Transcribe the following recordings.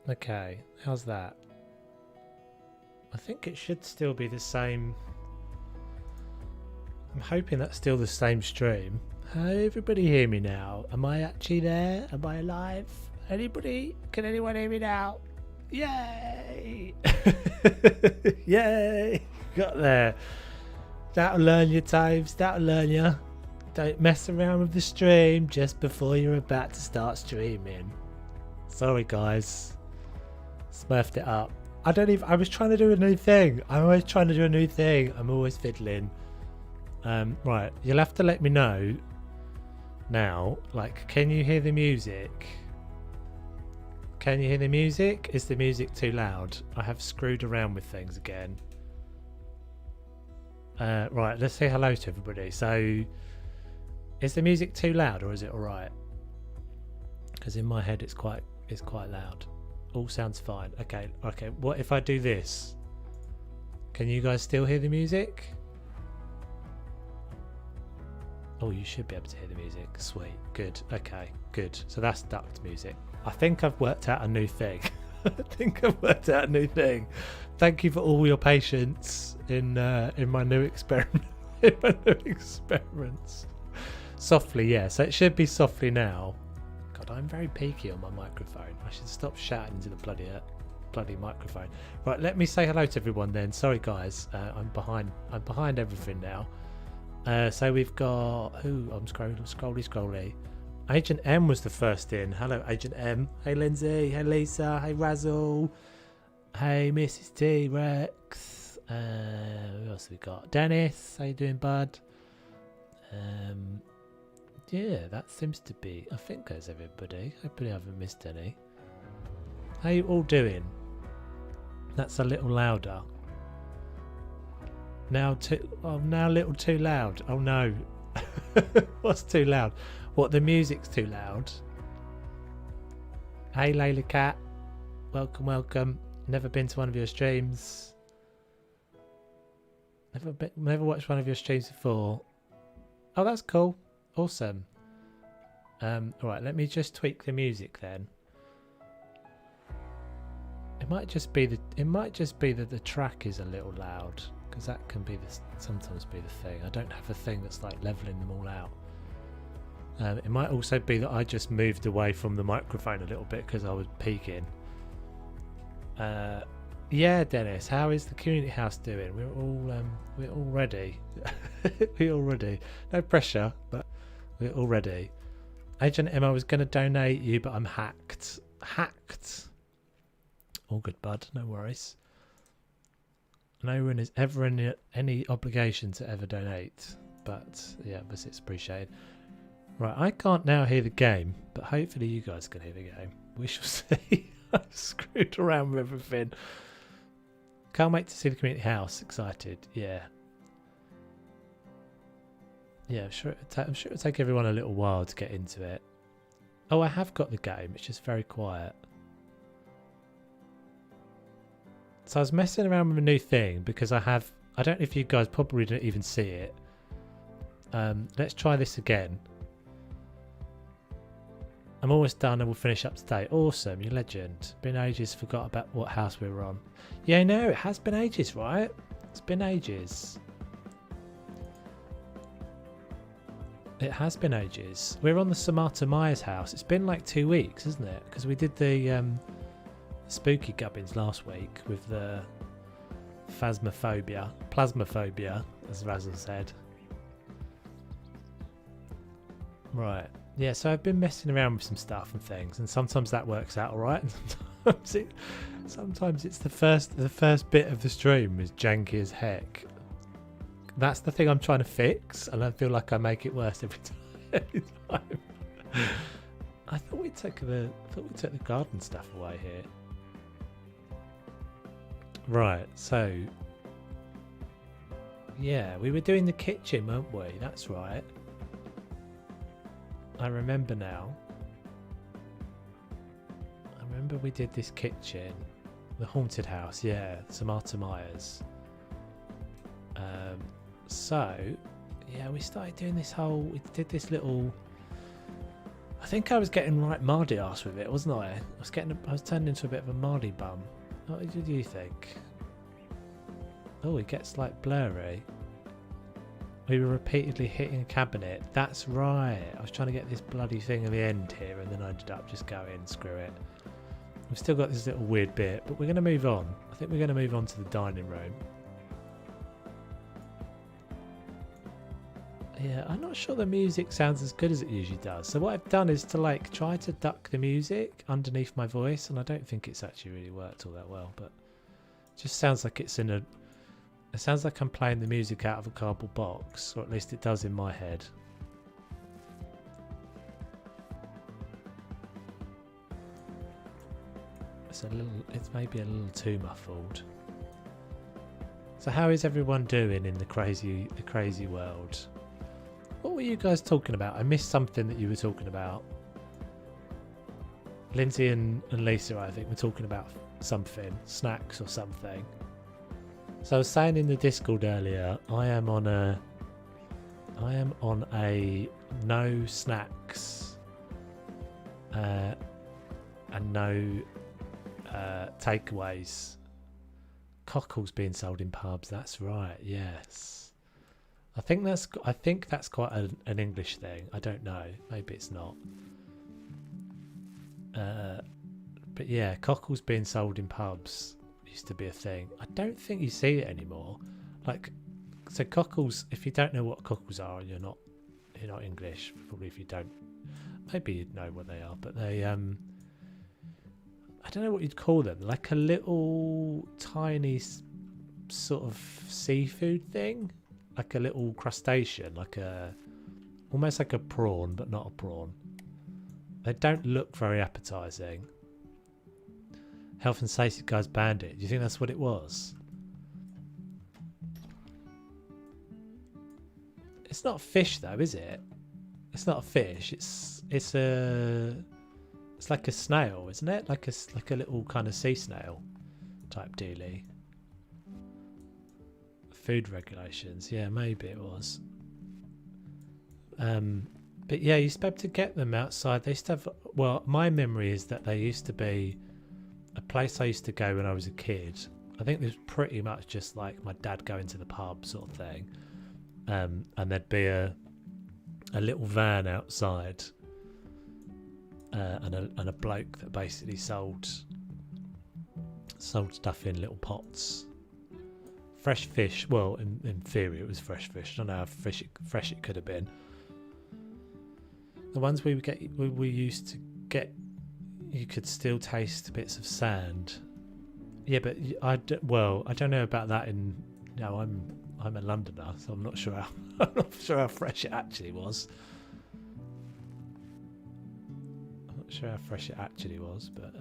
Okay, how's that? I think it should still be the same. I'm hoping that's still the same stream. Hey, everybody hear me now? Am I actually there? Am I alive? Anybody? Can anyone hear me now? Yay! Yay! Got there. That'll learn you, Toves. That'll learn you. Don't mess around with the stream just before you're about to start streaming. Sorry, guys. Smurfed it up. I was trying to do a new thing. I'm always trying to do a new thing. I'm always fiddling. Right, you'll have to let me know now. Like, can you hear the music? Can you hear the music? Is the music too loud? I have screwed around with things again. Right, let's say hello to everybody. So, is the music too loud or is it alright? Because in my head it's quite loud. All sounds fine. Okay. What if I do this? Can you guys still hear the music? Oh, you should be able to hear the music. Sweet. Good. Okay. Good. So that's ducked music. I think I've worked out a new thing. Thank you for all your patience in my new experiment. Experiments. Softly, yeah. So it should be softly now. God, I'm very peaky on my microphone. I should stop shouting into the bloody microphone. Right, let me say hello to everyone then. Sorry, guys. I'm behind everything now. So we've got I'm scrolly. Agent M was the first in. Hello, Agent M. Hey, Lindsay. Hey, Lisa. Hey, Razzle. Hey, Mrs. T Rex. Who else have we got? Dennis. How you doing, bud? Yeah, that seems to be. I think there's everybody. Hopefully, I haven't missed any. How you all doing? That's a little louder. Now a little too loud. Oh no. What's too loud? What, the music's too loud? Hey Layla Cat. Welcome. Never been to one of your streams. Never watched one of your streams before. Oh, that's cool. Awesome. Alright, let me just tweak the music then. It might just be that the track is a little loud. Because that can be sometimes be the thing. I don't have a thing that's like leveling them all out. It might also be that I just moved away from the microphone a little bit because I was peaking. Yeah, Dennis, how is the community house doing? We're all ready. We're all ready. No pressure, but we're all ready. Agent M, I was going to donate you, but I'm hacked. All good, bud. No worries. No one is ever in any obligation to ever donate, but yeah, but it's appreciated. Right, I can't now hear the game, but hopefully you guys can hear the game. We shall see. I've screwed around with everything. Can't wait to see the community house. Excited, yeah. Yeah, I'm sure it'll take everyone a little while to get into it. Oh, I have got the game. It's just very quiet. So I was messing around with a new thing because I don't know if you guys probably don't even see it. Let's try this again. I'm almost done and we'll finish up today. Awesome, you legend. Been ages, forgot about what house we were on. Yeah, no, it has been ages, right? It's been ages. It has been ages. We're on the Samarta Myers House. It's been like 2 weeks, isn't it? Because we did the spooky gubbins last week with the plasmophobia, as Razzle said. Right, yeah, so I've been messing around with some stuff and things, and sometimes that works out all right, and sometimes it's the first bit of the stream is janky as heck. That's the thing I'm trying to fix, and I feel like I make it worse every time. I thought we took the garden stuff away here. Right, so yeah, we were doing the kitchen, weren't we? That's right. I remember now. I remember we did this kitchen, the haunted house, yeah, Samarta Myers. So yeah, we started doing this we did this little, I I think I was getting right Mardy ass with it, wasn't I? I was turning into a bit of a Mardy bum. What did you think? Oh, it gets like blurry. We were repeatedly hitting a cabinet. That's right. I was trying to get this bloody thing at the end here, and then I ended up just going, screw it. We've still got this little weird bit, but we're going to move on. I think we're going to move on to the dining room. Yeah, I'm not sure the music sounds as good as it usually does. So what I've done is to like try to duck the music underneath my voice, and I don't think it's actually really worked all that well, but it just sounds like it's in a... It sounds like I'm playing the music out of a cardboard box, or at least it does in my head. It's maybe a little too muffled. So how is everyone doing in the crazy world? What were you guys talking about? I missed something that you were talking about. Lindsay and Lisa, I think, were talking about something, snacks or something. So I was saying in the Discord earlier, I am on a no snacks and no takeaways. Cockles being sold in pubs. That's right. Yes, I think that's quite an English thing. I don't know. Maybe it's not. But yeah, cockles being sold in pubs used to be a thing. I don't think you see it anymore. Like, so cockles, if you don't know what cockles are, you're not English. Probably if you don't, maybe you'd know what they are, but they I don't know what you'd call them. Like a little tiny sort of seafood thing, like a little crustacean, like almost like a prawn, but not a prawn. They don't look very appetizing. Health and safety guys banned it. Do you think that's what it was? It's not a fish though, is it? It's not a fish. It's like a snail, isn't it? Like a little kind of sea snail type dealie. Food regulations. Yeah, maybe it was. But yeah, you used to be able to get them outside. They used to have, well, my memory is that they used to be a place I used to go when I was a kid. I think it was pretty much just like my dad going to the pub sort of thing. And there'd be a little van outside and a bloke that basically sold stuff in little pots. Fresh fish, well, in theory it was fresh fish. I don't know how fresh it could have been. The ones we used to get, you could still taste bits of sand. Yeah, but I don't know about that in... No, I'm a Londoner, so I'm not sure how fresh it actually was. I'm not sure how fresh it actually was, but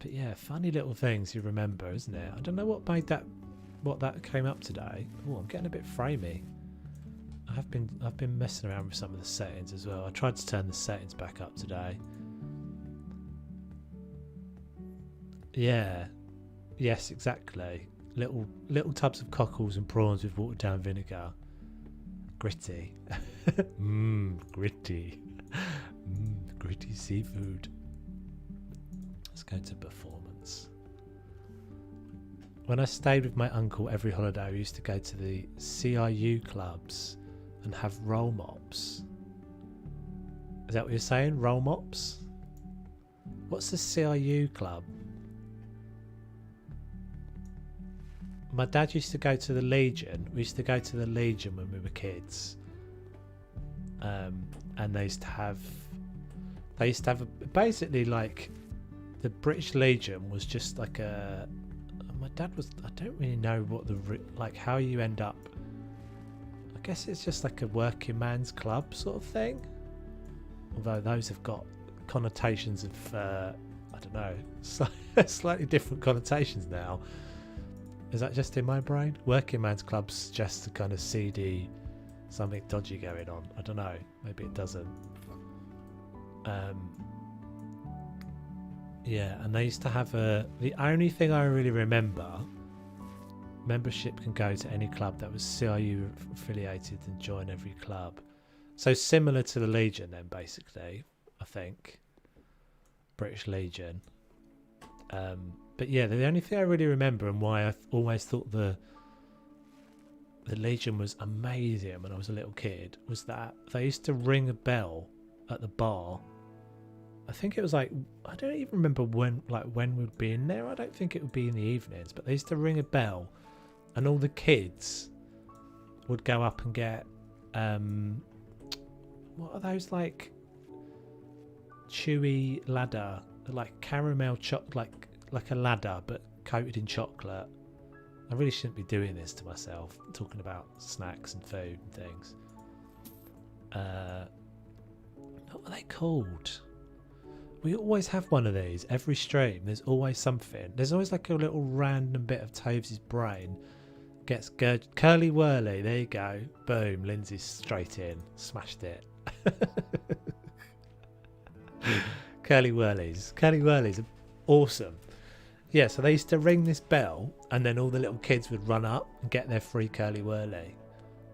yeah, funny little things you remember, isn't it? I don't know what that came up today. Oh, I'm getting a bit framey. I've been messing around with some of the settings as well. I tried to turn the settings back up today. Yeah. Yes, exactly. Little tubs of cockles and prawns with watered down vinegar. Gritty. Gritty. Gritty seafood. Let's go to performance. When I stayed with my uncle every holiday, we used to go to the CIU clubs and have roll mops. Is that what you're saying? Roll mops? What's the CIU club? My dad used to go to the Legion. We used to go to the Legion when we were kids. And they used to have basically like the British Legion was just like a... My dad was... I don't really know what like how you end up... I guess it's just like a working man's club sort of thing. Although those have got connotations of... I don't know. Slightly different connotations now. Is that just in my brain? Working man's club's just a kind of seedy... something dodgy going on. I don't know. Maybe it doesn't. Yeah, and they used to have the only thing I really remember, membership can go to any club that was CIU affiliated and join every club. So similar to the Legion then, basically, I think. British Legion. But yeah, the only thing I really remember and why I always thought the Legion was amazing when I was a little kid was that they used to ring a bell at the bar. I think it was like, I don't even remember when we'd be in there. I don't think it would be in the evenings, but they used to ring a bell and all the kids would go up and get what are those, like chewy ladder, like caramel like a ladder but coated in chocolate. I really shouldn't be doing this to myself, talking about snacks and food and things. What are they called? We always have one of these every stream. There's always something. There's always like a little random bit of Toves' brain gets curly whirly. There you go. Boom. Lindsay's straight in. Smashed it. Curly whirlies. Curly whirlies are awesome. Yeah, so they used to ring this bell and then all the little kids would run up and get their free curly whirly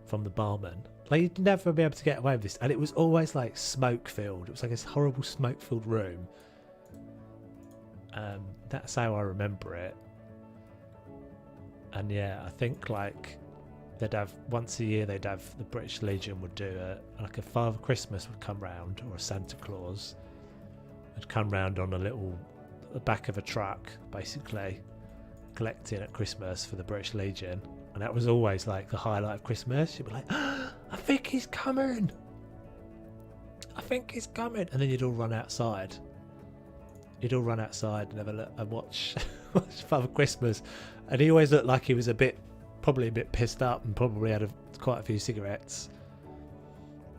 from the barman. Like, you'd never be able to get away with this. And it was always like smoke filled. It was like this horrible smoke filled room. That's how I remember it. And yeah, I think like they'd have once a year, they'd have the British Legion would do like a Father Christmas would come round, or a Santa Claus would come round on the back of a truck, basically collecting at Christmas for the British Legion. And that was always like the highlight of Christmas. You'd be like, oh, I think he's coming. I think he's coming. And then you'd all run outside. You'd all run outside and have a look and watch Father Christmas. And he always looked like he was probably a bit pissed up and probably had quite a few cigarettes.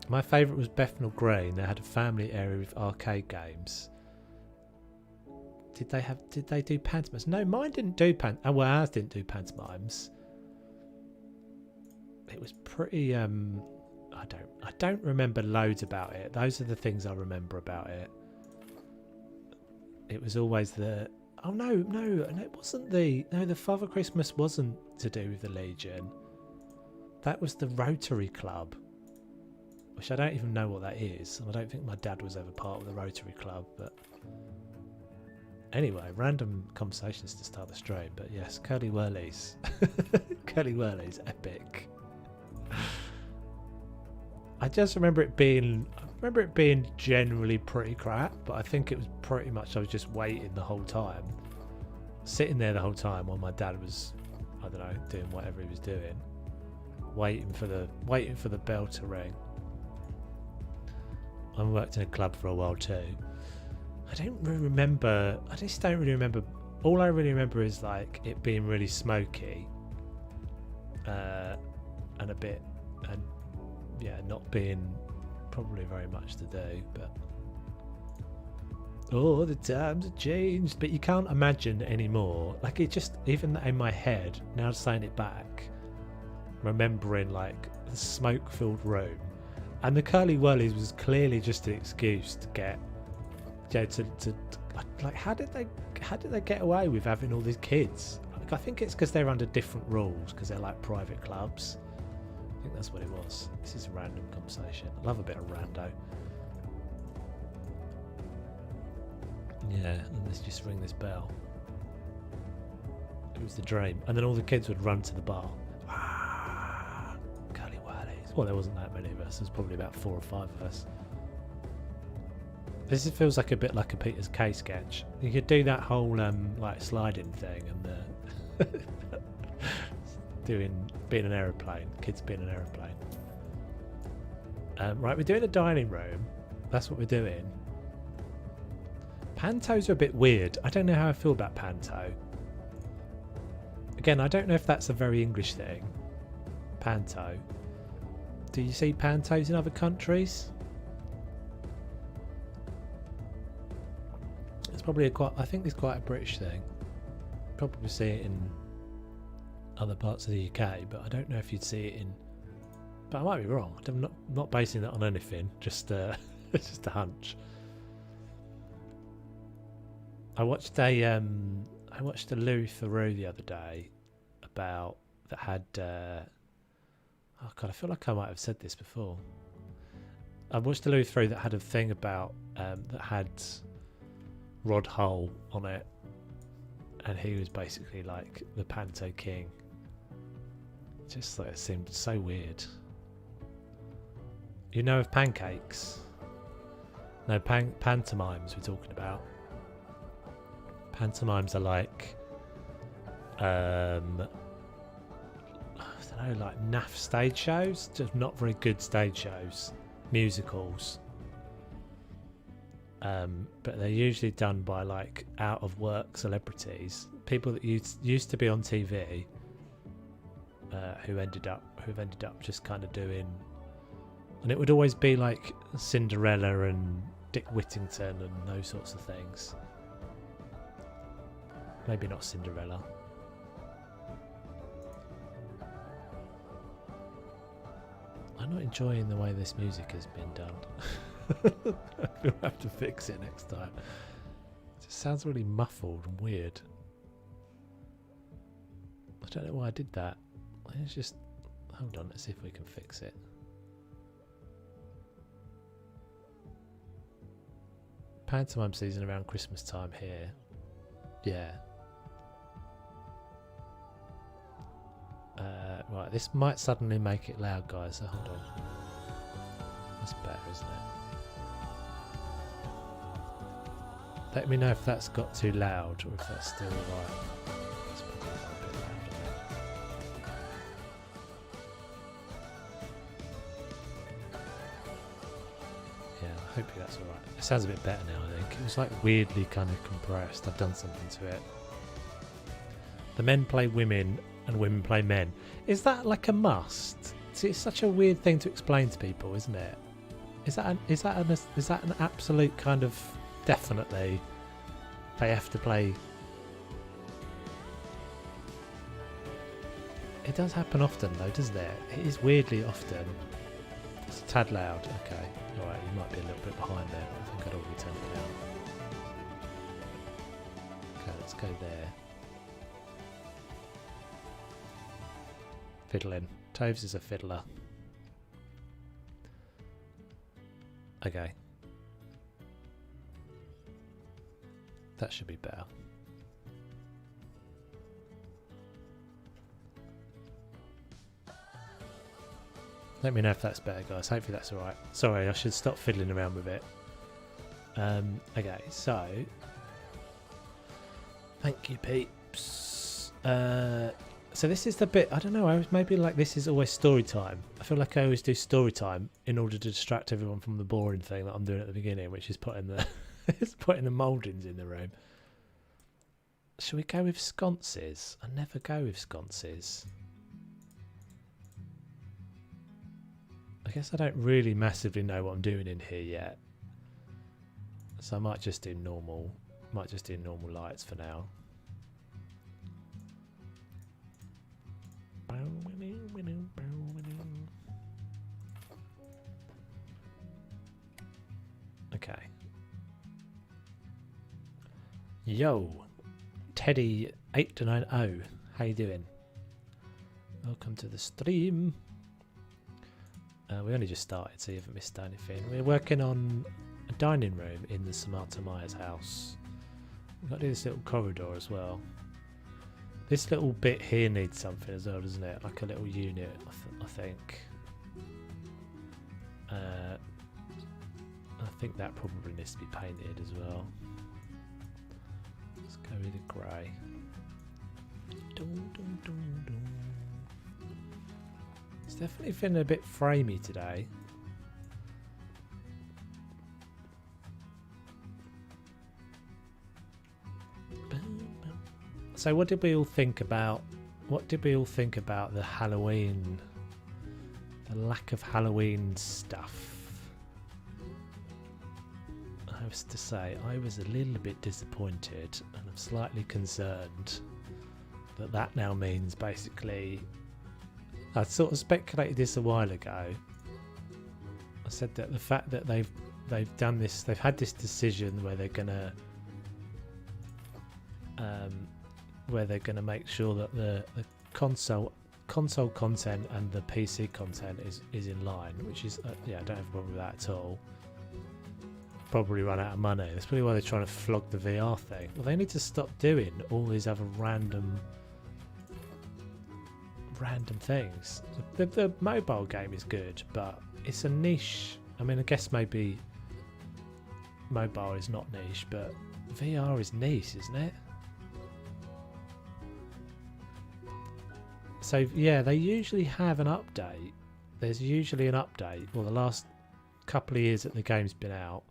My favourite was Bethnal Green. They had a family area with arcade games. Did they do pantomimes? No, mine didn't do ours didn't do pantomimes. It was pretty I don't remember loads about it. Those are the things I remember about it. It was always the it wasn't the Father Christmas wasn't to do with the Legion. That was the Rotary Club, which I don't even know what that is, and I don't think my dad was ever part of the Rotary Club. But anyway, random conversations to start the stream. But yes, curly whirlies. Curly whirlies, epic. I just remember it being generally pretty crap, but I think it was pretty much I was just waiting the whole time, sitting there the whole time while my dad was, I don't know, doing whatever he was doing, waiting for the bell to ring. I worked in a club for a while too. I just don't really remember. All I really remember is like it being really smoky, and a bit, and yeah, not being probably very much to do. But the times have changed. But you can't imagine anymore. Like, it just, even in my head now, saying it back, remembering like the smoke-filled room, and the curly whirlies was clearly just an excuse to get, to like, how did they get away with having all these kids? Like, I think it's because they're under different rules, because they're like private clubs. I think that's what it was. This is a random conversation. I love a bit of rando. Yeah, and let's just ring this bell. It was the dream. And then all the kids would run to the bar. Ah, curly whirlies. Well, there wasn't that many of us. There's probably about 4 or 5 of us. This feels like a bit like a Peter's K sketch. You could do that whole like sliding thing and being an aeroplane. Kids being an aeroplane. Right, we're doing a dining room. That's what we're doing. Pantos are a bit weird. I don't know how I feel about panto. Again, I don't know if that's a very English thing. Panto. Do you see pantos in other countries? It's probably I think it's quite a British thing. Probably see it in other parts of the UK, but I don't know if you'd see it in. But I might be wrong. I'm not basing that on anything. Just just a hunch. I watched a Louis Theroux the other day that had oh god, I feel like I might have said this before. I watched a Louis through that had a thing about that had Rod Hull on it, and he was basically like the Panto King. Just like it seemed so weird. You know of pancakes? No, pantomimes we're talking about. Pantomimes are like I don't know, like naff stage shows, just not very good stage shows, musicals. But they're usually done by like out of work celebrities, people that used to be on TV, who've ended up just kind of doing, and it would always be like Cinderella and Dick Whittington and those sorts of things. Maybe not Cinderella. I'm not enjoying the way this music has been done. We'll have to fix it next time. It just sounds really muffled and weird. I don't know why I did that. It's just... Hold on, let's see if we can fix it. Pantomime season around Christmas time here. Yeah. Right, this might suddenly make it loud, guys, so hold on. That's better, isn't it? Let me know if that's got too loud or if that's still right. It's probably a bit loud, isn't it? Yeah, hopefully that's alright. It sounds a bit better now, I think. It was like weirdly kind of compressed. I've done something to it. The men play women and women play men. Is that like a must? See, it's such a weird thing to explain to people, isn't it? Is that an absolute kind of definitely they have to play? It does happen often though, doesn't it? It is weirdly often. It's a tad loud. Okay, all right, you might be a little bit behind there, but I think I'd already turned it down. Okay, let's go there. Fiddling. Toves is a fiddler. Okay. That should be better. Let me know if that's better, guys. Hopefully that's alright. Sorry, I should stop fiddling around with it. Okay, so... Thank you, peeps. So this is the bit, I don't know, maybe like this is always story time. I feel like I always do story time in order to distract everyone from the boring thing that I'm doing at the beginning, which is putting the putting the mouldings in the room. Shall we go with sconces? I never go with sconces. I guess I don't really massively know what I'm doing in here yet. So I might just do normal lights for now. Okay. Yo, Teddy 8290, how you doing? Welcome to the stream. We only just started, so you haven't missed anything. We're working on a dining room in the Samarta Myers House. We've got to do this little corridor as well. This little bit here needs something as well, doesn't it? Like a little unit, I think. I think that probably needs to be painted as well. Let's go with the grey. It's definitely feeling a bit framey today. So what did we all think about the Halloween, the lack of Halloween stuff? I have to say I was a little bit disappointed and I'm slightly concerned that now means basically, I sort of speculated this a while ago. I said that the fact that they've done this, they've had this decision where they're gonna make sure that the console console content and the PC content is in line, which is yeah, I don't have a problem with that at all. Probably run out of money. That's probably why they're trying to flog the VR thing. Well, they need to stop doing all these other random things. The mobile game is good, but it's a niche. I mean, I guess maybe mobile is not niche, but VR is niche, isn't it? So yeah, they usually have an update. There's usually an update. Well, the last couple of years that the game's been out,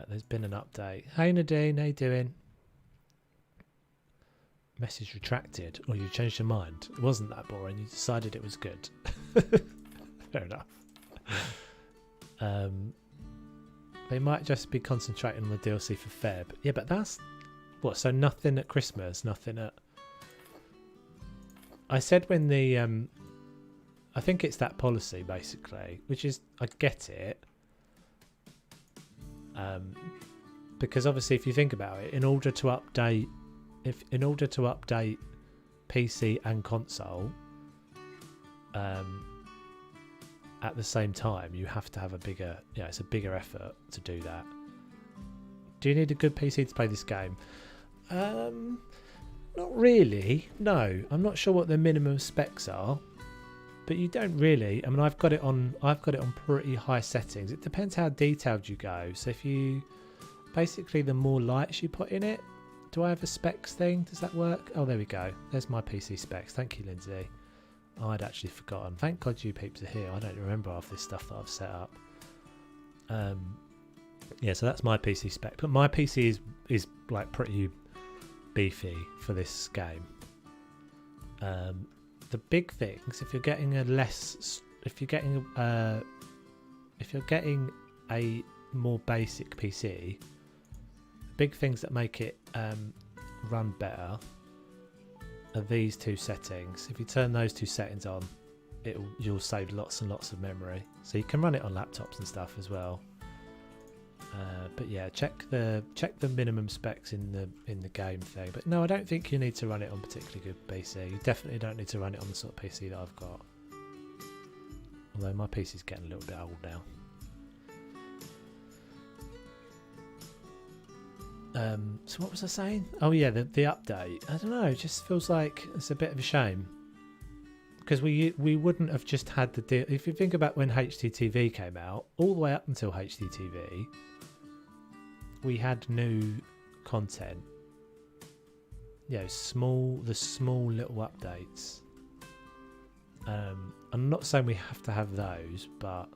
there's been an update. Hey Nadine, how you doing? Message retracted, or you changed your mind. It wasn't that boring. You decided it was good. Fair enough. They might just be concentrating on the DLC for Feb. Yeah, but that's what. So nothing at Christmas, nothing at. I said when the I think it's that policy basically, which is I get it. Because obviously, if you think about it, in order to update PC and console at the same time, you have to have a bigger, it's a bigger effort to do that. Do you need a good PC to play this game? Not really. No, I'm not sure what the minimum specs are, but you don't really. I mean, I've got it on pretty high settings. It depends how detailed you go. So if you basically, the more lights you put in it. Do I have a specs thing? Does that work? Oh, there we go. There's my PC specs. Thank you, Lindsay. I'd actually forgotten. Thank God you peeps are here. I don't remember half this stuff that I've set up. Yeah, so that's my PC spec. But my PC is like pretty beefy for this game. The big things, if you're getting a more basic PC, big things that make it run better are these two settings. If you turn those two settings on, you'll save lots and lots of memory. So you can run it on laptops and stuff as well. But yeah, check the minimum specs in the game thing. But no, I don't think you need to run it on particularly good PC. You definitely don't need to run it on the sort of PC that I've got. Although my PC's getting a little bit old now. So what was I saying? Oh yeah, the update. I don't know. It just feels like it's a bit of a shame because we wouldn't have just had the deal. If you think about when HGTV came out, all the way up until HGTV, we had new content. The small little updates. I'm not saying we have to have those, but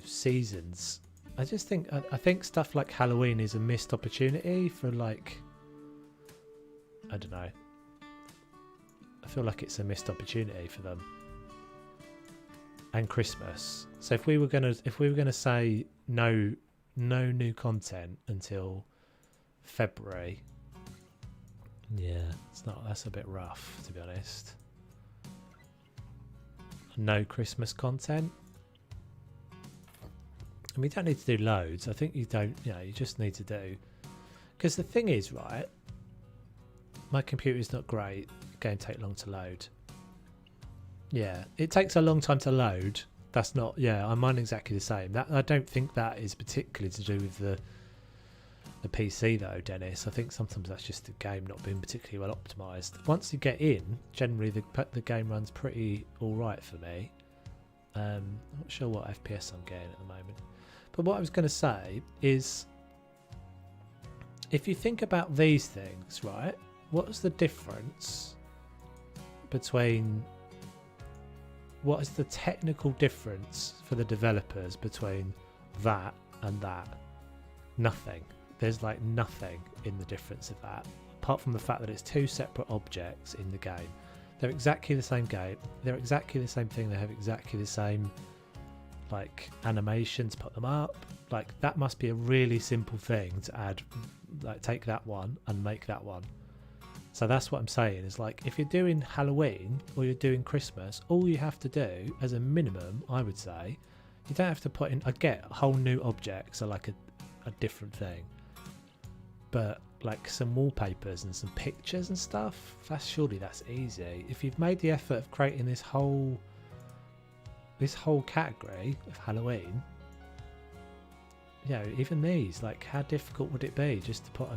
seasons. I just think I think stuff like Halloween is a missed opportunity for like, I don't know. I feel like it's a missed opportunity for them. And Christmas. So if we were gonna say no new content until February, that's a bit rough, to be honest. No Christmas content. And we don't need to do loads. I think you just need to do, because the thing is, right, my computer's not great. Game take long to load. Yeah, it takes a long time to load. That's not, I'm mine exactly the same. That I don't think that is particularly to do with the PC though, Dennis. I think sometimes that's just the game not being particularly well optimized. Once you get in, generally the game runs pretty all right for me. I'm not sure what FPS I'm getting at the moment. But what I was going to say is, if you think about these things, right, what's the difference between, what is the technical difference for the developers between that and that? Nothing. There's like nothing in the difference of that, apart from the fact that it's two separate objects in the game. They're exactly the same game. They're exactly the same thing. They have exactly the same like animations, put them up. Like that must be a really simple thing to add, like take that one and make that one. So that's what I'm saying, is like if you're doing Halloween or you're doing Christmas, all you have to do as a minimum, I would say, you don't have to put in, I get whole new objects are like a different thing, but like some wallpapers and some pictures and stuff, surely that's easy. If you've made the effort of creating this whole category of Halloween, you know, even these, like, how difficult would it be just to put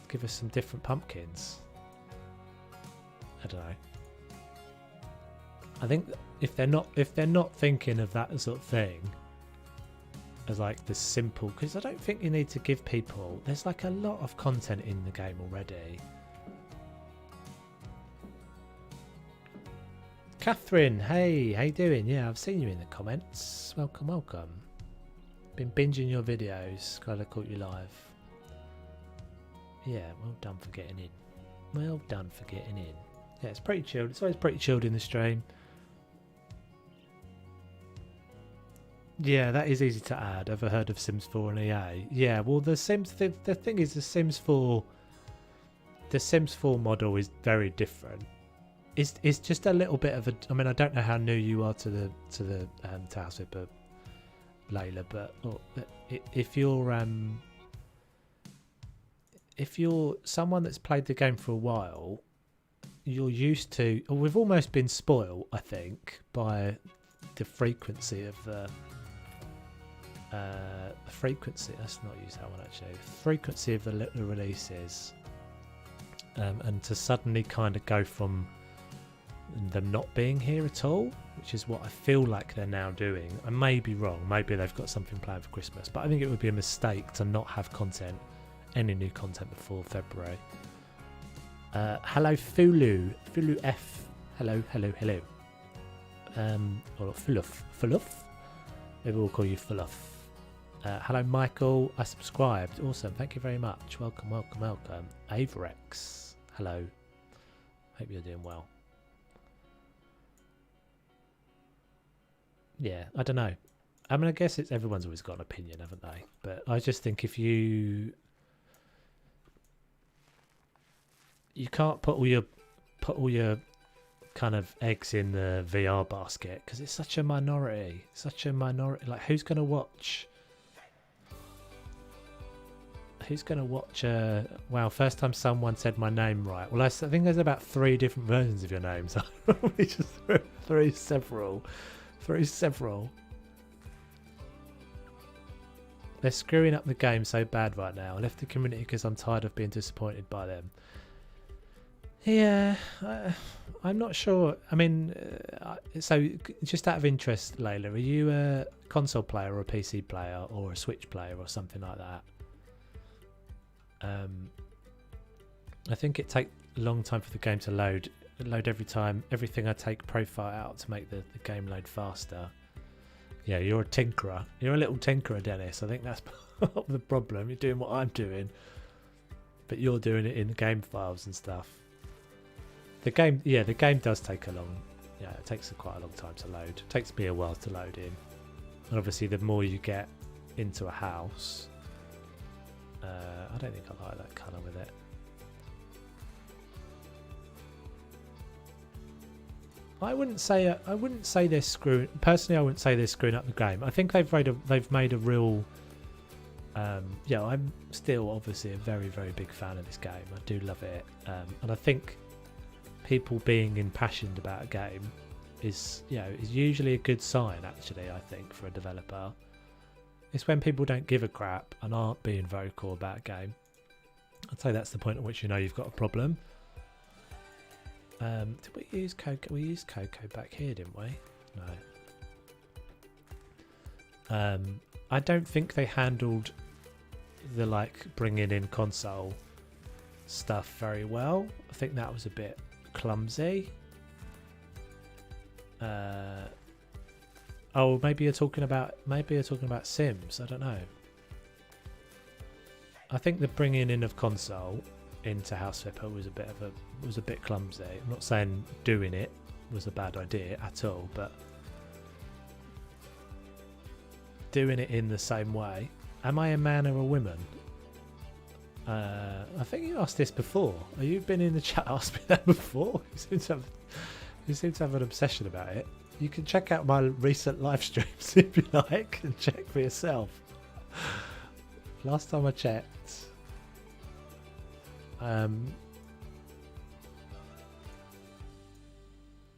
give us some different pumpkins? I don't know. I think if they're not thinking of that sort of thing as like the simple, because I don't think you need to give people, there's like a lot of content in the game already. Catherine, hey, how you doing? Yeah, I've seen you in the comments. Welcome. Been binging your videos. Glad I caught you live. Yeah, well done for getting in. Yeah, it's pretty chilled. It's always pretty chilled in the stream. Yeah, that is easy to add. Ever heard of Sims 4 and EA? Yeah, well, the Sims. The thing is, the Sims 4 model is very different. It's just a little bit of a. I mean, I don't know how new you are to the House Whipper, Layla, but if you're someone that's played the game for a while, you're used to, or we've almost been spoiled, I think, by the frequency of the frequency. Let's not use that one actually. Frequency of the releases, and to suddenly kind of go from them not being here at all, which is what I feel like they're now doing. I may be wrong. Maybe they've got something planned for Christmas, but I think it would be a mistake to not have any new content before February. Hello Fulu F. Hello. Or Fuluff. Maybe we'll call you Fuluff. Hello Michael, I subscribed. Awesome, thank you very much. Welcome. Averex, hello. Hope you're doing well. Yeah, I don't know. I mean, I guess everyone's always got an opinion, haven't they? But I just think if you can't put all your kind of eggs in the VR basket because it's such a minority. Like, who's gonna watch? Wow, first time someone said my name right. Well, I think there's about 3 different versions of your name, so I probably just threw several. They're screwing up the game so bad right now. I left the community because I'm tired of being disappointed by them. Yeah, I'm not sure. I mean, so just out of interest, Layla, are you a console player or a PC player or a Switch player or something like that? I think it takes a long time for the game to load. Every time. Everything I take profile out to make the game load faster. Yeah, you're a tinkerer. You're a little tinkerer, Dennis. I think that's part of the problem. You're doing what I'm doing, but you're doing it in game files and stuff. The game does take it takes quite a long time to load. It takes me a while to load in, and obviously the more you get into a house, I don't think I like that colour with it. I wouldn't say they're screwing. Personally, I wouldn't say they're screwing up the game. I think they've made a real. I'm still obviously a very, very big fan of this game. I do love it, and I think people being impassioned about a game is usually a good sign. Actually, I think for a developer, it's when people don't give a crap and aren't being vocal about a game. I'd say that's the point at which you know you've got a problem. Did we use Coco? We used Coco back here, didn't we? No. I don't think they handled the bringing in console stuff very well. I think that was a bit clumsy. Maybe you're talking about Sims. I don't know. I think the bringing in of console into House Flipper was a bit clumsy. I'm not saying doing it was a bad idea at all, but doing it in the same way. Am I a man or a woman? I think you asked this before. You've been in the chat asked me that before. You seem to have an obsession about it. You can check out my recent live streams if you like and check for yourself. Last time I checked,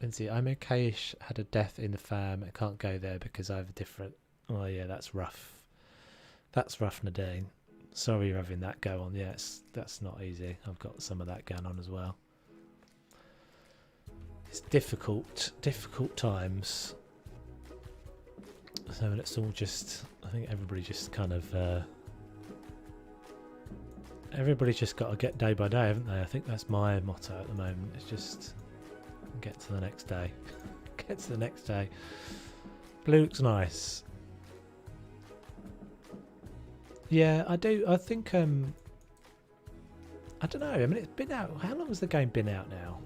Lindsay, I'm okay-ish. Had a death in the fam. I can't go there because I have a different. Oh yeah, that's rough. That's rough, Nadine. Sorry you're having that go on. Yeah, that's not easy. I've got some of that going on as well. It's difficult times. So let's all just. I think everybody just kind of. Everybody's just got to get day by day, haven't they? I think that's my motto at the moment. It's just get to the next day. Get to the next day. Blue looks nice. Yeah, I do. I think. I don't know. I mean, it's been out. How long has the game been out now?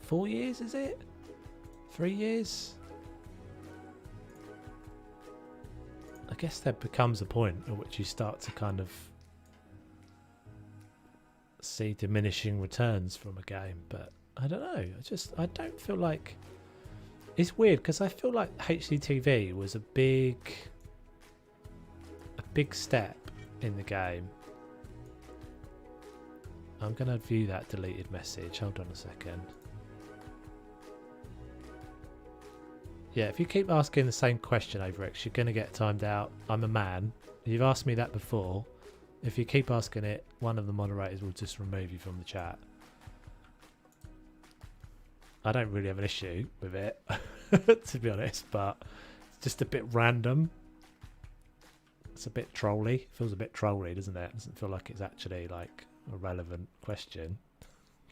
4 years, is it? 3 years? I guess there becomes a point at which you start to kind of see diminishing returns from a game, but I don't know. I don't feel like it's weird because I feel like HGTV was a big step in the game. I'm gonna view that deleted message. Hold on a second. Yeah, if you keep asking the same question over X, you're gonna get timed out. I'm a man. You've asked me that before. If you keep asking it, one of the moderators will just remove you from the chat. I don't really have an issue with it, to be honest, but it's just a bit random. It's a bit trolly. Feels a bit trolly, doesn't it? It doesn't feel like it's actually like a relevant question.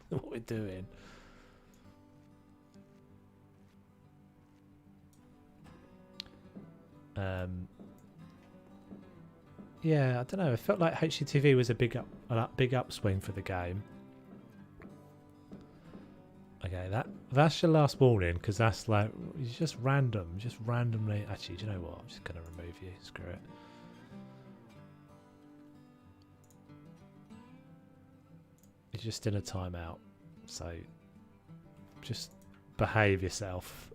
What we're doing. Yeah, I don't know. It felt like HGTV was a big upswing for the game. Okay, that's your last warning because that's like it's just random, just randomly. Actually, do you know what? I'm just gonna remove you. Screw it. You're just in a timeout, so just behave yourself.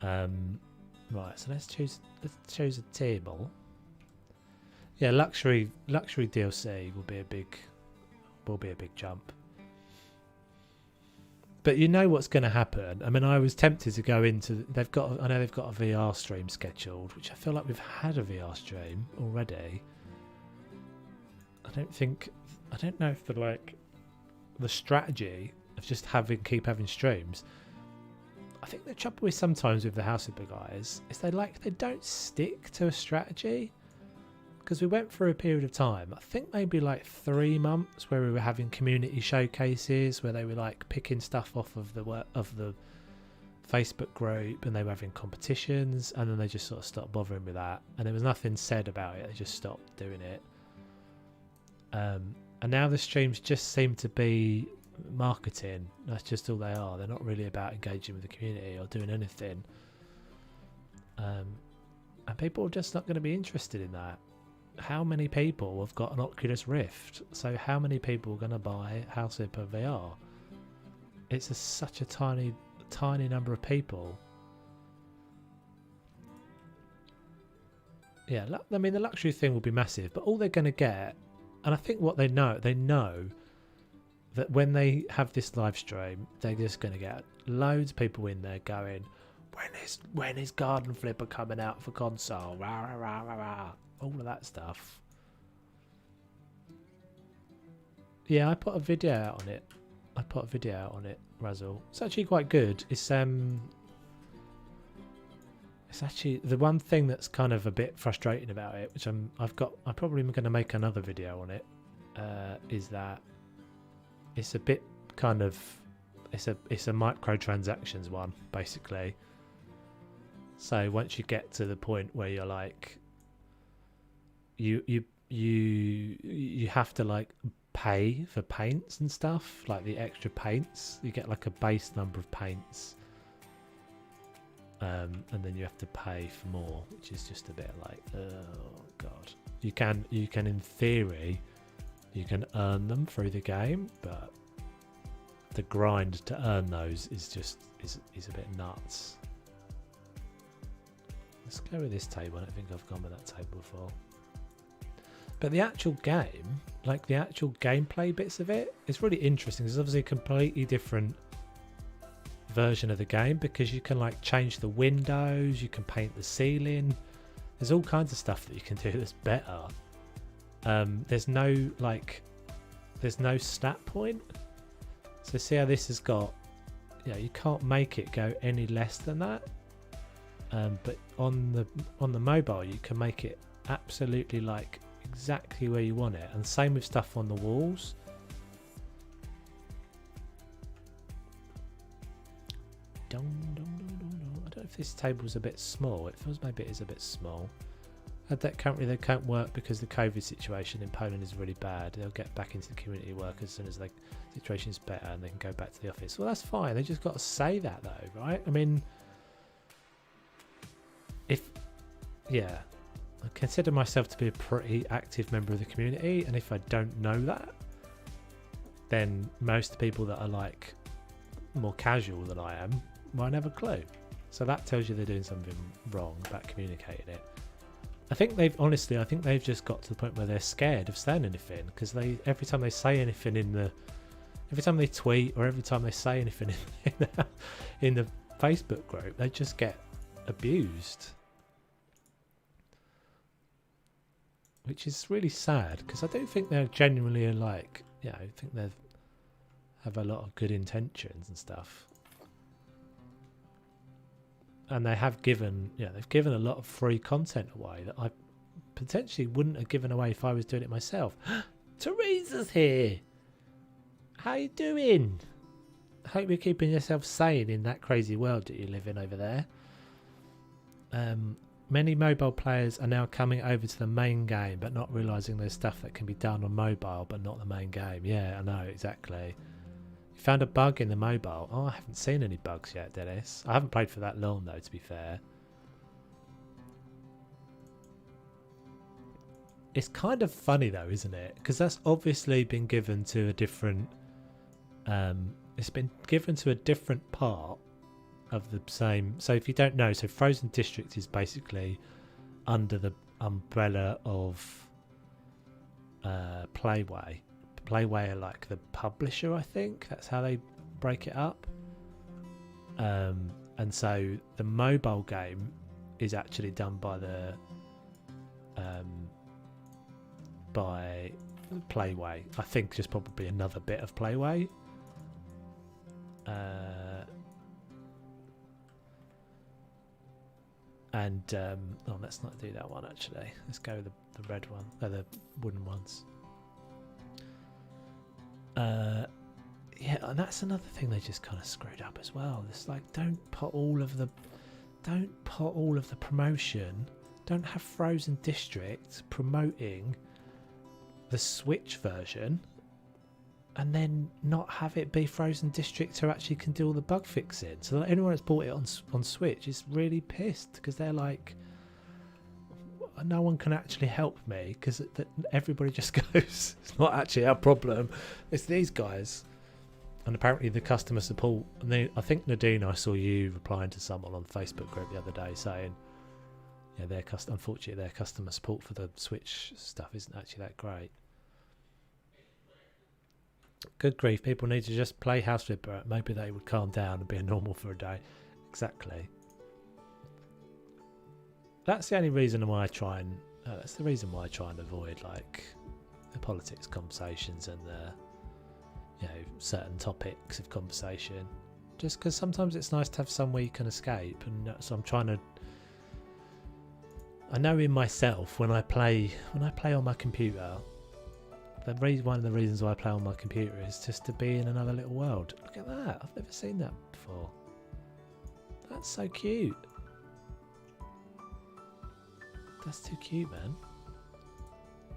Right, so let's choose a table. Yeah, luxury DLC will be a big jump. But you know what's going to happen. I mean, I was tempted to go into. I know they've got a VR stream scheduled, which I feel like we've had a VR stream already. I don't know if the strategy of just keep having streams. I think the trouble is sometimes with the House of Big Eyes is they don't stick to a strategy. Because we went through a period of time, I think maybe like 3 months, where we were having community showcases where they were like picking stuff off of the Facebook group, and they were having competitions, and then they just sort of stopped bothering with that, and there was nothing said about it. They just stopped doing it. And now the streams just seem to be marketing. That's just all they are. They're not really about engaging with the community or doing anything. And people are just not going to be interested in that. How many people have got an Oculus Rift? So how many people are going to buy House of VR? It's such a tiny number of people. Yeah, I mean the luxury thing will be massive, but all they're going to get, and I think what they know that when they have this live stream, they're just going to get loads of people in there going, when is Garden Flipper coming out for console? Rah, rah, rah, rah, rah. All of that stuff. Yeah, I put a video out on it. Razzle. It's actually quite good. It's actually the one thing that's kind of a bit frustrating about it, which I'm probably going to make another video on it. Is that it's a bit kind of it's a microtransactions one basically. So once you get to the point where you're like you have to like pay for paints and stuff, like the extra paints, you get like a base number of paints, and then you have to pay for more, which is just a bit like, oh god. You can in theory you can earn them through the game, but the grind to earn those is a bit nuts. Let's go with this table. I don't think I've gone with that table before. But the actual game, like the actual gameplay bits of it, it's really interesting. It's obviously a completely different version of the game because you can like change the windows, you can paint the ceiling. There's all kinds of stuff that you can do that's better. There's no snap point. So see how this has got, you can't make it go any less than that. But on the mobile, you can make it absolutely like exactly where you want it, and same with stuff on the walls. I don't know if this table's a bit small. It feels maybe it is a bit small. Currently they can't work because the COVID situation in Poland is really bad. They'll get back into the community work as soon as the situation is better and they can go back to the office. Well, that's fine. They just got to say that though, right? I mean, I consider myself to be a pretty active member of the community, and if I don't know that, then most people that are like more casual than I am won't have a clue. So that tells you they're doing something wrong about communicating it. I think they've just got to the point where they're scared of saying anything, because every time they say anything every time they tweet or every time they say anything in the Facebook group, they just get abused. Which is really sad, because I don't think they're genuinely I think they have a lot of good intentions and stuff. And they have they've given a lot of free content away that I potentially wouldn't have given away if I was doing it myself. Teresa's here. How you doing? Hope you're keeping yourself sane in that crazy world that you live in over there. Many mobile players are now coming over to the main game, but not realising there's stuff that can be done on mobile, but not the main game. Yeah, I know, exactly. You found a bug in the mobile. Oh, I haven't seen any bugs yet, Dennis. I haven't played for that long, though, to be fair. It's kind of funny, though, isn't it? Because that's obviously been given to a different... it's been given to a different part of the same. So if you don't know, so Frozen District is basically under the umbrella of Playway. Playway are like the publisher, I think. That's how they break it up. And so the mobile game is actually done by by Playway. I think just probably another bit of Playway. Let's not do that one actually. Let's go with the red one, the wooden ones. Yeah, and that's another thing they just kind of screwed up as well. It's like, don't put all of the promotion. Don't have Frozen District promoting the Switch version, and then not have it be Frozen District who actually can do all the bug fixing. So that anyone that's bought it on Switch is really pissed, because they're like, no one can actually help me, because everybody just goes, it's not actually our problem, it's these guys. And apparently the customer support, I think Nadine, I saw you replying to someone on the Facebook group the other day saying, yeah, unfortunately their customer support for the Switch stuff isn't actually that great. Good grief, people need to just play House Flipper. Maybe they would calm down and be normal for a day. Exactly. That's the only reason why I try and avoid like the politics conversations and the certain topics of conversation, just because sometimes it's nice to have somewhere you can escape. And so I'm trying to, I know in myself when I play on my computer, one of the reasons why I play on my computer is just to be in another little world. Look at that, I've never seen that before. That's so cute. That's too cute, man.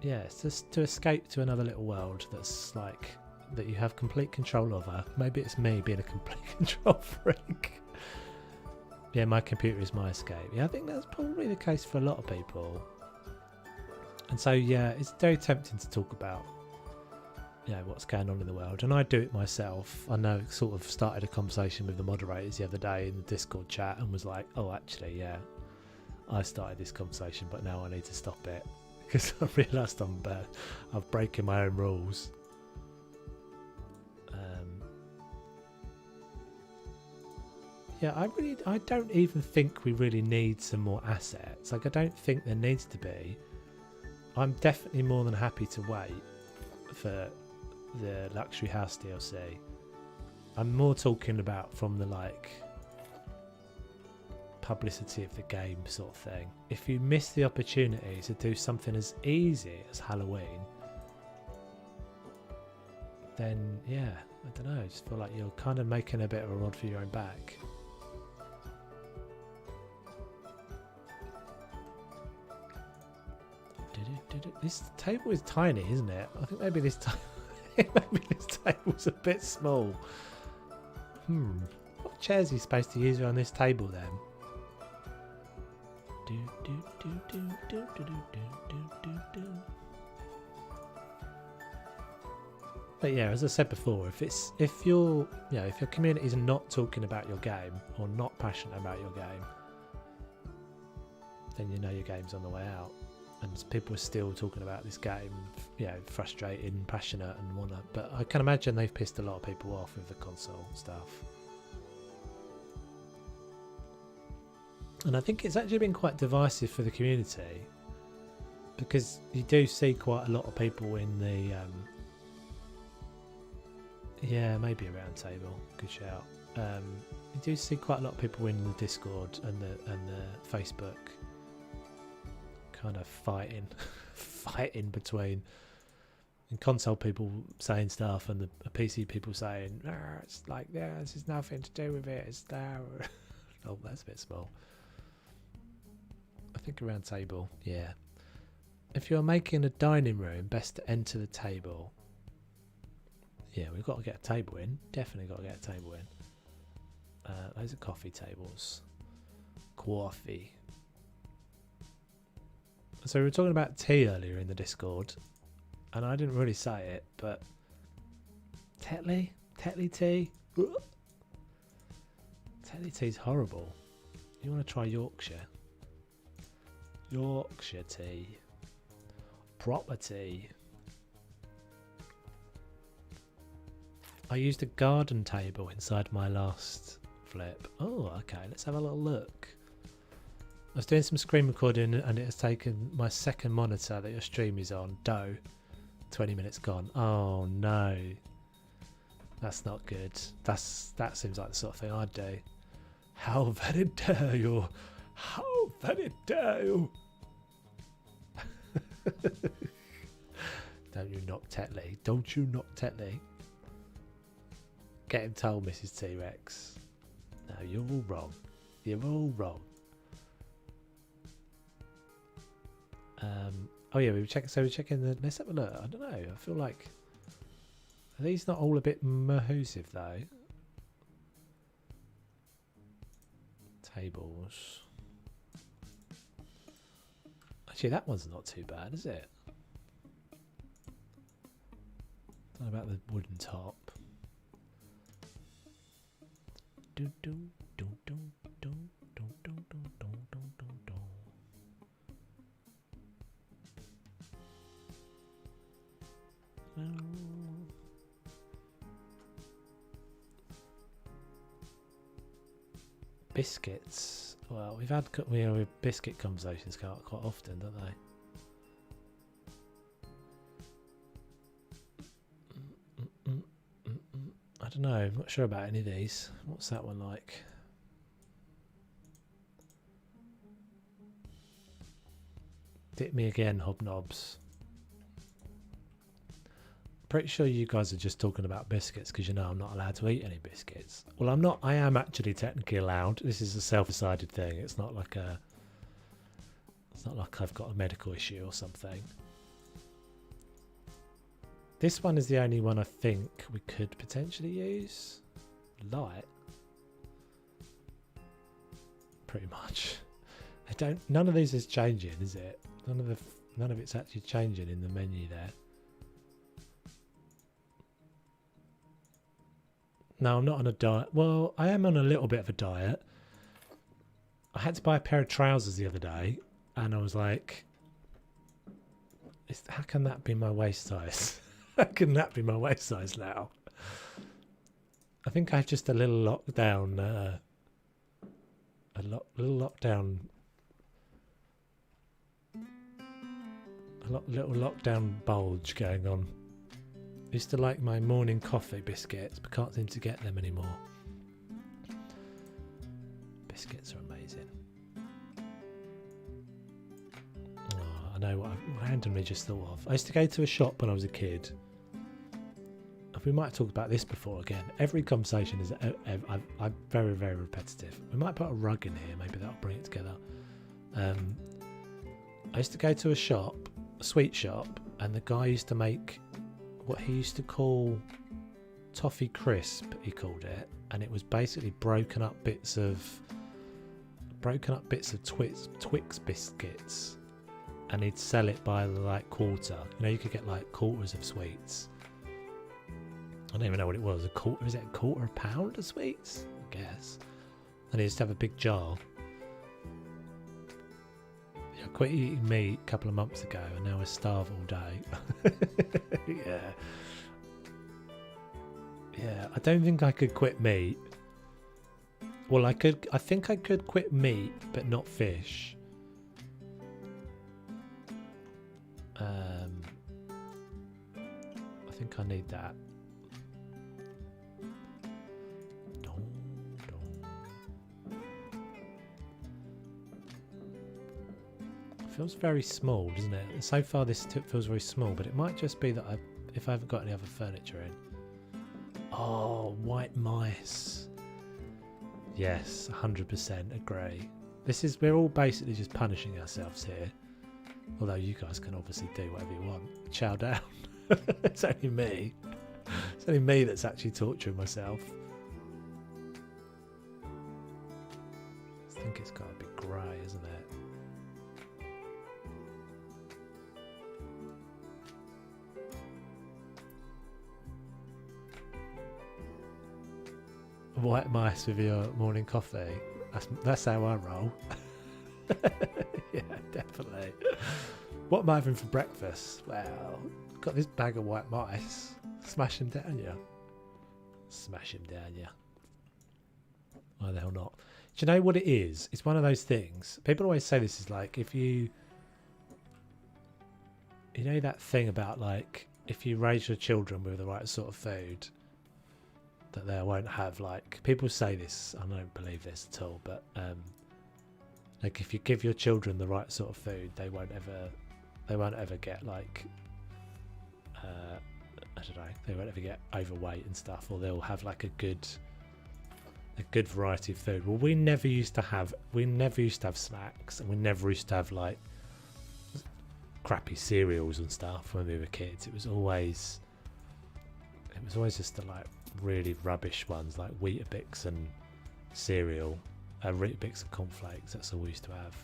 Yeah, it's just to escape to another little world that's like, that you have complete control over. Maybe it's me being a complete control freak. Yeah, my computer is my escape. Yeah, I think that's probably the case for a lot of people. And so, yeah, it's very tempting to talk about, what's going on in the world. And I do it myself. I know, sort of started a conversation with the moderators the other day in the Discord chat and was like, oh, actually, yeah, I started this conversation, but now I need to stop it because I realised I'm breaking my own rules. Yeah, I don't even think we really need some more assets. Like, I don't think there needs to be. I'm definitely more than happy to wait for the luxury house DLC. I'm more talking about from the like publicity of the game sort of thing. If you miss the opportunity to do something as easy as Halloween, then yeah, I don't know, I just feel like you're kind of making a bit of a rod for your own back. This table is tiny, isn't it? I think maybe this table's a bit small. What chairs are you supposed to use on this table then? But yeah, as I said before, if your community is not talking about your game or not passionate about your game, then you know your game's on the way out. And people are still talking about this game, frustrated, passionate, and wanna. But I can imagine they've pissed a lot of people off with the console stuff. And I think it's actually been quite divisive for the community, because you do see quite a lot of people in the maybe a round table, good shout. You do see quite a lot of people in the Discord and the Facebook kind of fighting between and console people saying stuff and the PC people saying it's like this is nothing to do with it, it's there. Oh, that's a bit small. I think a round table, yeah. If you're making a dining room, best to enter the table. Yeah, we've got to get a table in. Definitely got to get a table in. Those are coffee tables. Coffee. So we were talking about tea earlier in the Discord, and I didn't really say it, but Tetley tea. Tetley tea's horrible. You want to try Yorkshire tea, proper tea. I used a garden table inside my last flip. Oh, okay, let's have a little look. I was doing some screen recording and it has taken my second monitor that your stream is on, 20 minutes gone. Oh no, that's not good. That seems like the sort of thing I'd do. How very dare you? How very dare you? Don't you knock Tetley. Don't you knock Tetley. Get him told, Mrs. T-Rex. No, you're all wrong. You're all wrong. Oh yeah, we were checking. So we're checking the. Let's have a look. I don't know. I feel like are these not all a bit mahoosive though? Tables. Actually, that one's not too bad, is it? Don't know about the wooden top. Do do do do do do do do do do do. Biscuits. Well, we've had biscuit conversations quite often, don't they? I don't know. I'm not sure about any of these. What's that one like? Dip me again, hobnobs. Pretty sure you guys are just talking about biscuits because you know I'm not allowed to eat any biscuits. Well, I'm not. I am actually technically allowed. This is a self-decided thing. It's not like I've got a medical issue or something. This one is the only one I think we could potentially use. Light. Pretty much. None of these is changing, is it? None of it's actually changing in the menu there. No, I'm not on a diet. Well, I am on a little bit of a diet. I had to buy a pair of trousers the other day, and I was like, How can that be my waist size? How can that be my waist size now? I think I have just a little lockdown, little lockdown bulge going on. I used to like my morning coffee biscuits, but can't seem to get them anymore. Biscuits are amazing. Oh, I know what I randomly just thought of. I used to go to a shop when I was a kid. We might talk about this before again. Every conversation is I'm very, very repetitive. We might put a rug in here, maybe that'll bring it together. I used to go to a shop, a sweet shop, and the guy used to make what he used to call toffee crisp, he called it, and it was basically broken up bits of Twix biscuits, and he'd sell it by the like quarter. You know, you could get like quarters of sweets. I don't even know what it was. A quarter? Is it a quarter a pound of sweets? I guess. And he used to have a big jar. Yeah, I quit eating meat a couple of months ago, and now I starve all day. Yeah. Yeah, I don't think I could quit meat. Well, I could. I think I could quit meat, but not fish. I think I need that. Feels very small, doesn't it? So far this tip feels very small, but it might just be that if I haven't got any other furniture in. Oh, white mice. Yes, 100% agree. We're all basically just punishing ourselves here. Although you guys can obviously do whatever you want. Chow down. It's only me. It's only me that's actually torturing myself. I think it's got to be grey, isn't it? White mice with your morning coffee. That's how I roll. Yeah, definitely. What am I having for breakfast? Well, got this bag of white mice. Smash them down, yeah. Smash them down, yeah. Why the hell not? Do you know what it is? It's one of those things. People always say this is like if you know that thing about like if you raise your children with the right sort of food, that they won't have like people say this. I don't believe this at all, but like if you give your children the right sort of food, they won't ever get like I don't know, they won't ever get overweight and stuff, or they'll have like a good variety of food. Well, we never used to have snacks, and we never used to have like crappy cereals and stuff when we were kids. It was always just the like really rubbish ones like Weetabix and cereal, Weetabix and cornflakes. That's all we used to have.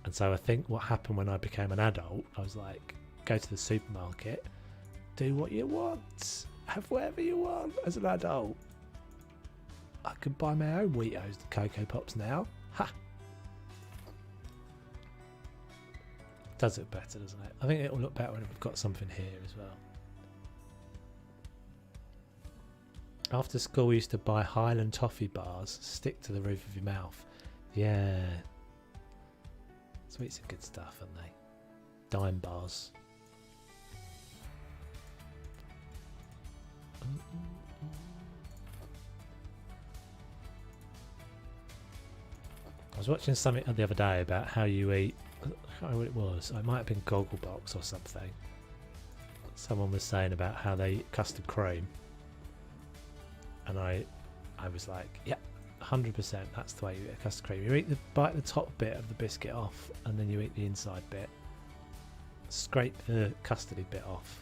And so I think what happened when I became an adult, I was like, go to the supermarket, do what you want, have whatever you want. As an adult, I can buy my own Weetos and Cocoa Pops now. Ha! Does it better, doesn't it? I think it'll look better when we've got something here as well. After school, we used to buy Highland toffee bars, stick to the roof of your mouth. Yeah. Sweets are good stuff, aren't they? Dime bars. I was watching something the other day about how you eat. I can't remember what it was. It might have been Gogglebox or something. Someone was saying about how they eat custard cream. And I was like, yeah, 100%. That's the way you eat a custard cream. You bite the top bit of the biscuit off, and then you eat the inside bit. Scrape the custardy bit off.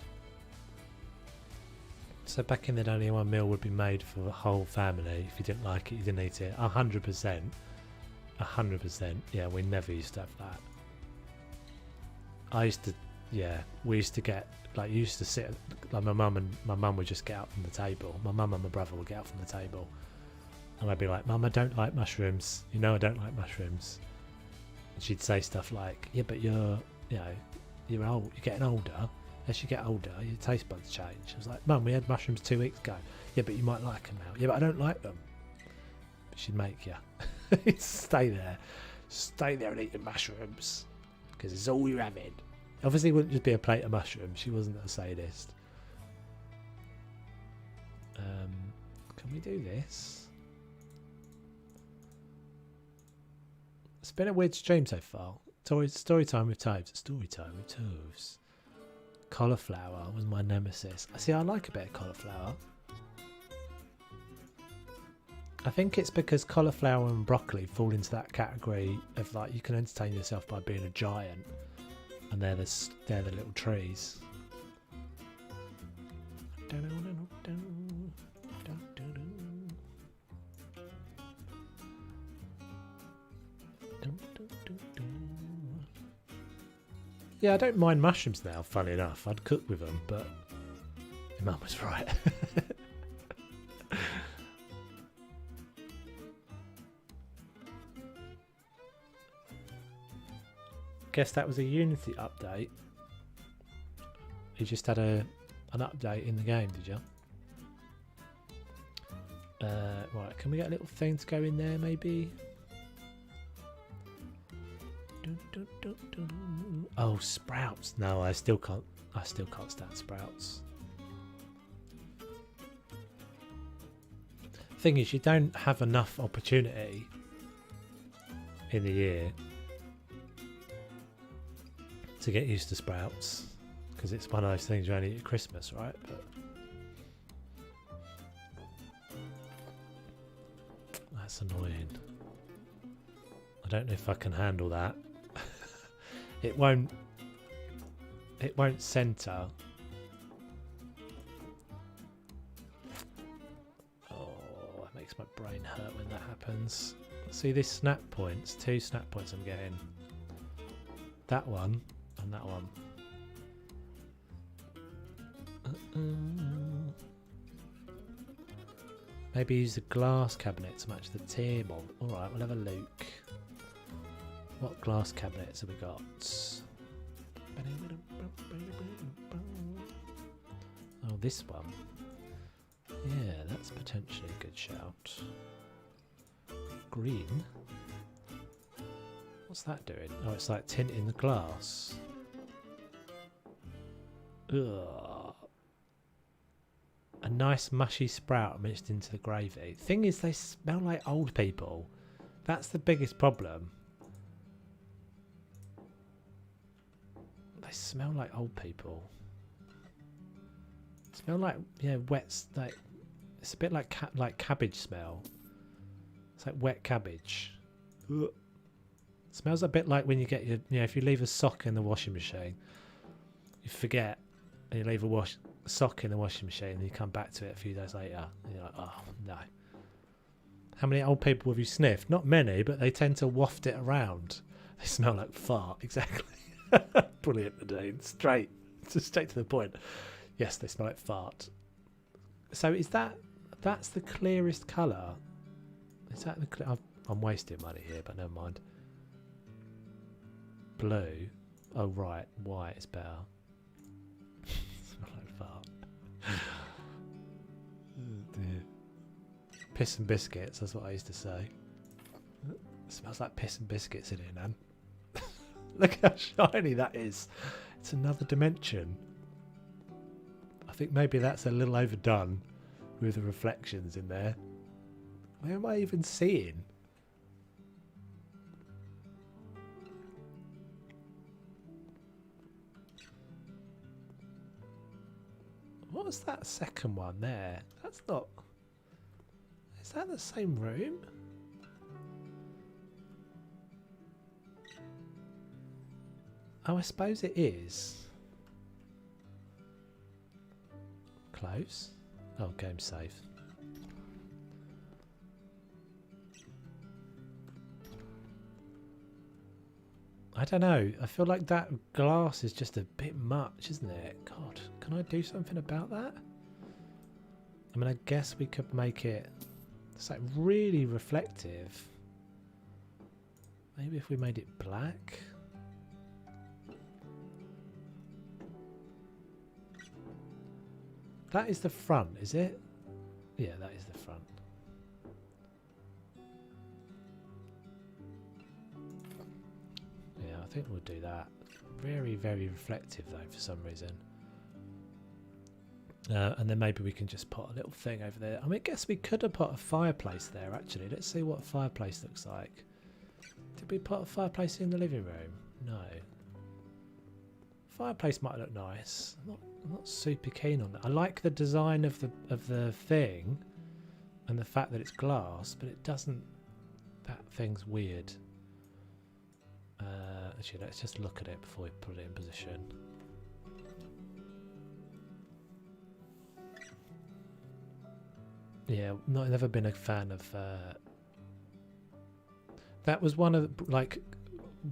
So back in the day, only one meal would be made for the whole family. If you didn't like it, you didn't eat it. 100%. 100%. Yeah, we never used to have that. We used to get, like, you used to sit, like, my mum would just get out from the table. My mum and my brother would get out from the table. And I'd be like, Mum, I don't like mushrooms. You know I don't like mushrooms. And she'd say stuff like, yeah, but you're, you know, you're old, you're getting older. As you get older, your taste buds change. I was like, Mum, we had mushrooms 2 weeks ago. Yeah, but you might like them now. Yeah, but I don't like them. But she'd make you. Stay there and eat the mushrooms. Because it's all you're having. Obviously, it wouldn't just be a plate of mushrooms. She wasn't a sadist. Can we do this? It's been a weird stream so far. Story time with Toves. Story time with Toves. Cauliflower was my nemesis. See, I like a bit of cauliflower. I think it's because cauliflower and broccoli fall into that category of like you can entertain yourself by being a giant, and they're the little trees. Yeah, I don't mind mushrooms now, funny enough. I'd cook with them, but your mum was right. Guess that was a Unity update. You just had an update in the game, did you? Right, can we get a little thing to go in there, maybe? Oh, sprouts. No, I still can't stand sprouts. Thing is, you don't have enough opportunity in the year to get used to sprouts, because it's one of those things you only eat at Christmas, right? But that's annoying. I don't know if I can handle that. It won't center. Oh, that makes my brain hurt when that happens. See this snap points, 2 snap points I'm getting. That one and that one. Maybe use the glass cabinet to match the table. Alright, we'll have a look. What glass cabinets have we got? Oh, this one. Yeah, that's potentially a good shout. Green? What's that doing? Oh, it's like tinting the glass. Ugh. A nice mushy sprout mixed into the gravy. Thing is, they smell like old people. That's the biggest problem. They smell like old people. Smell like, yeah, wet, like, it's a bit like cabbage smell. It's like wet cabbage. Ugh. Smells a bit like when you get your, you know, if you leave a sock in the washing machine, you forget, and you leave a sock in the washing machine, and you come back to it a few days later, and you're like, oh no. How many old people have you sniffed? Not many, but they tend to waft it around. They smell like fart, exactly. Brilliant, Nadine. Straight to the point. Yes, they smell like fart. So is that's the clearest colour? Is that the I'm wasting money here, but never mind. Blue. Oh right, white is better. Smell like fart. Oh dear. Piss and biscuits, that's what I used to say. It smells like piss and biscuits in here, Nan. Look how shiny that is. It's another dimension. I think maybe that's a little overdone with the reflections in there. Where am I even seeing? What was that second one there? That's not... Is that the same room? Oh, I suppose it is. Close. Oh, game safe. I don't know. I feel like that glass is just a bit much, isn't it? God, can I do something about that? I mean, I guess we could make it... It's like really reflective. Maybe if we made it black? That is the front, is it? Yeah, that is the front. Yeah, I think we'll do that. Very, very reflective though for some reason. And then maybe we can just put a little thing over there. I mean, I guess we could have put a fireplace there actually. Let's see what a fireplace looks like. Did we put a fireplace in the living room? No. Fireplace might look nice. I'm not super keen on that. I like the design of the thing and the fact that it's glass, but it doesn't. That thing's weird. Actually, let's just look at it before we put it in position. Yeah, never been a fan of. That was one of the, like,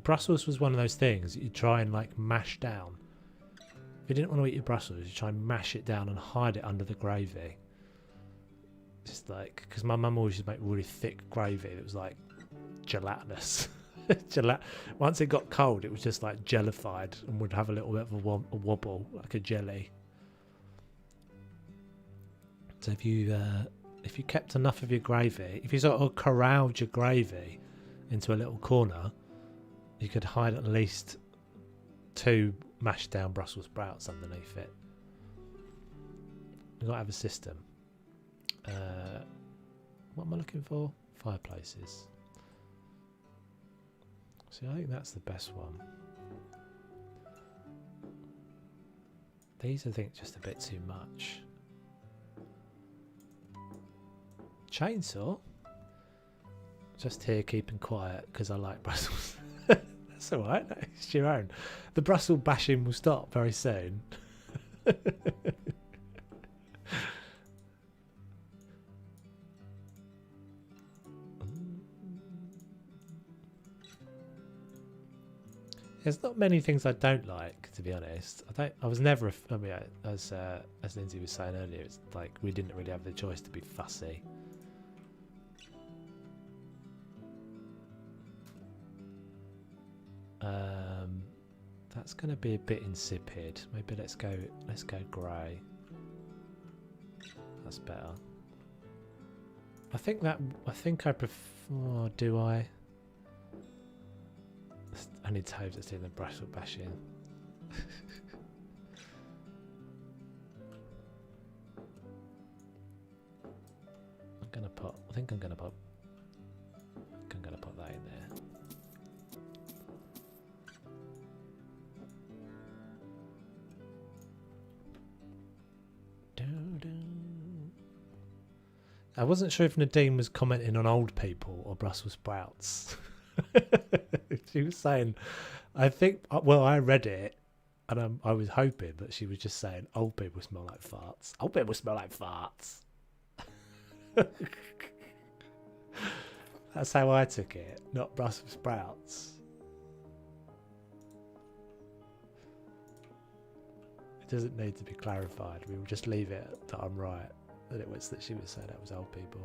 Brussels was one of those things that you try and like mash down. If you didn't want to eat your Brussels, you try and mash it down and hide it under the gravy. Just like, because my mum always used to make really thick gravy that was like gelatinous. Once it got cold, it was just like jellified and would have a little bit of a wobble, like a jelly. So if you kept enough of your gravy, if you sort of corralled your gravy into a little corner, you could hide at least 2 mashed down Brussels sprouts underneath it. You've got to have a system. What am I looking for? Fireplaces. See, I think that's the best one. These I think just a bit too much. Chainsaw? Just here keeping quiet because I like Brussels. That's alright, it's your own. The Brussels bashing will stop very soon. There's not many things I don't like, to be honest. I was never. I mean, as Lindsay was saying earlier, it's like we didn't really have the choice to be fussy. That's going to be a bit insipid. Maybe let's go grey. That's better. I think I prefer. Oh, do I? I need Toves that's doing the Brussels bashing. I think I'm gonna put that in there. I wasn't sure if Nadine was commenting on old people or Brussels sprouts. She was saying, I think, well, I read it and I was hoping that she was just saying old people smell like farts. Old people smell like farts. That's how I took it, not Brussels sprouts. It doesn't need to be clarified. We will just leave it that I'm right. That she was saying that was old people.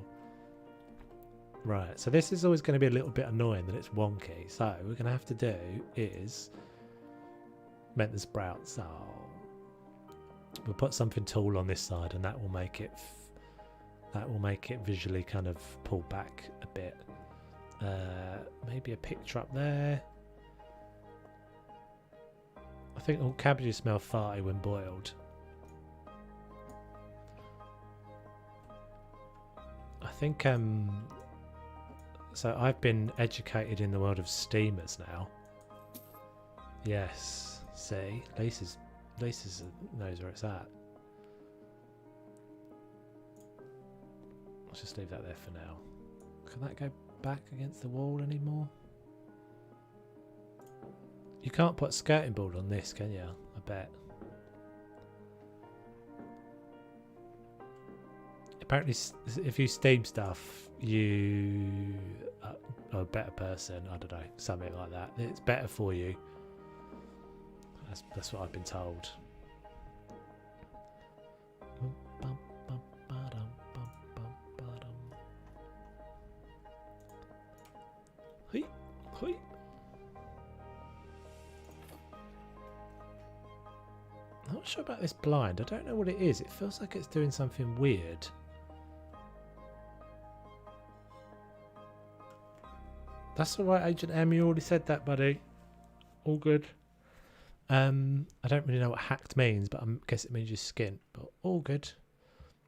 Right, so this is always going to be a little bit annoying that it's wonky. So what we're going to have to do is melt the sprouts. Oh, we'll put something tall on this side, and that will make it visually kind of pull back a bit. Maybe a picture up there. I think all cabbages smell farty when boiled. I think so I've been educated in the world of steamers now. Yes, see, Lisa's knows where it's at. Let's just leave that there for now. Can that go back against the wall anymore? You can't put a skirting board on this, can you? I bet. Apparently, if you steam stuff, you are a better person. I don't know, something like that. It's better for you. That's what I've been told. Hoi, hoi. Oh not sure about this blind. I don't know what it is. It feels like it's doing something weird. That's alright, Agent M. You already said that, buddy. All good. I don't really know what hacked means, but I guess it means your skin. But all good.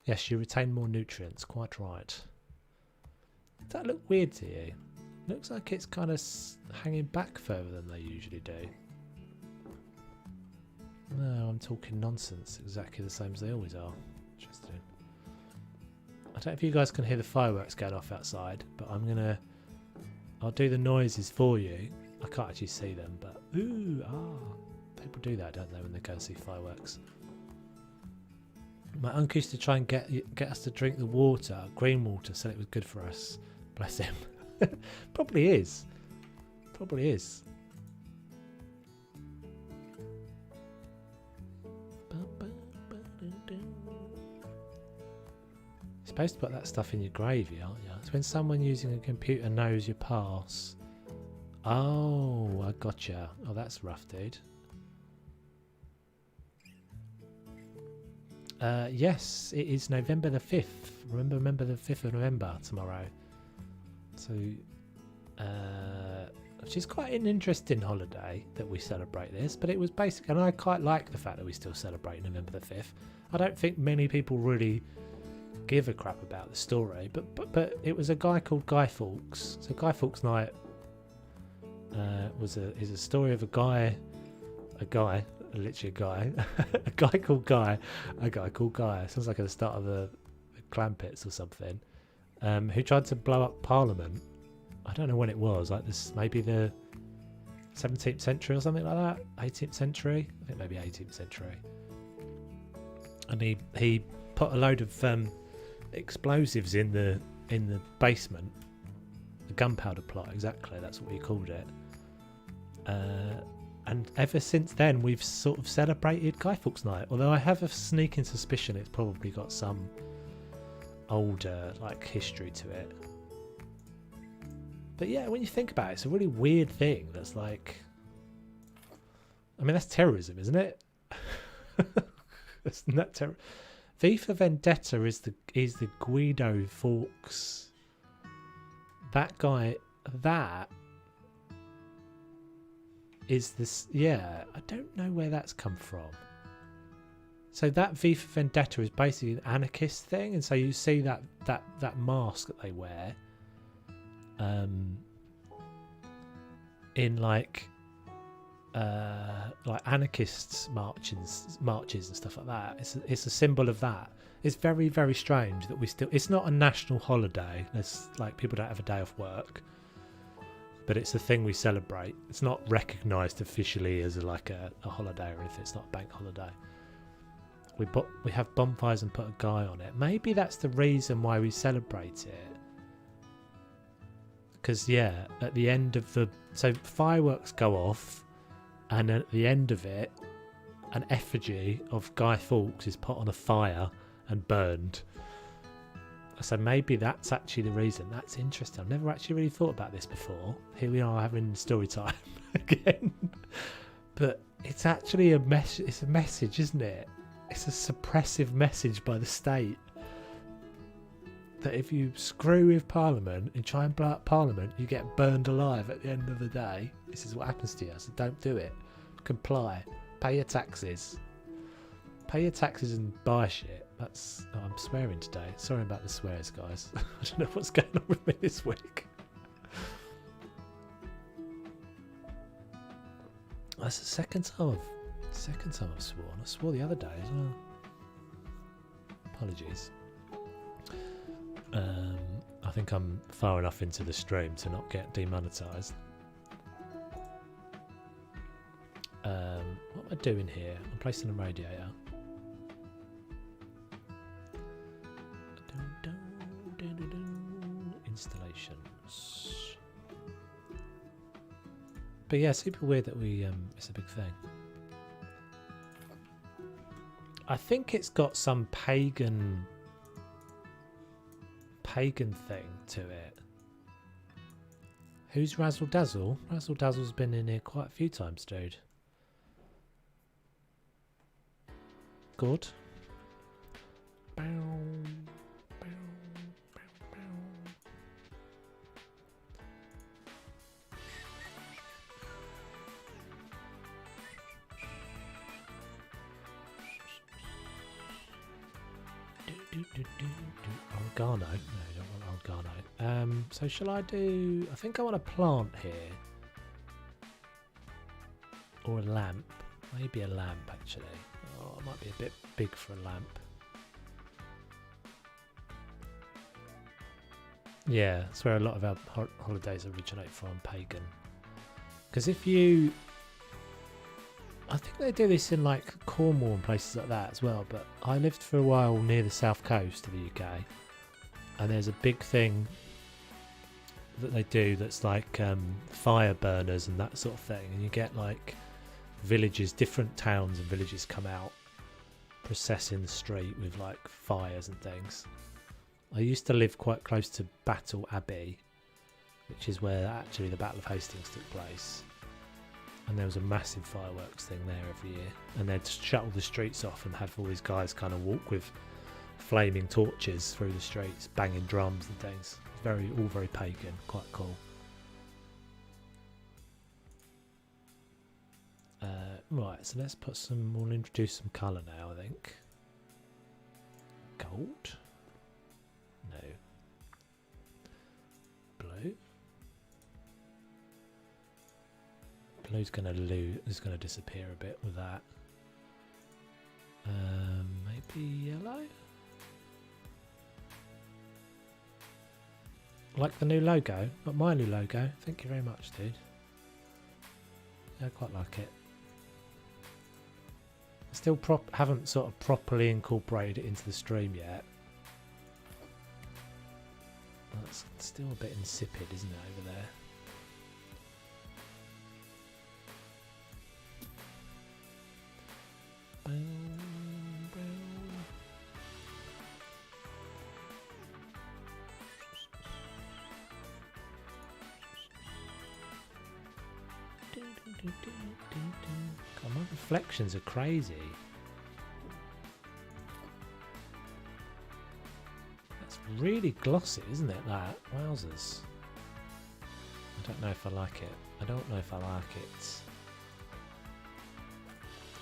Yes, you retain more nutrients. Quite right. Does that look weird to you? Looks like it's kind of hanging back further than they usually do. No, I'm talking nonsense. Exactly the same as they always are. Interesting. I don't know if you guys can hear the fireworks going off outside, but I'll do the noises for you. I can't actually see them, but ooh, people do that, don't they, when they go and see fireworks? My uncle used to try and get us to drink the water, green water, said it was good for us. Bless him. Probably is. Probably is. You're supposed to put that stuff in your gravy, aren't you? It's when someone using a computer knows your pass. Oh, I gotcha. Oh, that's rough, dude. Yes, it is November the 5th. Remember the 5th of November tomorrow. So, which is quite an interesting holiday that we celebrate this, but it was basic, and I quite like the fact that we still celebrate November the 5th. I don't think many people really give a crap about the story, but it was a guy called Guy Fawkes. So Guy Fawkes Night is a story of a guy, literally a guy, a guy called Guy. Sounds like at the start of the Clampets or something. Who tried to blow up Parliament. I don't know when it was, like this, maybe the 17th century or something like that, 18th century, I think maybe 18th century. And he put a load of explosives in the basement, the gunpowder plot, exactly, that's what he called it. And ever since then we've sort of celebrated Guy Fawkes Night, although I have a sneaking suspicion it's probably got some older like history to it. But yeah, when you think about it, it's a really weird thing that's like, I mean, that's terrorism, isn't it? Isn't that terror? V for Vendetta is the Guido Fawkes. That guy, that is this, yeah, I don't know where that's come from. So that V for Vendetta is basically an anarchist thing, and so you see that mask that they wear in like anarchists marches and stuff like that. It's a symbol of that. It's very, very strange that we still, it's not a national holiday. There's like, people don't have a day off work, but it's a thing we celebrate. It's not recognised officially as a holiday or anything. It's not a bank holiday. We have bonfires and put a guy on it. Maybe that's the reason why we celebrate it. Because yeah, at the end of so fireworks go off, and at the end of it, an effigy of Guy Fawkes is put on a fire and burned. So maybe that's actually the reason. That's interesting. I've never actually really thought about this before. Here we are having story time again. But it's actually a message. It's a message, isn't it? It's a suppressive message by the state that if you screw with Parliament and try and blow up Parliament, you get burned alive at the end of the day. This is what happens to you, so don't do it. Comply. Pay your taxes. Pay your taxes and buy shit. That's... Oh, I'm swearing today. Sorry about the swears, guys. I don't know what's going on with me this week. That's the second time I've sworn. I swore the other day as well. Apologies. I think I'm far enough into the stream to not get demonetized. What am I doing here? I'm placing a radiator. Installations. But yeah, super weird that it's a big thing. I think it's got some pagan thing to it. Who's Razzle Dazzle? Razzle Dazzle's been in here quite a few times, dude. good. Oregano? No, I don't want oregano. So shall I do... I think I want a plant here. Or a lamp. Maybe a lamp, actually. Oh, it might be a bit big for a lamp. Yeah, that's where a lot of our holidays originate from, pagan. Because if you... I think they do this in like Cornwall and places like that as well, but I lived for a while near the south coast of the UK, and there's a big thing that they do that's like fire burners and that sort of thing, and you get like villages, different towns and villages come out processing the street with like fires and things. I used to live quite close to Battle Abbey, which is where actually the Battle of Hastings took place. And there was a massive fireworks thing there every year, and they'd shuttle the streets off and have all these guys kind of walk with flaming torches through the streets, banging drums and things. All very pagan, quite cool. Right, so we'll introduce some colour now, I think. Gold? No. Blue? Blue's going to disappear a bit with that. Maybe yellow? Like the new logo, not my new logo. Thank you very much, dude. Yeah, I quite like it. I still haven't sort of properly incorporated it into the stream yet. That's still a bit insipid, isn't it, over there? God, my reflections are crazy. That's really glossy, isn't it, that? Wowzers. I don't know if I like it. I don't know if I like it.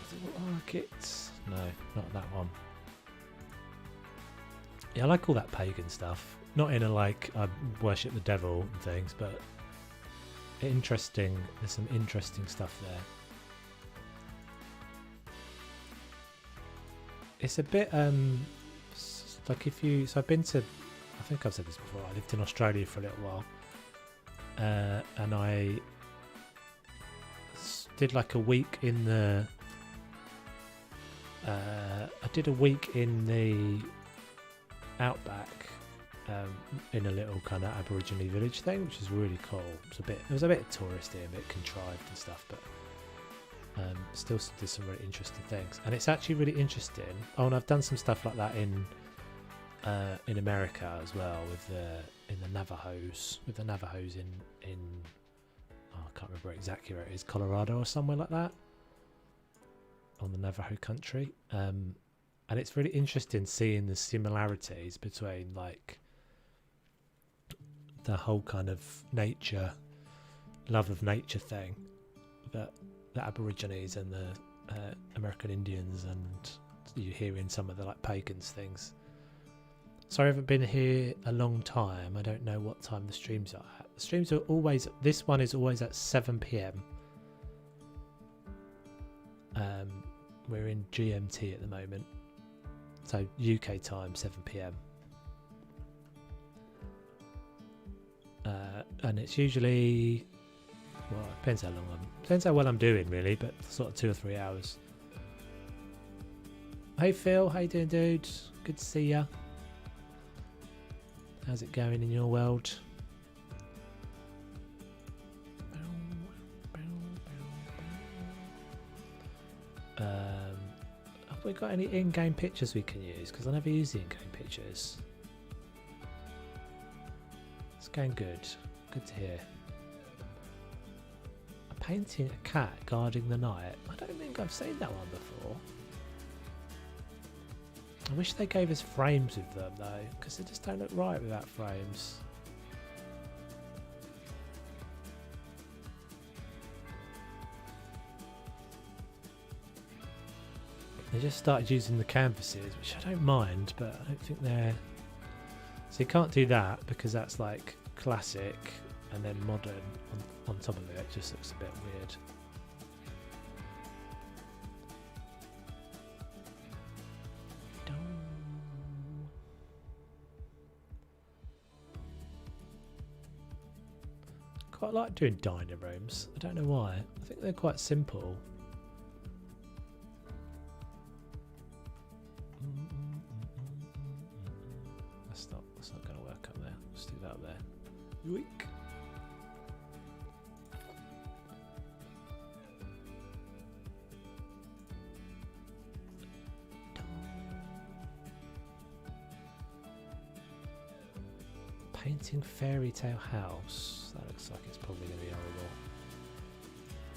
I like it. No, not that one. Yeah, I like all that pagan stuff. Not in a like I worship the devil and things, but interesting. There's some interesting stuff there. It's a bit like if you. So I've been to. I think I've said this before. I lived in Australia for a little while, and I did like a week in the. I did a week in the outback, in a little kind of Aborigine village thing, which is really cool. It was a bit touristy, a bit contrived and stuff, but still did some really interesting things. And it's actually really interesting. Oh, and I've done some stuff like that in America as well, with the Navajos, in oh, I can't remember exactly where it is, Colorado or somewhere like that, on the Navajo country. And it's really interesting seeing the similarities between like the whole kind of nature, love of nature thing that the Aborigines and the American Indians, and you hear in some of the like pagans things. Sorry, I haven't been here a long time. I don't know what time the streams are at. The streams are always, this one is always at 7 PM. We're in GMT at the moment. So UK time, 7 PM. And it's usually, well, it depends how well I'm doing really, but sort of 2 or 3 hours. Hey Phil, how you doing, dude? Good to see ya. How's it going in your world? Have we got any in-game pictures we can use? Because I never use the in-game pictures. It's going good. Good to hear. A painting a cat guarding the night. I don't think I've seen that one before. I wish they gave us frames with them though, because they just don't look right without frames. They just started using the canvases, which I don't mind, but I don't think they're... So you can't do that because that's like classic and then modern on top of it. It just looks a bit weird. Quite like doing dining rooms. I don't know why. I think they're quite simple. That's not going to work up there. Let's do that up there. Yoink. Painting fairy tale house. That looks like it's probably going to be horrible.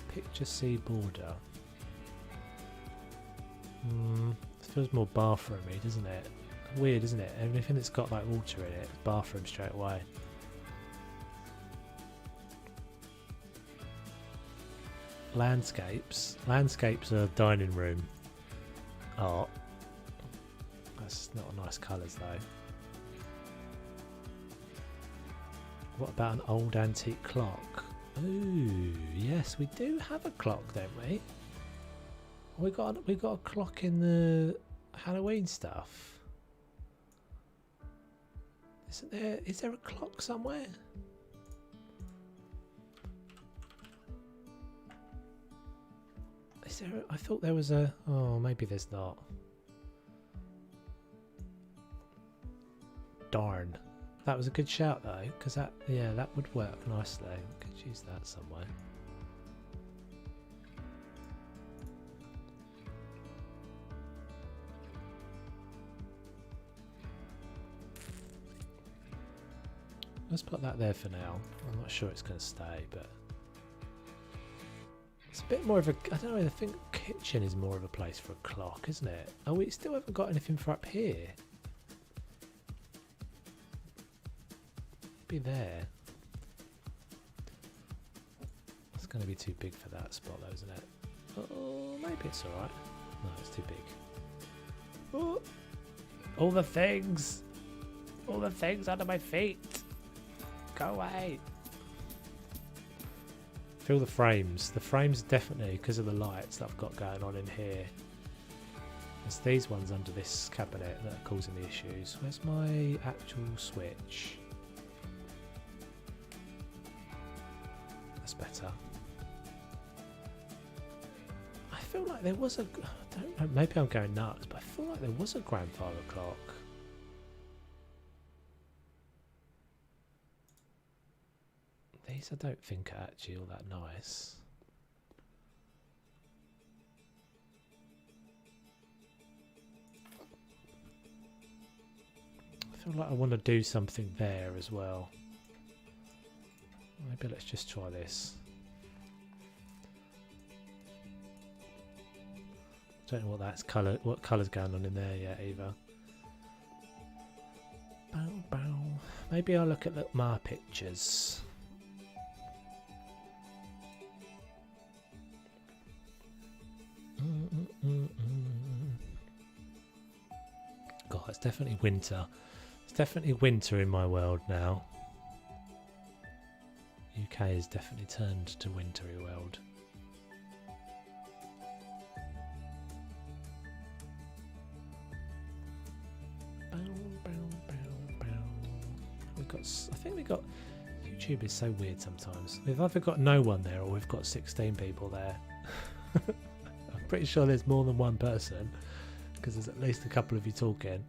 Picture C border. It feels more bathroomy, doesn't it? Weird, isn't it? Everything that's got like water in it, bathroom straight away. Landscapes. Landscapes are dining room art. That's not nice colours though. What about an old antique clock? Ooh, yes, we do have a clock, don't we? We got a clock in the Halloween stuff. Isn't there? Is there a clock somewhere? Is there? I thought there was a. Oh, maybe there's not. Darn. That was a good shout though, because that, yeah, that would work nicely. Could use that somewhere. Let's put that there for now. I'm not sure it's going to stay, but it's a bit more of a, I don't know, I think kitchen is more of a place for a clock, isn't it? Oh, we still haven't got anything for up here. Be there. It's going to be too big for that spot though, isn't it? Oh, maybe it's alright. No, it's too big. Oh, all the things! All the things under my feet! Go away! Feel the frames. The frames definitely, because of the lights that I've got going on in here. It's these ones under this cabinet that are causing the issues. Where's my actual switch? That's better. I feel like there was a... I don't know, maybe I'm going nuts, but I feel like there was a grandfather clock. These I don't think are actually all that nice. I feel like I want to do something there as well. Maybe let's just try this. Don't know what that's colour. What colour's going on in there yet either. Bow, bow. Maybe I'll look at my pictures. God, it's definitely winter. It's definitely winter in my world now. UK has definitely turned to wintry world. Bow, bow, bow, bow. We've got. I think we got. YouTube is so weird sometimes. We've either got no one there or we've got 16 people there. I'm pretty sure there's more than one person because there's at least a couple of you talking.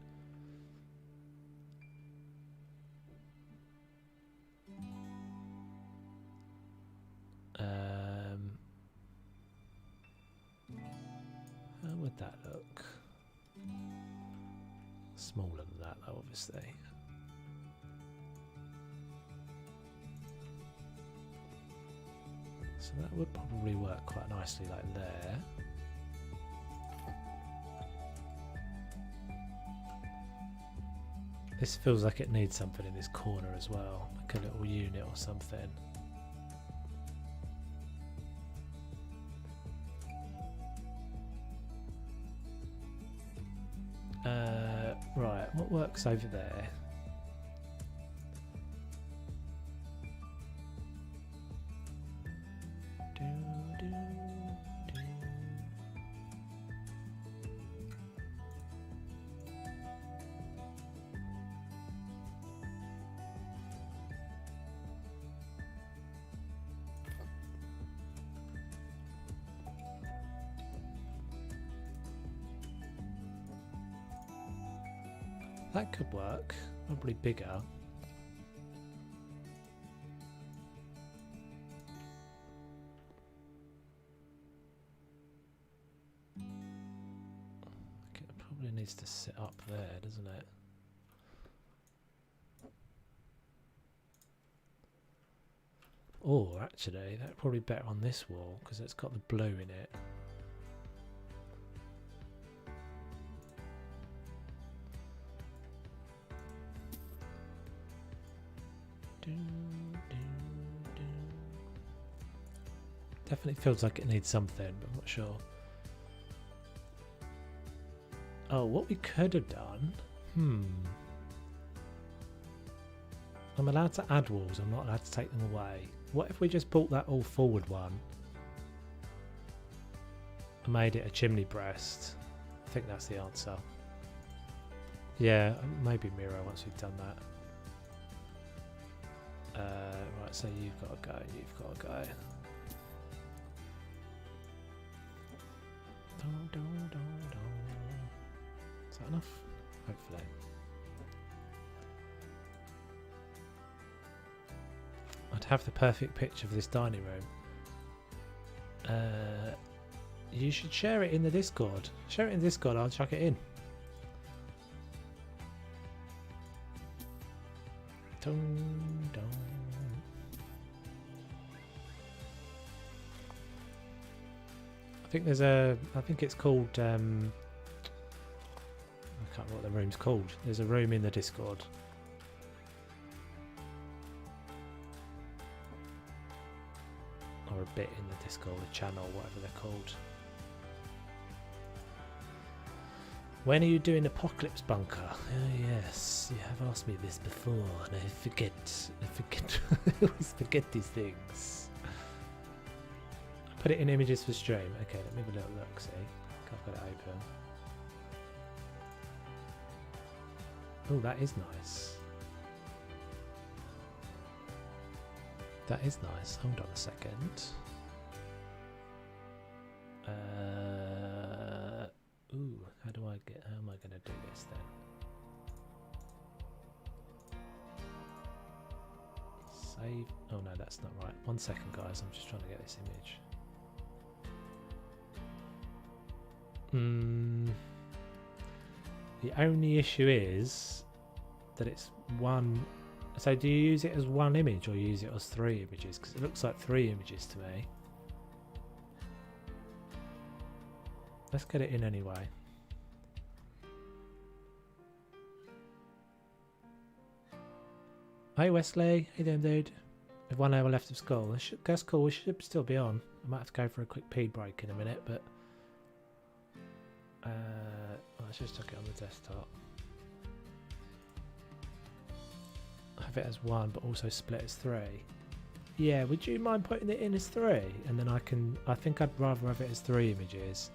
How would that look? Smaller than that though, obviously. So that would probably work quite nicely like there. This feels like it needs something in this corner as well, like a little unit or something. Right, what works over there? That could work, probably bigger. Okay, it probably needs to sit up there, doesn't it? Or actually, that's probably better on this wall because it's got the blue in it. Definitely feels like it needs something, but I'm not sure. Oh, what we could have done... I'm allowed to add walls, I'm not allowed to take them away. What if we just brought that all forward one and made it a chimney breast? I think that's the answer. Yeah, maybe mirror once we've done that. Right, so you've got to go, you've got to go. Is that enough? Hopefully. I'd have the perfect picture for this dining room. You should share it in the Discord. Share it in Discord, I'll chuck it in. Dun, dun. I think there's a, I think it's called, I can't remember what the room's called. There's a room in the Discord. Or a bit in the Discord, a channel, whatever they're called. When are you doing Apocalypse Bunker? Oh yes, you have asked me this before and I forget, I always forget these things. Put it in images for stream. Okay, let me have a little look, see. I've got it open. Oh, that is nice. That is nice. Hold on a second. Ooh, how am I going to do this then? Save. Oh no, that's not right. 1 second, guys. I'm just trying to get this image. The only issue is that it's one. So do you use it as one image or use it as 3 images? Because it looks like 3 images to me. Let's get it in anyway. Hey Wesley, how you doing, dude? With 1 hour left of school. That's cool, we should still be on. I might have to go for a quick pee break in a minute, but let's just chuck it on the desktop. Have it as 1 but also split as 3. Yeah, would you mind putting it in as 3? And then I think I'd rather have it as 3 images.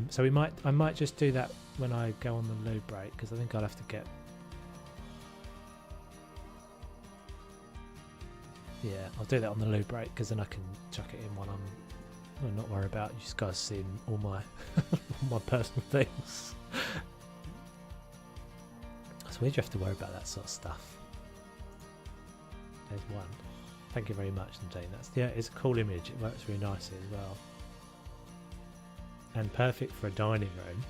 So I might just do that when I go on the loo break, because I think I'll have to get. Yeah, I'll do that on the loo break because then I can chuck it in when I'm not worry about you guys seeing all my all my personal things. That's weird. You have to worry about that sort of stuff. There's 1. Thank you very much, Nadine. It's a cool image. It works really nicely as well. And perfect for a dining room.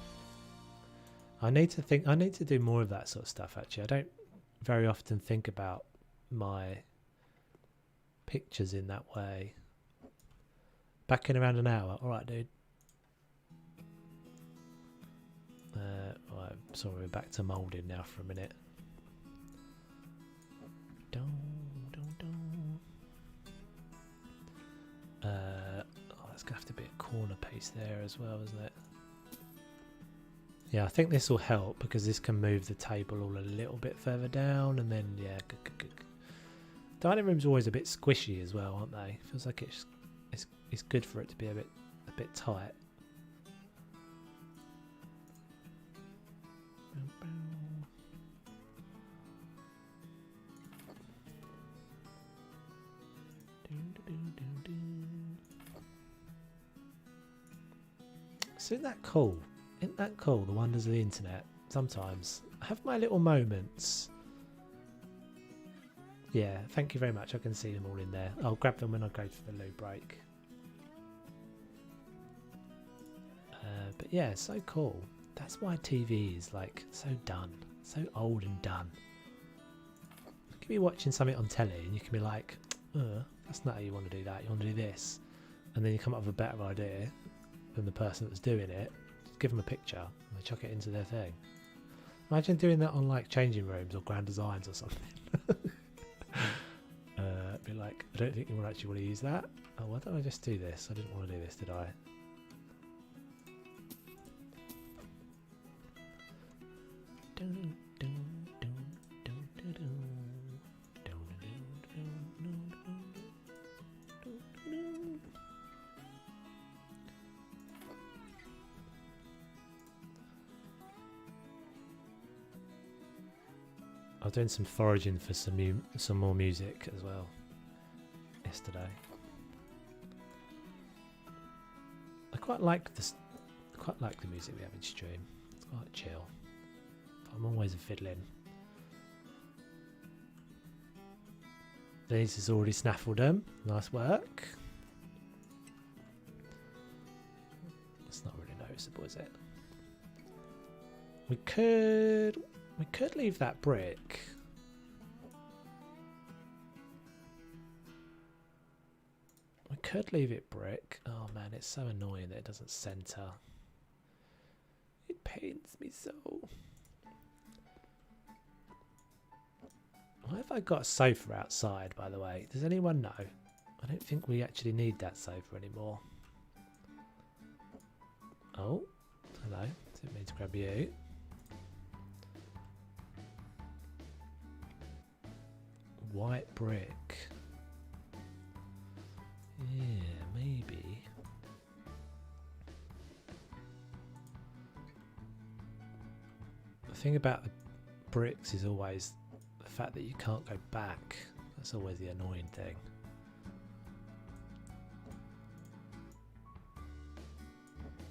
I need to do more of that sort of stuff actually. I don't very often think about my pictures in that way. Back in around an hour. Alright, dude. Right, sorry, we're back to moulding now for a minute. It's gonna have to be a corner piece there as well, isn't it? Yeah, I think this will help because this can move the table all a little bit further down, and then yeah, good. Dining rooms are always a bit squishy as well, aren't they? Feels like it's good for it to be a bit tight. So isn't that cool? Isn't that cool? The wonders of the internet. Sometimes I have my little moments. Yeah, thank you very much. I can see them all in there. I'll grab them when I go for the loo break. But yeah, so cool. That's why TV is like so done, so old and done. You can be watching something on telly and you can be like, that's not how you want to do that. You want to do this, and then you come up with a better idea than the person that's doing it. Just give them a picture and they chuck it into their thing. Imagine doing that on like changing rooms or Grand Designs or something. Be like, I don't think you would actually want to use that. Oh, why don't I just do this? I didn't want to do this, did I? I was doing some foraging for some more music as well yesterday. I quite like this. I quite like the music we have in stream. It's quite chill. I'm always fiddling. Denise has already snaffled them. Nice work. It's not really noticeable, is it? We could leave that brick. We could leave it brick. Oh man, it's so annoying that it doesn't center. It pains me so. Why have I got a sofa outside, by the way? Does anyone know? I don't think we actually need that sofa anymore. Oh, hello. Didn't mean to grab you. White brick. Yeah, maybe. The thing about the bricks is always the fact that you can't go back. That's always the annoying thing.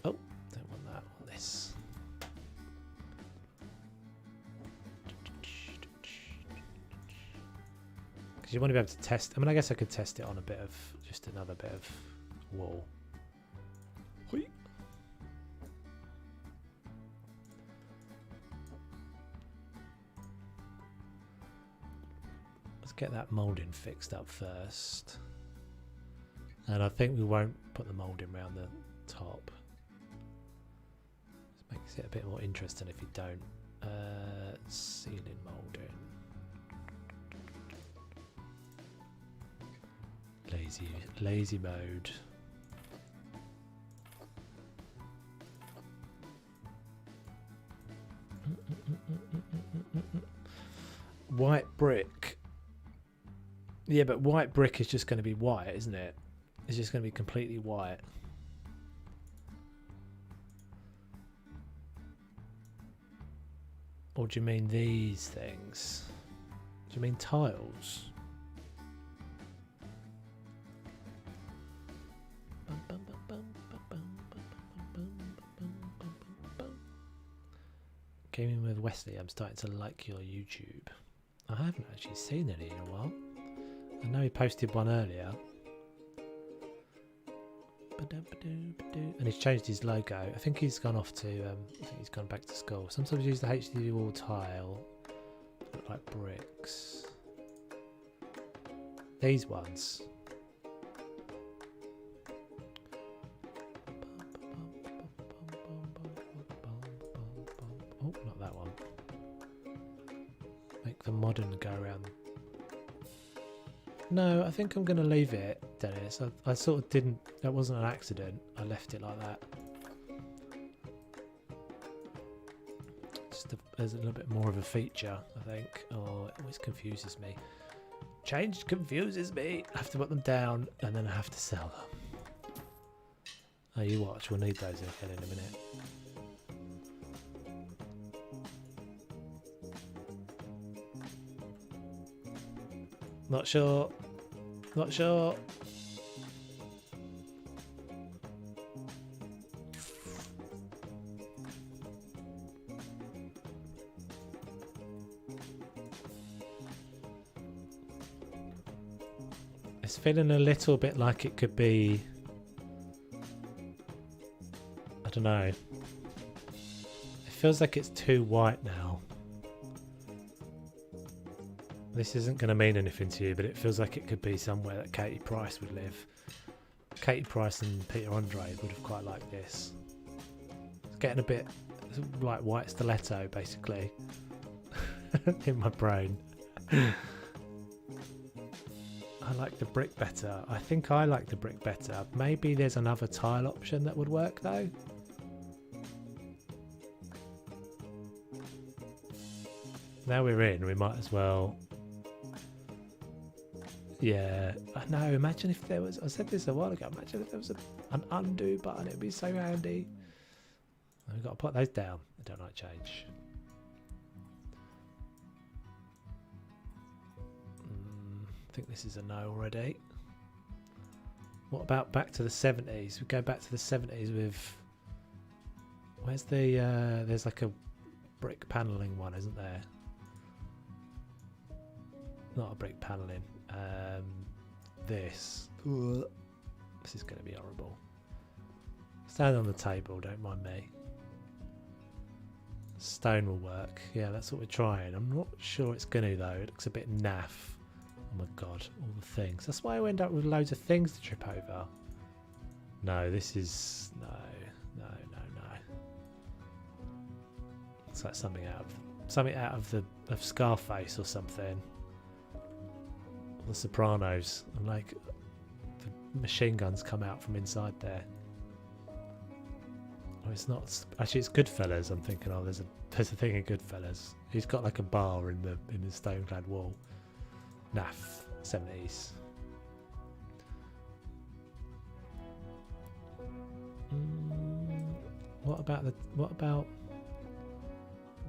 Oh, don't want that. I want this. You want to be able to test. I mean, I guess I could test it on a bit of just another bit of wall. Hoi. Let's get that moulding fixed up first, and I think we won't put the moulding around the top. This makes it a bit more interesting if you don't. Ceiling moulding. Lazy mode. White brick. Yeah, but white brick is just going to be white, isn't it? It's just going to be completely white. Or do you mean these things? Do you mean tiles? Gaming with Wesley, I'm starting to like your YouTube. I haven't actually seen any in a while. I know he posted one earlier. And he's changed his logo. I think he's gone off to, I think he's gone back to school. Sometimes use the HGTV wall tile. Look like bricks. These ones. Oh, not that one. Make the modern go around No, I think I'm going to leave it, Dennis. I sort of didn't... That wasn't an accident. I left it like that. Just there's a little bit more of a feature, I think. Oh, it always confuses me. Change confuses me. I have to put them down and then I have to sell them. Oh, you watch. We'll need those again in a minute. Not sure. Not sure. It's feeling a little bit like it could be... I don't know. It feels like it's too white now. This isn't going to mean anything to you, but it feels like it could be somewhere that Katie Price would live. Katie Price and Peter Andre would have quite liked this. It's getting a bit like white stiletto, basically, in my brain. I like the brick better. I think I like the brick better. Maybe there's another tile option that would work, though. Now we're in, we might as well... Yeah, I know, imagine if there was, I said this a while ago, imagine if there was an undo button, it'd be so handy. We've got to put those down, I don't like change. I think this is a no already. What about back to the 70s? We go back to the 70s with, where's the, there's like a brick panelling one, isn't there? Not a brick panelling. This is going to be horrible. Stand on the table, don't mind me. Stone will work. Yeah, that's what we're trying. I'm not sure it's going to though. It looks a bit naff. Oh my god, all the things. That's why I end up with loads of things to trip over. No, this is no. It's like something out of Scarface or something. The Sopranos, and like the machine guns come out from inside there. Oh, it's not actually. It's Goodfellas. I'm thinking. Oh, there's a thing in Goodfellas. He's got like a bar in the stone-clad wall. Naff 70s. What about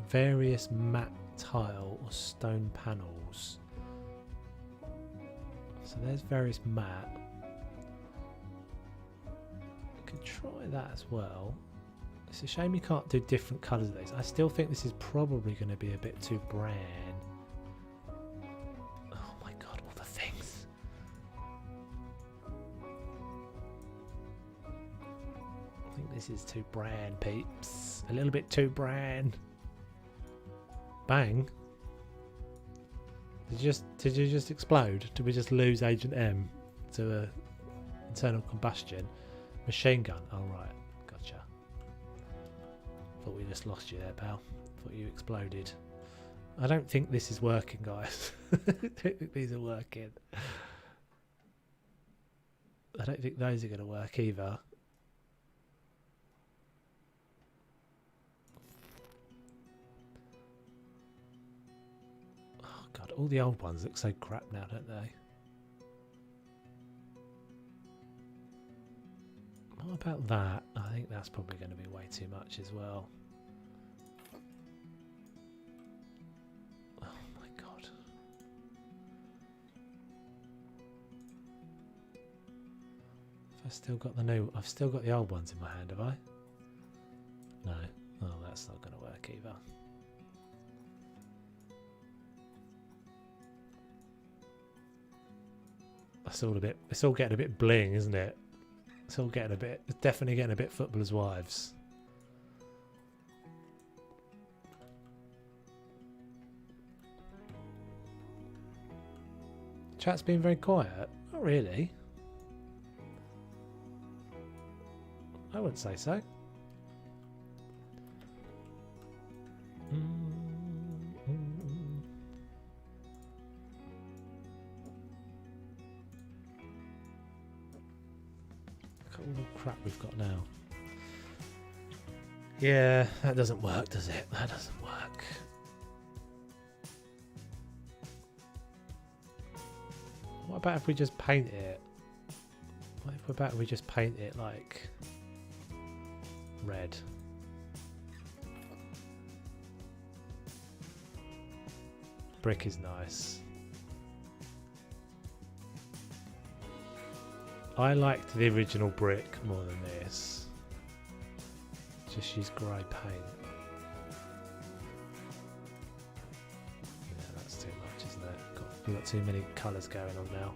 various matte tile or stone panels? So there's various matte. You could try that as well. It's a shame you can't do different colours of these. I still think this is probably going to be a bit too brown. Oh my god, all the things. I think this is too brown, peeps. A little bit too brown. Bang. Did you just explode? Did we just lose Agent M to a internal combustion? Machine gun. Oh right, gotcha. Thought we just lost you there, pal. Thought you exploded. I don't think this is working, guys. I don't think these are working. I don't think those are going to work either. God, all the old ones look so crap now, don't they? What about that? I think that's probably going to be way too much as well. Oh my god. I've still got the old ones in my hand, have I? No. Oh, that's not going to work either. It's all getting a bit bling, isn't it? It's definitely getting a bit footballers' wives. Chat's been very quiet. Not really. I wouldn't say so. crap we've got now. Yeah, that doesn't work, does it? That doesn't work. What about if we just paint it? What about if we just paint it like red? Brick is nice. I liked the original brick more than this. Just use grey paint. Yeah, that's too much, isn't it? We've got too many colours going on now.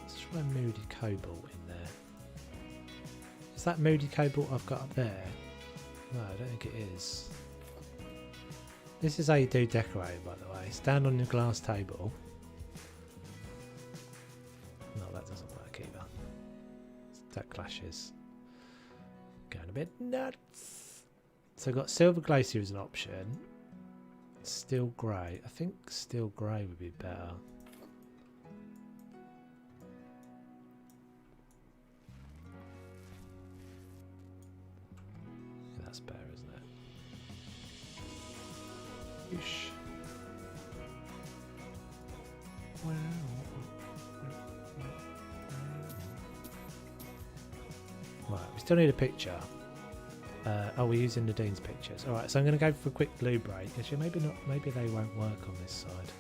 Let's try Moody Cobalt in there. Is that Moody Cobalt I've got up there? No, I don't think it is. This is how you do decorating, by the way. Stand on your glass table. No, that doesn't work either. That clashes. Going a bit nuts. So I've got Silver Glacier as an option. Steel Grey. I think Steel Grey would be better. Yeah, that's better, isn't it? Whoosh. Wow. Right, we still need a picture. Oh, we're using Nadine's pictures. Alright, so I'm going to go for a quick loo break. Actually, maybe not. Maybe they won't work on this side.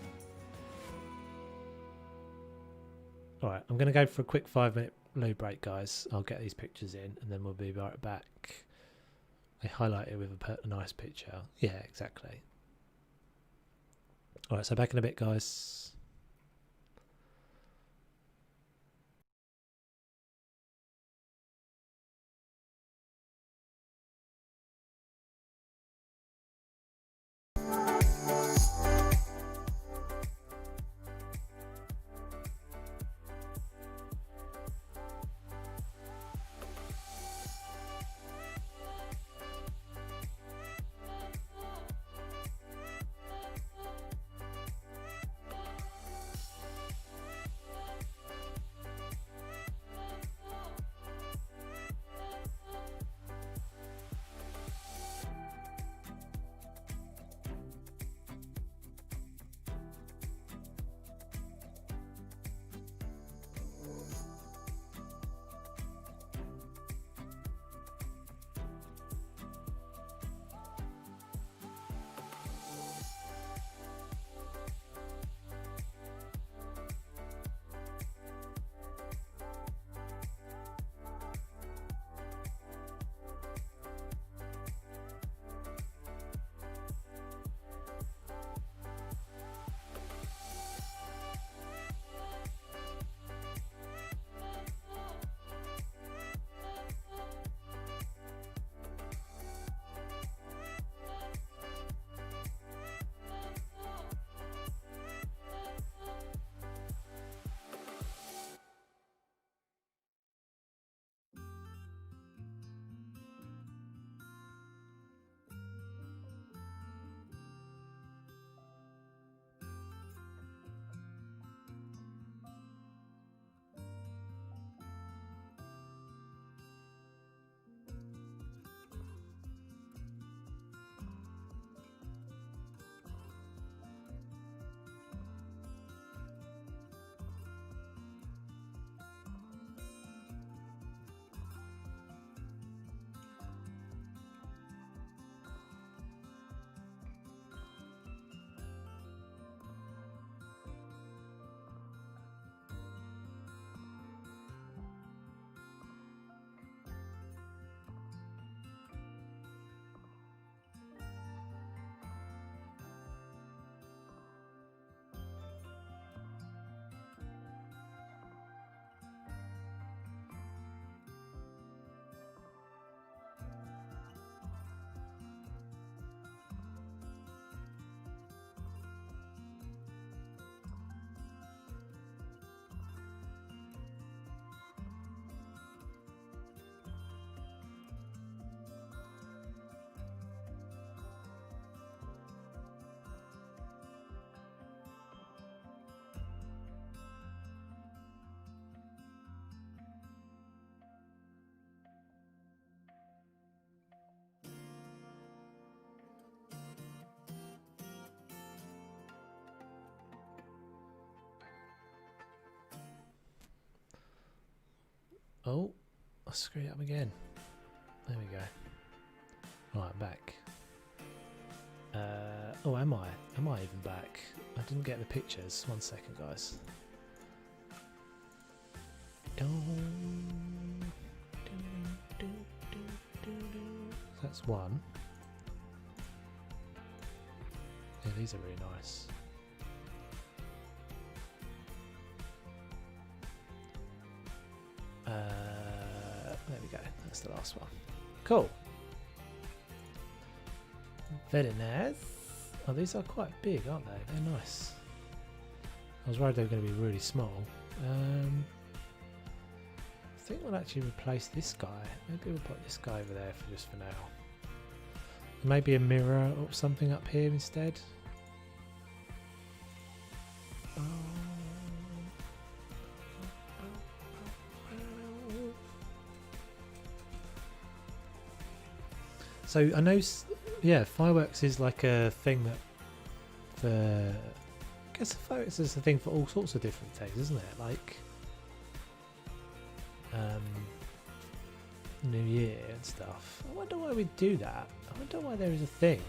Alright, I'm going to go for a quick 5-minute loo break, guys. I'll get these pictures in and then we'll be right back. I highlight it with a nice picture. Yeah, exactly. Alright, so back in a bit, guys. Oh, I screwed it up again. There we go. Right, I'm back. Oh, am I? Am I even back? I didn't get the pictures. 1 second, guys. That's one. Yeah, these are really nice. There we go. That's the last one. Cool. Very nice. Oh, these are quite big, aren't they? They're nice. I was worried they were going to be really small. I think we'll actually replace this guy. Maybe we'll put this guy over there for just for now. Maybe a mirror or something up here instead. So I know, yeah, fireworks is like a thing that for, I guess fireworks is a thing for all sorts of different things, isn't it? Like New Year and stuff. I wonder why we do that. I wonder why there is a thing.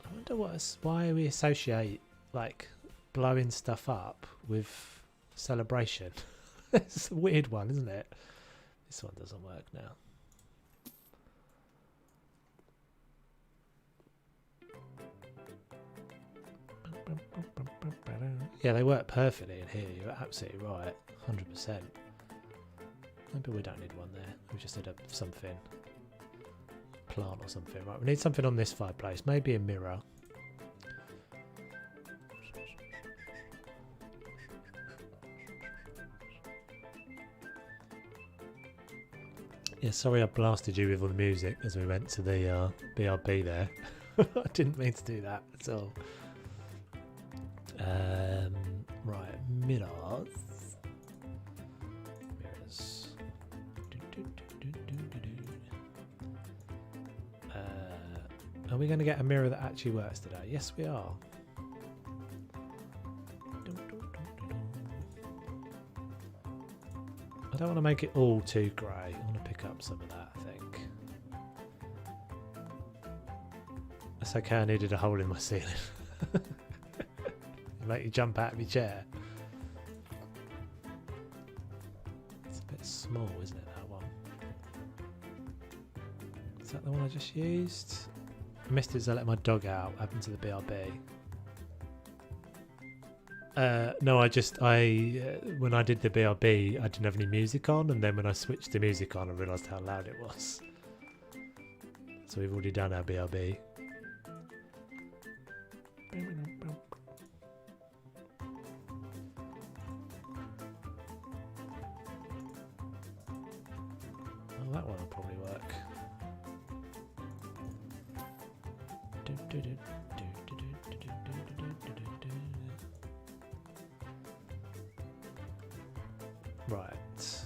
I wonder why we associate like blowing stuff up with celebration. It's a weird one, isn't it? This one doesn't work now. Yeah, they work perfectly in here. You're absolutely right. 100%. Maybe we don't need one there. We just need something. Plant or something. Right, we need something on this fireplace. Maybe a mirror. Yeah, sorry I blasted you with all the music as we went to the BRB there. I didn't mean to do that at all. Right, mirrors. Mirrors. Are we going to get a mirror that actually works today? Yes, we are. I don't want to make it all too grey. I want to pick up some of that, I think. That's okay, I needed a hole in my ceiling. Make you jump out of your chair. It's a bit small, isn't it, that one? Is that the one I just used? I missed it as I let my dog out. What happened to the BRB? No, when I did the BRB, I didn't have any music on, and then when I switched the music on, I realised how loud it was. So we've already done our BRB. Oh, that one will probably work. Right. So,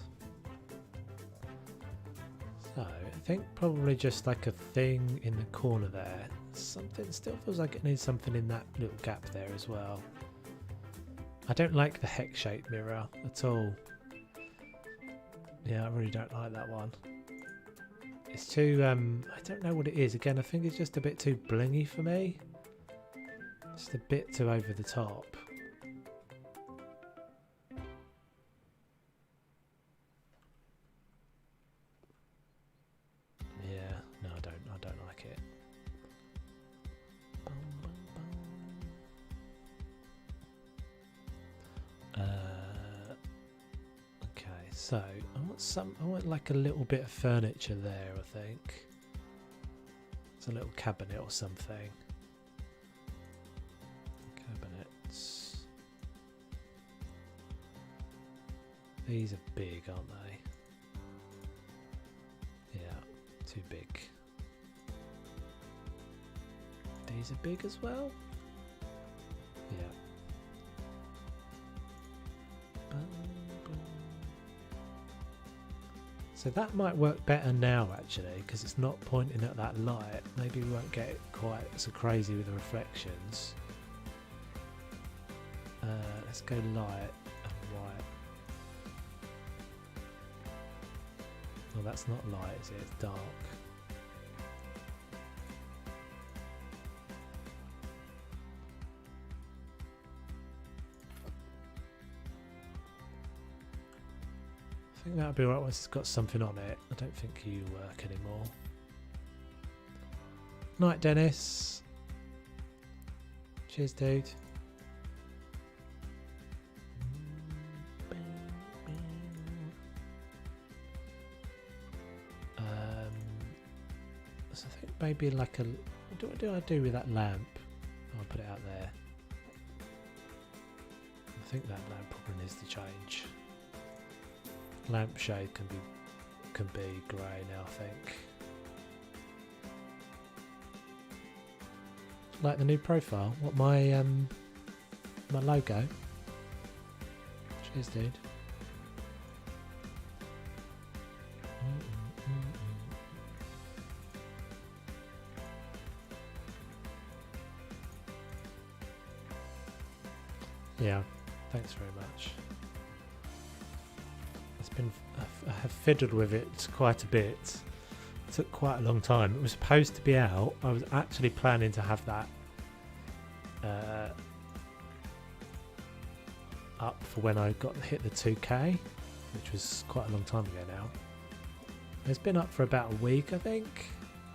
I think probably just like a thing in the corner there. Something still feels like it needs something in that little gap there as well. I don't like the hex-shaped mirror at all. Yeah, I really don't like that one. It's too, I don't know what it is. Again, I think it's just a bit too blingy for me. Just a bit too over the top. Yeah, no, I don't like it. Okay, so I want like a little bit of furniture there, I think. It's a little cabinet or something. Cabinets. These are big, aren't they? Yeah, too big. These are big as well? Yeah. So that might work better now actually, because it's not pointing at that light. Maybe we won't get it quite so crazy with the reflections. Let's go light and white. Oh, that's not light, is it? It's dark. I think that'll be right once it's got something on it. I don't think you work anymore. Night, Dennis. Cheers, dude. So I think maybe like a... What do I do with that lamp? I'll put it out there. I think that lamp probably needs to change. Lampshade can be grey now, I think. Like the new profile? What, my logo? Cheers, dude. Yeah, thanks very much. It's been, I have fiddled with it quite a bit. It took quite a long time. It was supposed to be out. I was actually planning to have that up for when I hit the 2K, which was quite a long time ago now. It's been up for about a week, I think.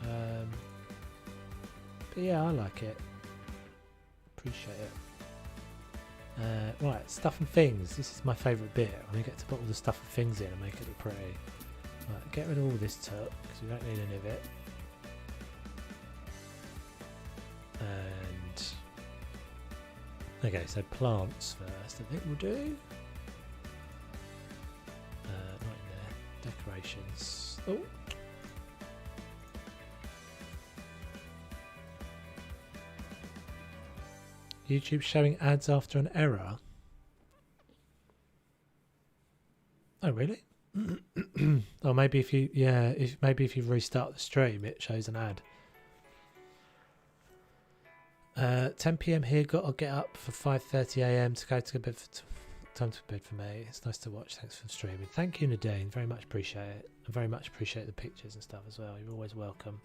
But yeah, I like it. Appreciate it. Right, stuff and things. This is my favourite bit. When you get to put all the stuff and things in and make it look pretty. Right, get rid of all this tuck because we don't need any of it. And okay, so plants first. I think we'll do. Right there, decorations. Oh. YouTube showing ads after an error. Oh really? Or maybe if you maybe if you restart the stream it shows an ad. 10 PM here. Got to get up for 5:30 AM to go to bed. Time to bed for me. It's nice to watch. Thanks for streaming. Thank you, Nadine. Very much appreciate it. I very much appreciate the pictures and stuff as well. You're always welcome.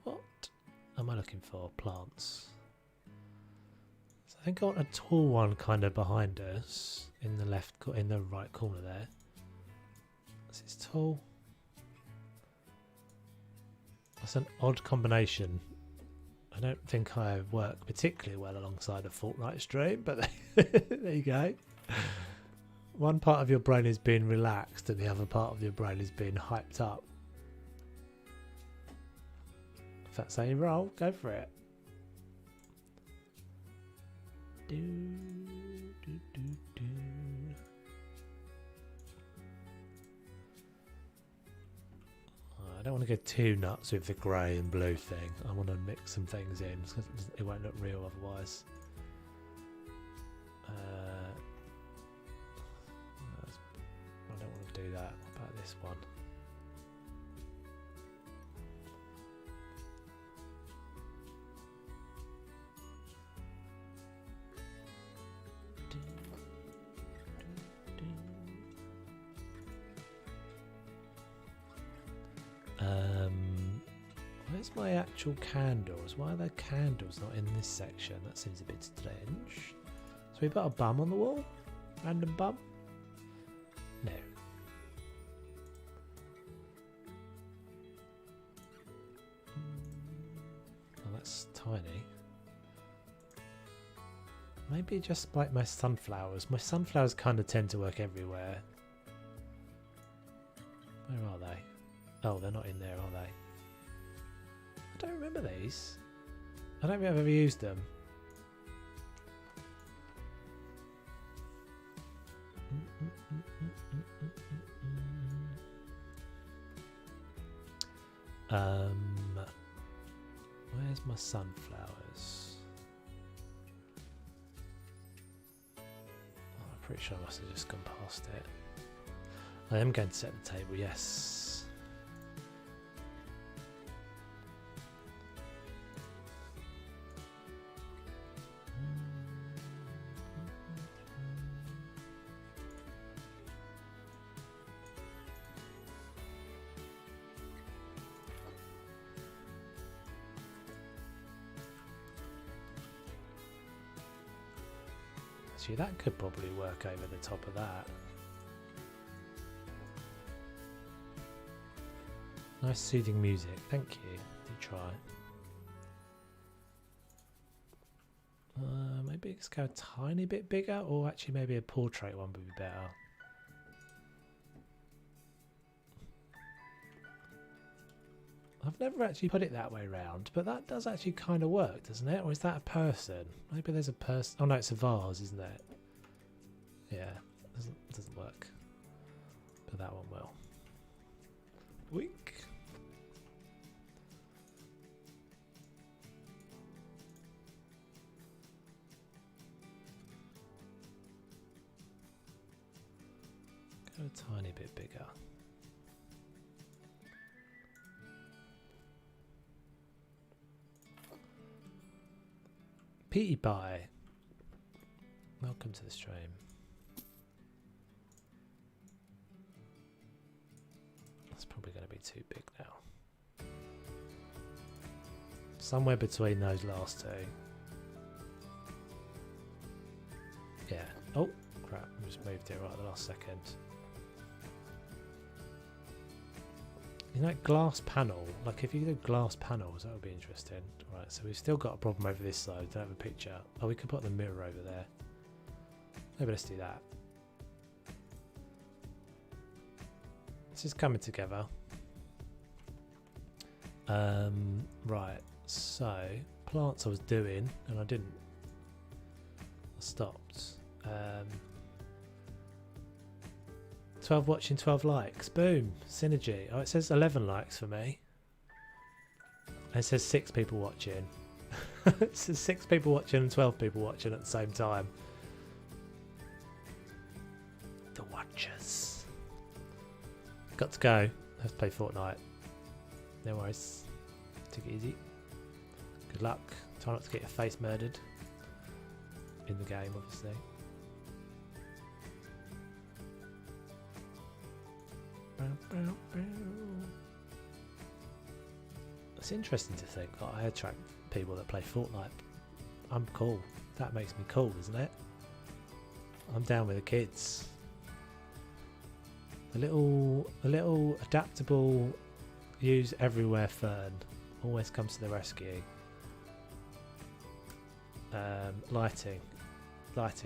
What am I looking for? Plants. So I think I want a tall one kind of behind us in the in the right corner there. This is tall. That's an odd combination. I don't think I work particularly well alongside a Fortnite stream, but there you go. One part of your brain is being relaxed and the other part of your brain is being hyped up. If that's how you roll, go for it. I don't want to go too nuts with the grey and blue thing. I want to mix some things in because it won't look real otherwise. I don't want to do that. What about this one? Where's my actual candles? Why are there candles not in this section? That seems a bit strange. So we put a bum on the wall? Random bum? No. Oh, that's tiny. Maybe just like my sunflowers. My sunflowers kind of tend to work everywhere. Where are they? Oh, they're not in there, are they? I don't remember these. I don't think I've ever used them. Where's my sunflowers? Oh, I'm pretty sure I must have just gone past it. I am going to set the table, yes. Actually, that could probably work over the top of that. Nice soothing music, thank you. Do try. Maybe let's go a tiny bit bigger, or actually maybe a portrait one would be better. I've never actually put it that way round, but that does actually kind of work, doesn't it? Or is that a person? Maybe there's a person. Oh no, it's a vase, isn't it? Yeah, doesn't work. But that one will. Weak. Go a tiny bit bigger. Petey Bye. Welcome to the stream. That's probably going to be too big now. Somewhere between those last two. Yeah. Oh, crap. I just moved it right at the last second. You know, glass panel. Like, if you do glass panels, that would be interesting. Right, so we've still got a problem over this side. Don't have a picture. Oh, we could put the mirror over there. Maybe let's do that. This is coming together. Right, so plants I was doing, and I didn't. I stopped. 12 watching, 12 likes. Boom. Synergy. Oh, it says 11 likes for me. It says 6 people watching. It says 6 people watching and 12 people watching at the same time. The watchers. Got to go. Have to play Fortnite. No worries. Take it easy. Good luck. Try not to get your face murdered. In the game, obviously. It's interesting to think that I attract people that play Fortnite. I'm cool. That makes me cool, isn't it? I'm down with the kids. The little adaptable, use everywhere fern always comes to the rescue. Lighting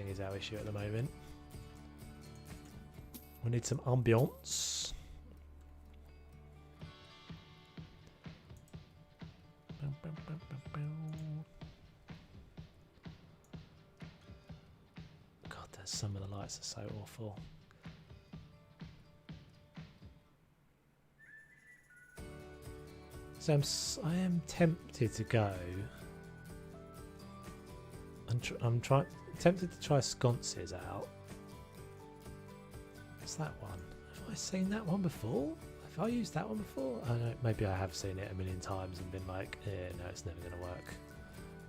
is our issue at the moment. We need some ambience. God, some of the lights are so awful. So I am tempted to go. I'm tempted to try sconces out. What's that one? Have I seen that one before? Have I used that one before? I don't know, maybe I have seen it a million times and been like, no, it's never going to work.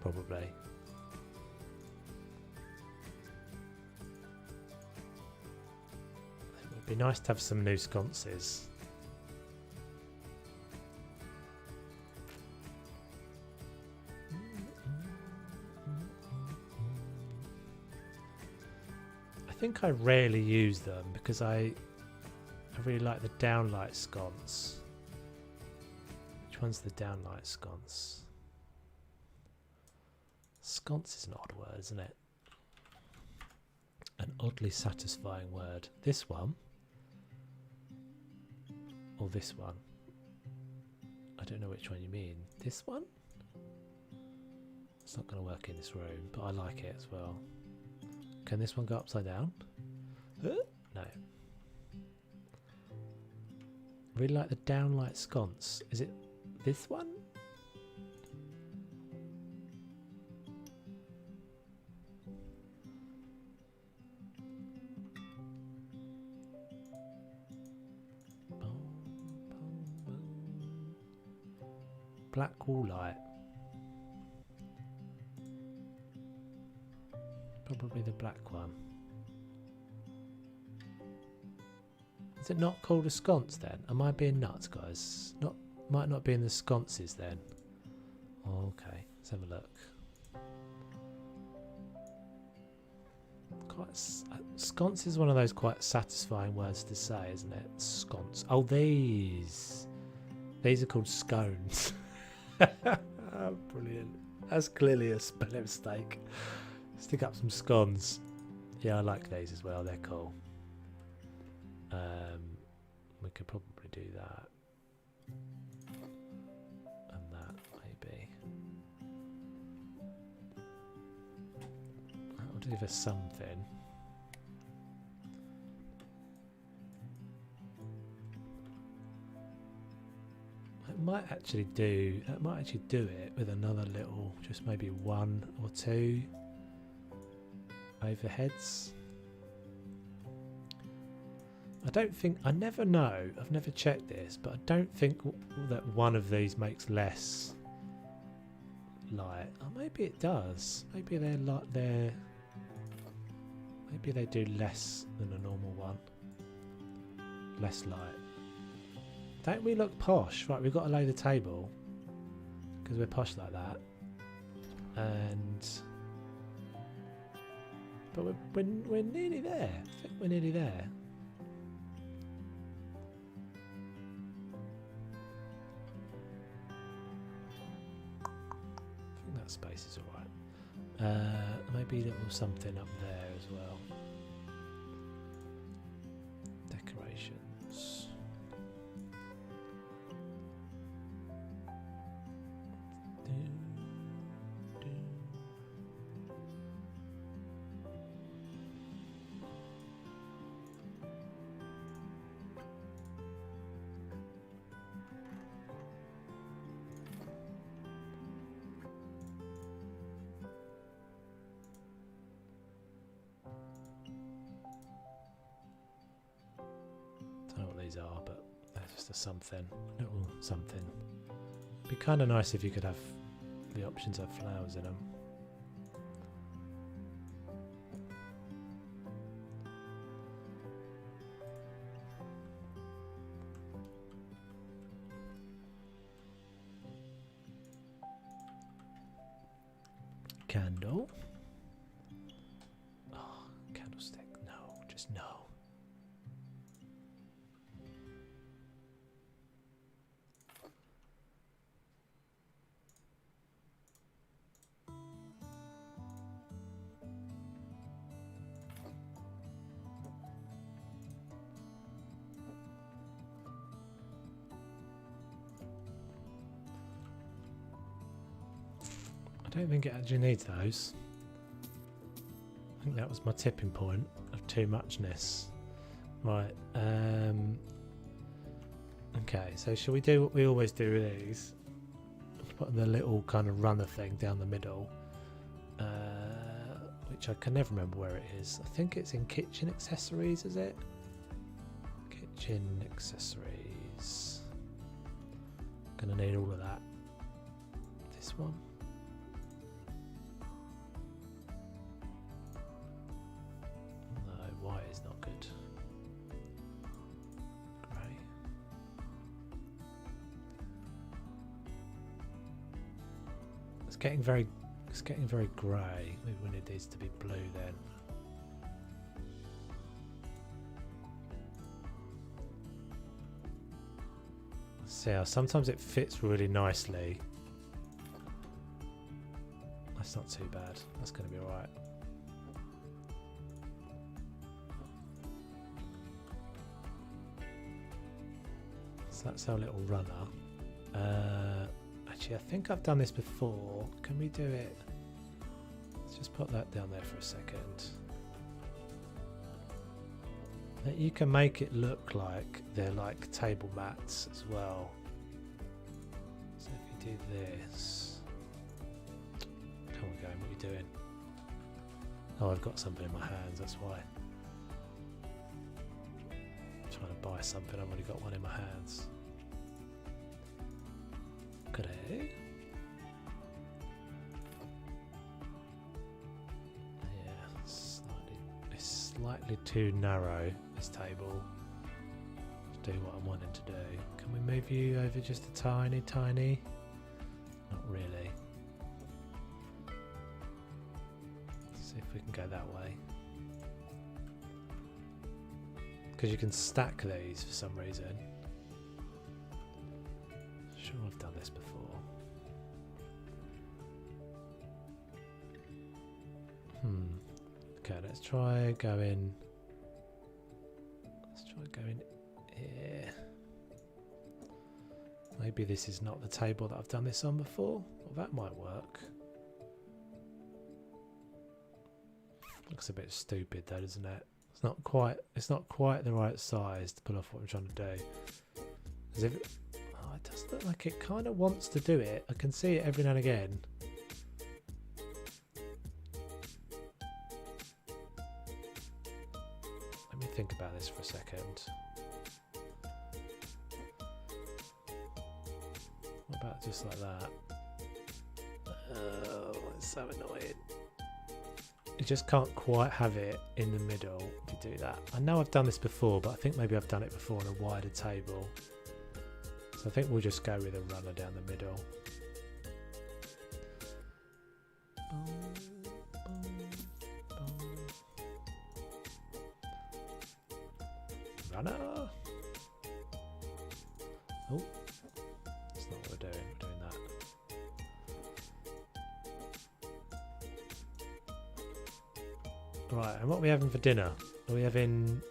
Probably. It would be nice to have some new sconces. I think I rarely use them because I really like the downlight sconce. Which one's the downlight sconce? Sconce is an odd word, isn't it? An oddly satisfying word. This one? Or this one? I don't know which one you mean. This one? It's not going to work in this room, but I like it as well. Can this one go upside down? No. Really like the downlight sconce. Is it this one? Black wall light. Probably the black one. Is it not called a sconce then? Am I being nuts, guys? Might not be in the sconces then. Oh, okay, let's have a look. Sconce is one of those quite satisfying words to say, isn't it? Sconce. Oh, these are called scones. Oh, brilliant. That's clearly a spelling mistake. Stick up some scones. Yeah, I like these as well. They're cool. We could probably do that. And that, maybe. That'll give us something. It might actually do it with another little, just maybe one or two overheads. I don't think, I never know, I've never checked this, but I don't think that one of these makes less light. Oh, maybe it does. Maybe they're like maybe they do less than a normal one. Less light. Don't we look posh? Right, we've got to lay the table because we're posh like that. But we're nearly there. I think we're nearly there. I think that space is alright. Maybe a little something up there as well. Decorations. Are, but they're just a something, little something. It'd be kind of nice if you could have the options of flowers in them. Candle. Oh, candlestick. No, just no. I don't think it actually needs those. I think that was my tipping point of too muchness. Right. Okay, so shall we do what we always do with these? Put the little kind of runner thing down the middle, which I can never remember where it is. I think it's in kitchen accessories, is it? Kitchen accessories. Gonna need all of that. This one. White is not good. Grey. It's getting very grey. Maybe we need these to be blue then. See how sometimes it fits really nicely. That's not too bad. That's going to be alright. That's our little runner. Actually, I think I've done this before. Can we do it? Let's just put that down there for a second. You can make it look like they're like table mats as well. So if you do this, come on, going. What are you doing? Oh, I've got something in my hands. That's why. Trying to buy something, I've already got one in my hands. Grey. Yeah, it's slightly too narrow, this table, to do what I'm wanting to do. Can we move you over just a tiny? Not really. Let's see if we can go that way. because you can stack these for some reason. Sure, I've done this before. Okay, let's try going. Let's try going here. Maybe this is not the table that I've done this on before. Well, that might work. Looks a bit stupid though, doesn't it? It's not quite the right size to pull off what I'm trying to do. As if it does look like it kind of wants to do it. I can see it every now and again. Let me think about this for a second. What about just like that? Oh, it's so annoying. You just can't quite have it in the middle if you do that. I know I've done this before, but I think maybe I've done it before on a wider table. So I think we'll just go with a runner down the middle. Runner! Oh, that's not what we're doing. We're doing that. Right, and what are we having for dinner? Are we having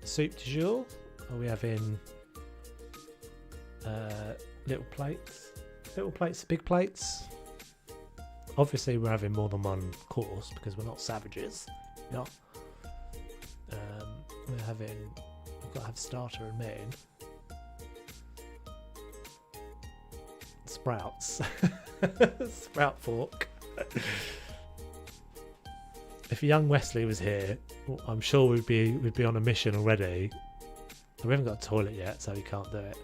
soup du jour? Are we having little plates? Little plates, big plates? Obviously we're having more than one course because we're not savages. Yeah. We've got to have starter and main. Sprouts. Sprout fork. If young Wesley was here, I'm sure we'd be on a mission already. We haven't got a toilet yet, so we can't do it.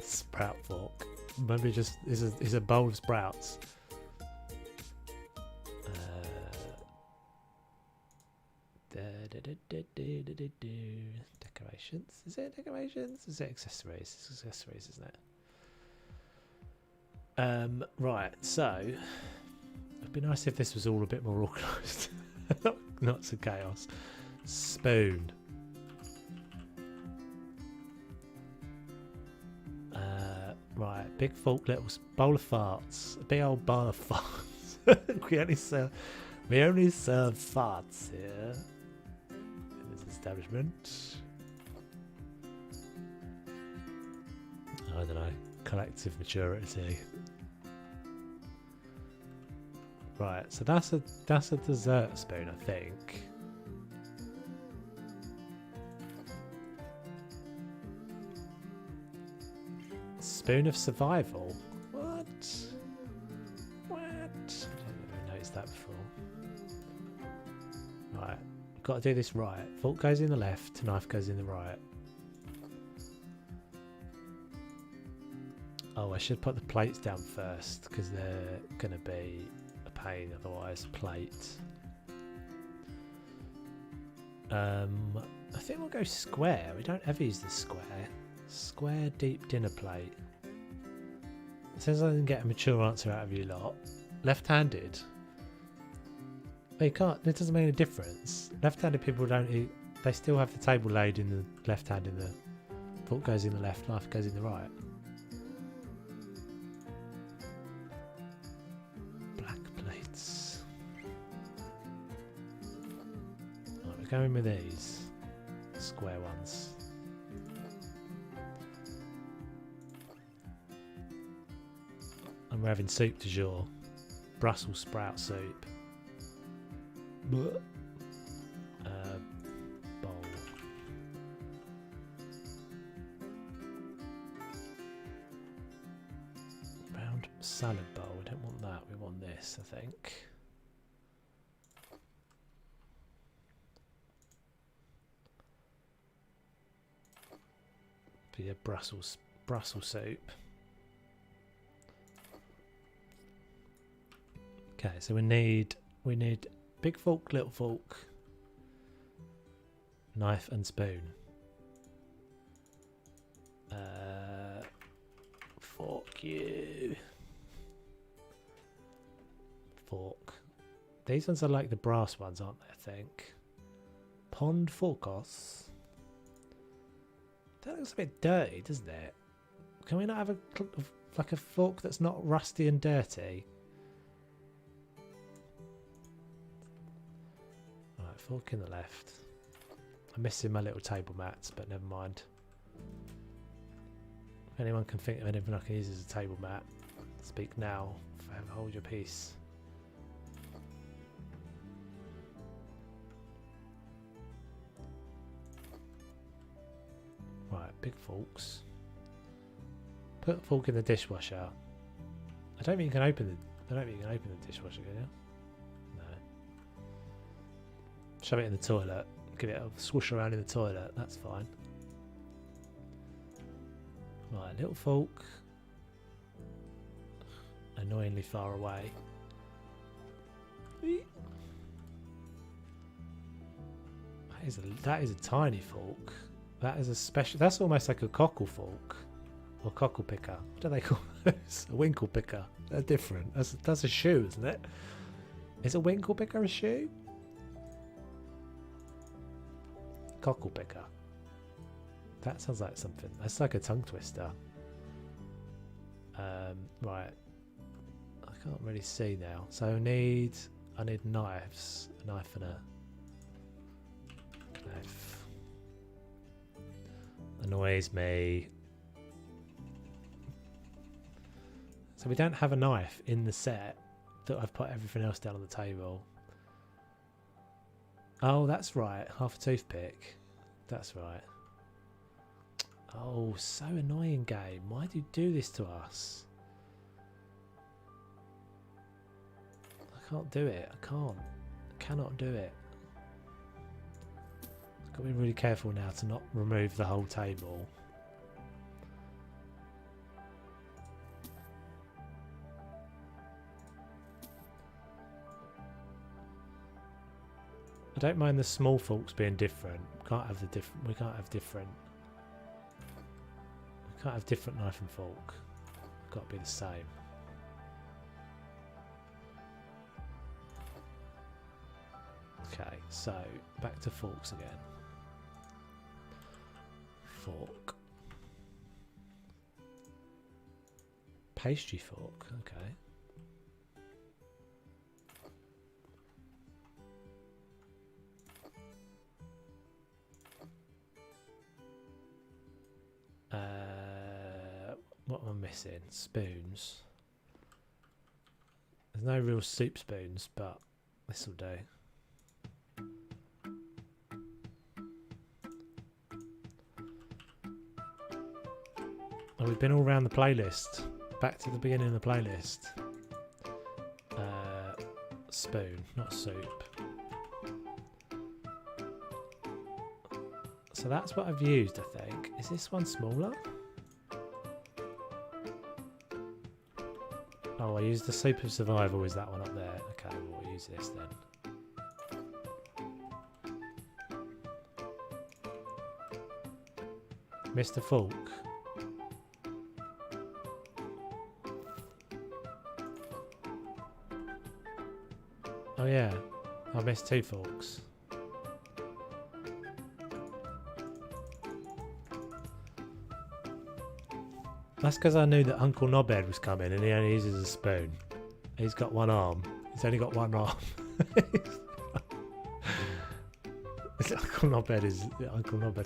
Sprout fork. Maybe just is a bowl of sprouts. Decorations. Is it decorations? Is it accessories? It's accessories, isn't it? Right. So it'd be nice if this was all a bit more organised. Not so chaos. Spoon. Right, big fork, little bowl of farts. A big old bowl of farts. we only serve farts here in this establishment. I don't know. Collective maturity. Right, so that's a dessert spoon, I think. Spoon of survival. What? What? I didn't notice that before. Right, got to do this right. Fork goes in the left, knife goes in the right. Oh, I should put the plates down first because they're gonna be a pain otherwise. Plate. I think we'll go square. We don't ever use the square. Square deep dinner plate. Says I didn't get a mature answer out of you lot. Left-handed. But you can't. It doesn't make any difference. Left-handed people don't eat. They still have the table laid in the left hand. In the fork goes in the left. Knife goes in the right. Black plates. Right, we're going with these square ones. And we're having soup du jour. Brussels sprout soup. Bowl. Round salad bowl. We don't want that. We want this, I think. Be a Brussels soup. Okay, so we need big fork, little fork, knife and spoon. Fork you. Fork. These ones are like the brass ones, aren't they? I think. Pond Forkos. That looks a bit dirty, doesn't it? Can we not have like a fork that's not rusty and dirty? Right, fork in the left. I'm missing my little table mats, but never mind. If anyone can think of anything I can use as a table mat, speak now. Forever hold your peace. Right, big forks. Put a fork in the dishwasher. I don't think you can open the. I don't think you can open the dishwasher, can you? No. Shove it in the toilet. Give it a swoosh around in the toilet. That's fine. Right, little fork. Annoyingly far away. That is a tiny fork. That is a special. That's almost like a cockle fork or cockle picker. What do they call those? A winkle picker. They're different. That's a shoe, isn't it? Is a winkle picker a shoe? Cockle picker. That sounds like something. That's like a tongue twister. Right. I can't really see now. So I need knives. A knife and a knife. Annoys me. So we don't have a knife in the set that I've put everything else down on the table. Oh, that's right. Half a toothpick. That's right. Oh, so annoying, game. Why do you do this to us? I can't do it. I can't. I cannot do it. Got to be really careful now to not remove the whole table. I don't mind the small forks being different. We can't have different. We can't have different knife and fork. Got to be the same. Okay, so back to forks again. Fork. Pastry fork, okay. What am I missing? Spoons. There's no real soup spoons, but this will do. Oh, we've been all around the playlist. Back to the beginning of the playlist. Spoon, not soup. So that's what I've used, I think. Is this one smaller? Oh, I used the Soup of Survival. Is that one up there? Okay, we'll use this then. Mr. Falk. Oh yeah, I missed 2 forks. That's because I knew that Uncle Knobhead was coming and he only uses a spoon. He's got one arm. He's only got one arm. Uncle Knobhead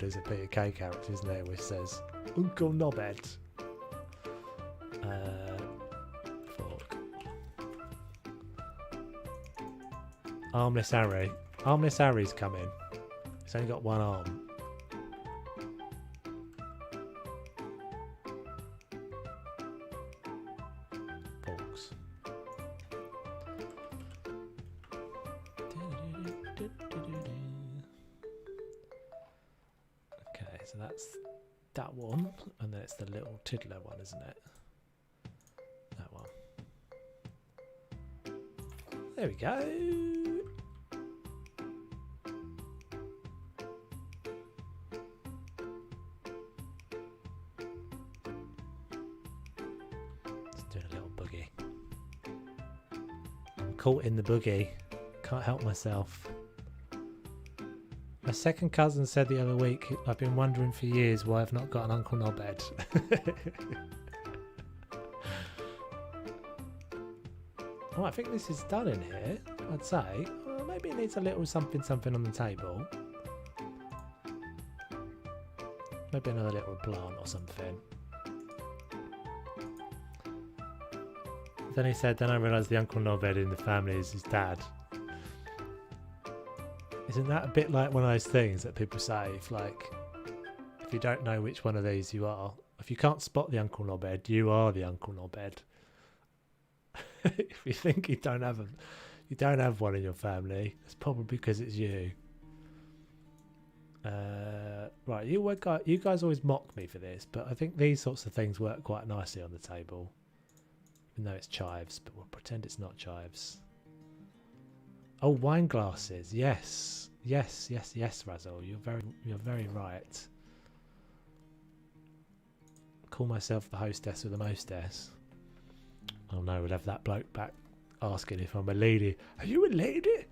is a Peter Kay character, isn't it? Which says Uncle Knobhead. Fork. Armless Harry. Armless Harry's coming. He's only got one arm. So that's that one, and then it's the little tiddler one, isn't it? That one. There we go. Just doing a little boogie. I'm caught in the boogie. Can't help myself. My second cousin said the other week, I've been wondering for years why I've not got an Uncle Knobhead. Oh, I think this is done in here, I'd say. Well, maybe it needs a little something on the table. Maybe another little plant or something. Then he said, then I realised the Uncle Knobhead in the family is his dad. Isn't that a bit like one of those things that people say, if you don't know which one of these you are, if you can't spot the Uncle Knobhead, you are the Uncle Knobhead. If you think you don't have one in your family, it's probably because it's you. Right, you guys always mock me for this, but I think these sorts of things work quite nicely on the table. Even though it's chives, but we'll pretend it's not chives. Oh, wine glasses. Yes, Razzle. You're very right. Call myself the hostess with the mostess. Oh no, we'll have that bloke back asking if I'm a lady. Are you a lady?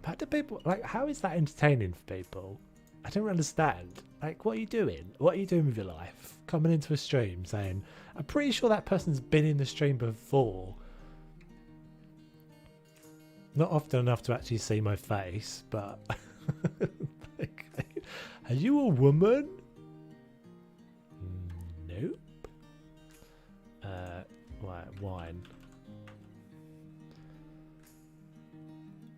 How do people how is that entertaining for people? I don't understand. What are you doing? What are you doing with your life? Coming into a stream saying, I'm pretty sure that person's been in the stream before. Not often enough to actually see my face, but are you a woman? Nope. Right, wine.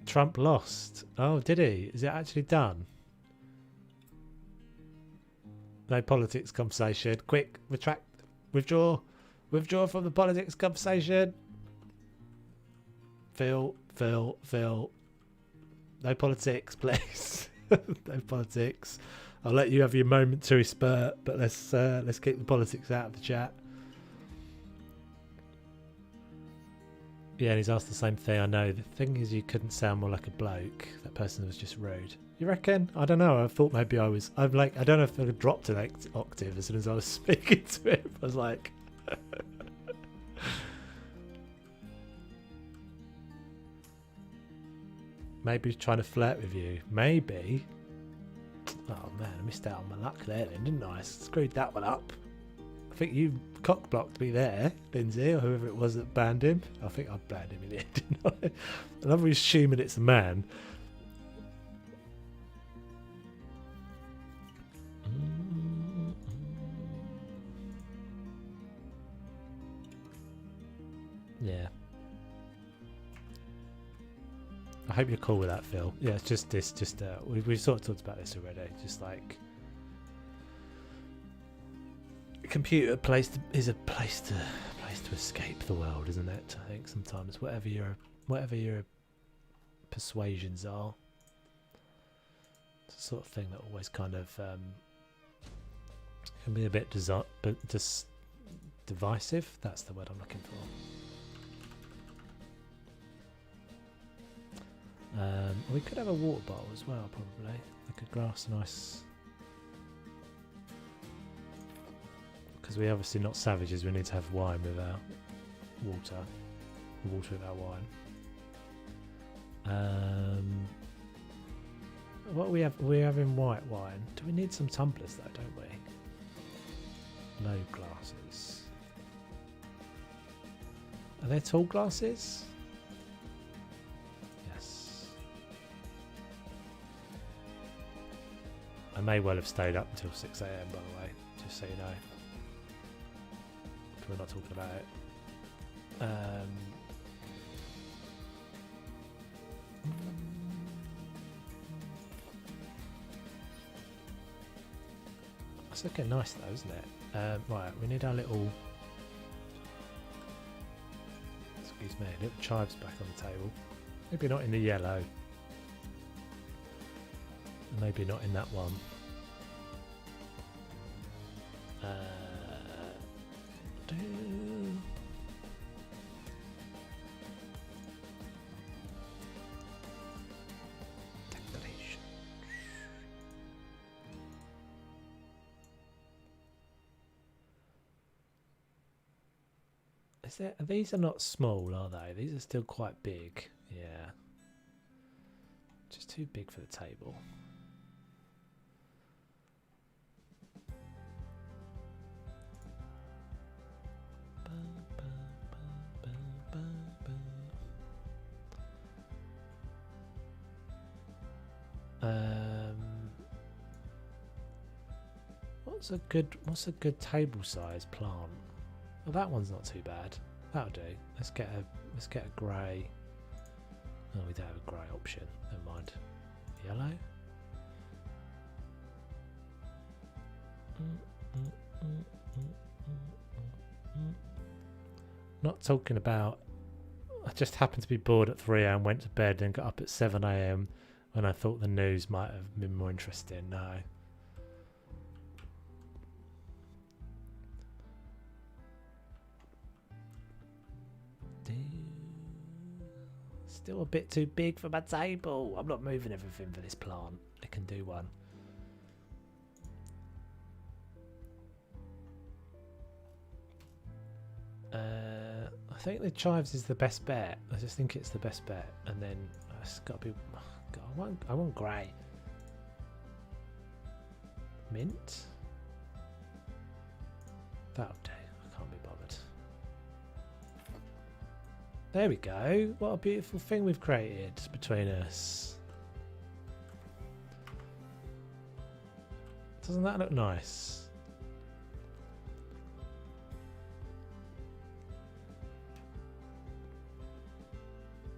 Trump lost. Oh, did he? Is it actually done? No politics conversation. Quick, retract, withdraw from the politics conversation. Phil. No politics, please. No politics. I'll let you have your momentary spurt, but let's keep the politics out of the chat. Yeah, and he's asked the same thing. I know. The thing is, you couldn't sound more like a bloke. That person was just rude. You reckon? I don't know. I thought maybe I was. I don't know if I dropped an octave as soon as I was speaking to him. I was like. Maybe he's trying to flirt with you. Maybe. Oh man, I missed out on my luck there then, didn't I? Screwed that one up. I think you cock-blocked me there, Lindsay, or whoever it was that banned him. I think I banned him in the end, didn't I? I'm assuming it's a man. Yeah. I hope you're cool with that, Phil. Yeah, it's just this. We've sort of talked about this already. Just like a computer is a place to escape the world, isn't it? I think sometimes whatever your persuasions are, it's the sort of thing that always kind of can be a bit divisive. That's the word I'm looking for. We could have a water bottle as well, probably. Like a glass, nice. Because we're obviously not savages, we need to have wine without water. Water without wine. What we have? We're having white wine. Do we need some tumblers though, don't we? No glasses. Are there tall glasses? I may well have stayed up until 6 AM, by the way, just so you know. We're not talking about it. It's looking nice though, isn't it? Right, we need our little... Excuse me, little chives back on the table. Maybe not in the yellow. Maybe not in that one. Decoration. These are not small, are they? These are still quite big. Yeah. Just too big for the table. What's a good table size plant? Well, that one's not too bad. That'll do. Let's get a grey. Oh, we don't have a grey option. Never mind. Yellow. Not talking about. I just happened to be bored at 3 a.m. Went to bed and got up at 7 a.m. when I thought the news might have been more interesting. No. Still a bit too big for my table. I'm not moving everything for this plant. I can do one. I think the chives is the best bet. I just think it's the best bet. And then it's got to be. Oh God, I want grey. Mint. That'll do. I can't be bothered. There we go. What a beautiful thing we've created between us. Doesn't that look nice?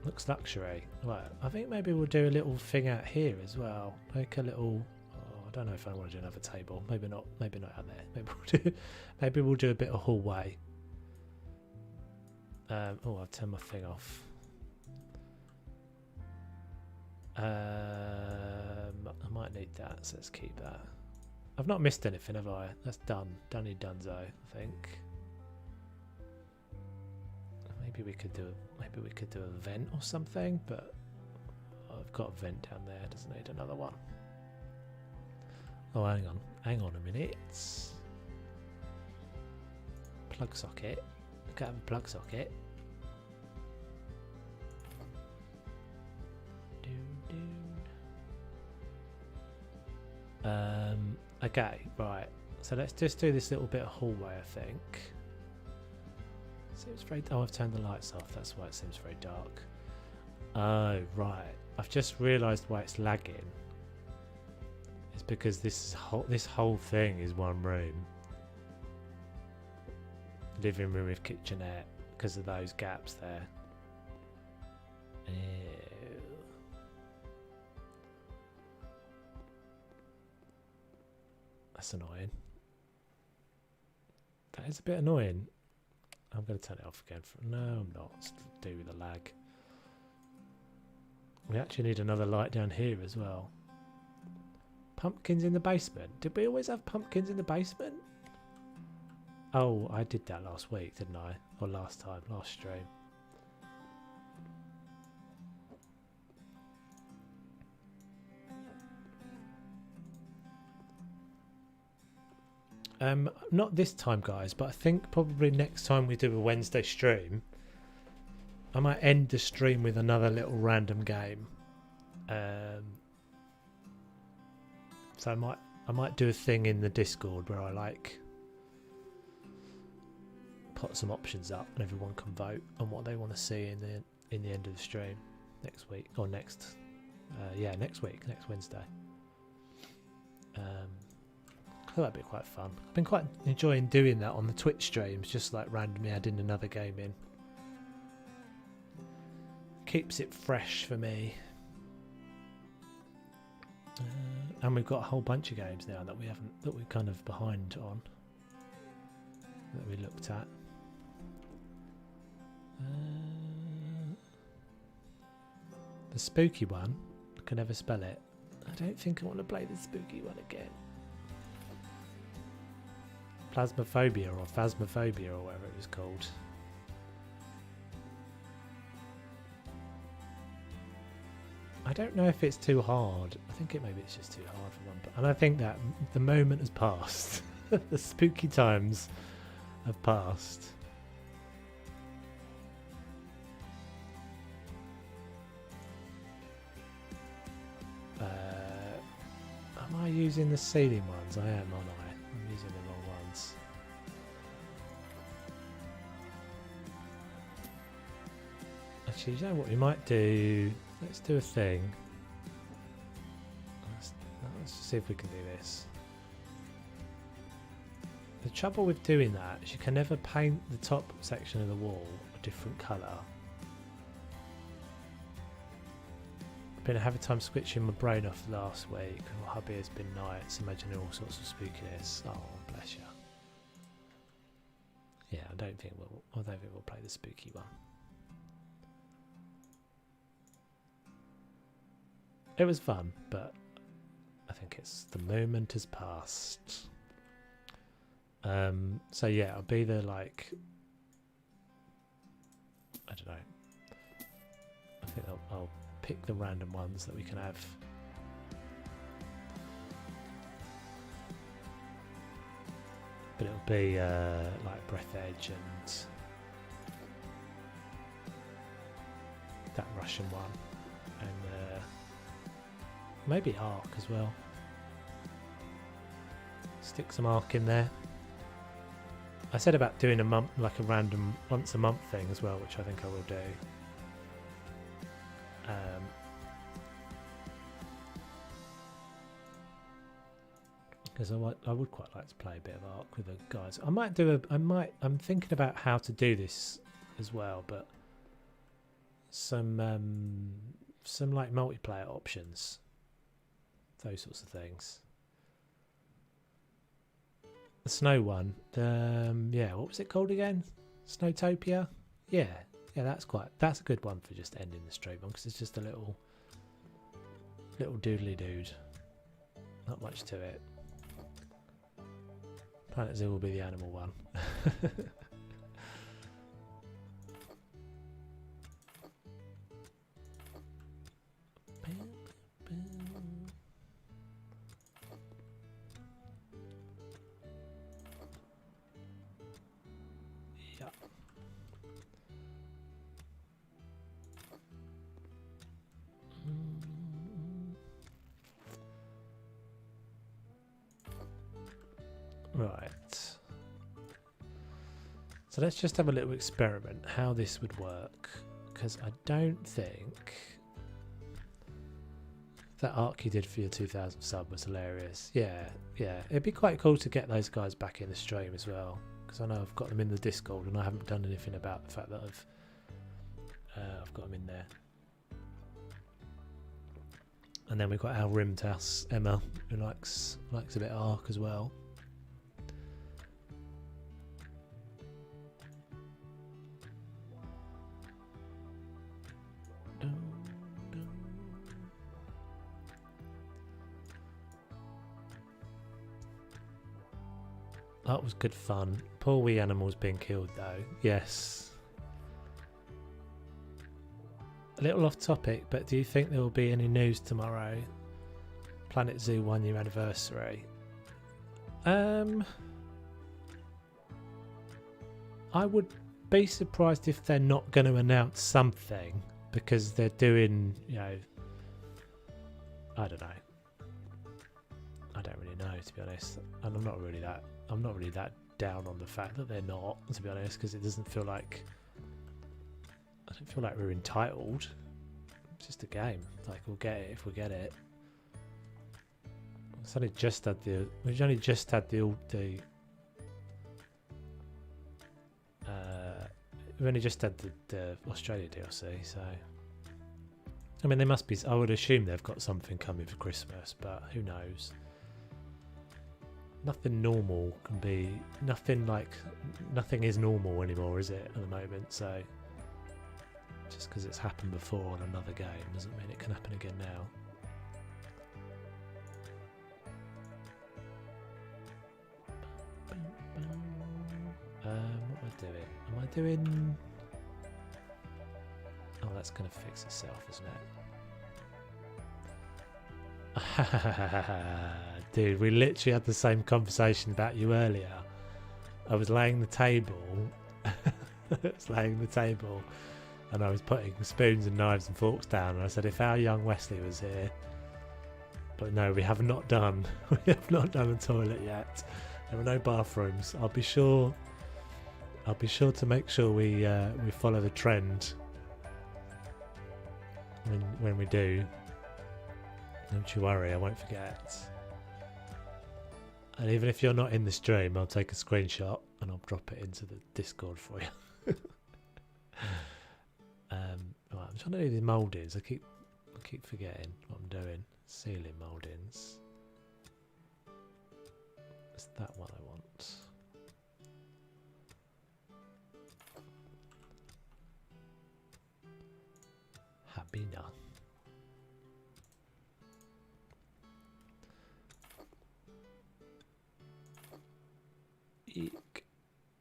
Looks luxury. Right, I think maybe we'll do a little thing out here as well. Like a little. Oh, I don't know if I want to do another table. Maybe not. Maybe not out there. Maybe we'll do a bit of hallway. Oh, I've turned my thing off. I might need that, so let's keep that. I've not missed anything, have I? That's done. Dunny Dunzo, I think. Maybe we could do a vent or something, but I've got a vent down there. Doesn't need another one. Oh, hang on a minute. Plug socket. Look at a plug socket. Okay, right. So let's just do this little bit of hallway, I think. Seems very. Oh, I've turned the lights off. That's why it seems very dark. Oh, right. I've just realised why it's lagging. It's because this whole thing is one room. Living room with kitchenette because of those gaps there. Ew. That's annoying. That is a bit annoying. I'm going to turn it off again. No, I'm not. It's to do with the lag. We actually need another light down here as well. Pumpkins in the basement. Did we always have pumpkins in the basement? Oh, I did that last week, didn't I? Or last time, last stream. Not this time, guys, but I think probably next time we do a Wednesday stream, I might end the stream with another little random game. So I might do a thing in the Discord where I like put some options up and everyone can vote on what they want to see in the end of the stream next week or next Wednesday. I thought that'd be quite fun. I've been quite enjoying doing that on the Twitch streams, just like randomly adding another game in. Keeps it fresh for me. And we've got a whole bunch of games now that we're kind of behind on, that we looked at. The spooky one, I can never spell it. I don't think I want to play the spooky one again. Plasmophobia or Phasmophobia or whatever it was called. I don't know if it's too hard. I think maybe it's just too hard for one. And I think that the moment has passed. The spooky times have passed. Am I using the ceiling ones? I am, aren't I? I'm using the wrong ones. Actually, you know what we might do? Let's do a thing. Let's see if we can do this. The trouble with doing that is you can never paint the top section of the wall a different colour. I've been having time switching my brain off last week. My hubby has been nights imagining all sorts of spookiness. Oh, bless you. Yeah, I don't think we'll play the spooky one. It was fun, but I think it's the moment has passed. So yeah, I'll be there like, I don't know. I think I'll pick the random ones that we can have. But it'll be like Breath Edge and that Russian one, and maybe Ark as well. Stick some Ark in there. I said about doing a month, like a random once a month thing as well, which I think I will do. Because I would quite like to play a bit of Ark with the guys. I might do I'm thinking about how to do this as well, but some like multiplayer options, those sorts of things. The snow one, yeah, what was it called again? Snowtopia? Yeah, that's a good one for just ending the stream on, because it's just a little doodly dude. Not much to it. Planet Zoo will be the animal one. Right, so let's just have a little experiment how this would work, because I don't think that arc you did for your 2000 sub was hilarious. Yeah, it'd be quite cool to get those guys back in the stream as well, because I know I've got them in the Discord and I haven't done anything about the fact that I've got them in there. And then we've got our Rimtas Emma, who likes a bit of Ark as well. That was good fun. Poor wee animals being killed though. Yes. A little off topic, but do you think there will be any news tomorrow? Planet Zoo 1 year anniversary. I would be surprised if they're not going to announce something, because they're doing, you know, I don't know. I don't really know, to be honest. And I'm not really that down on the fact that they're not, to be honest, because it doesn't feel like, I don't feel like we're entitled. It's just a game. Like, we'll get it if we get it. We've only just had the we've only just had the Australia DLC, so I mean, they must be. I would assume they've got something coming for Christmas, but who knows? Nothing normal can be. Nothing is normal anymore, is it, at the moment? So just because it's happened before on another game doesn't mean it can happen again now. What am I doing? Am I doing... Oh, that's going to fix itself, isn't it? Dude, we literally had the same conversation about you earlier. I was laying the table. And I was putting spoons and knives and forks down, and I said, if our young Wesley was here... But no, we have not done. We have not done a toilet yet. There are no bathrooms. I'll be sure to make sure we follow the trend when we do. Don't you worry, I won't forget. And even if you're not in the stream, I'll take a screenshot and I'll drop it into the Discord for you. Right, I'm trying to do these mouldings. I keep forgetting what I'm doing. Ceiling mouldings. It's that one I want. Habina. Eek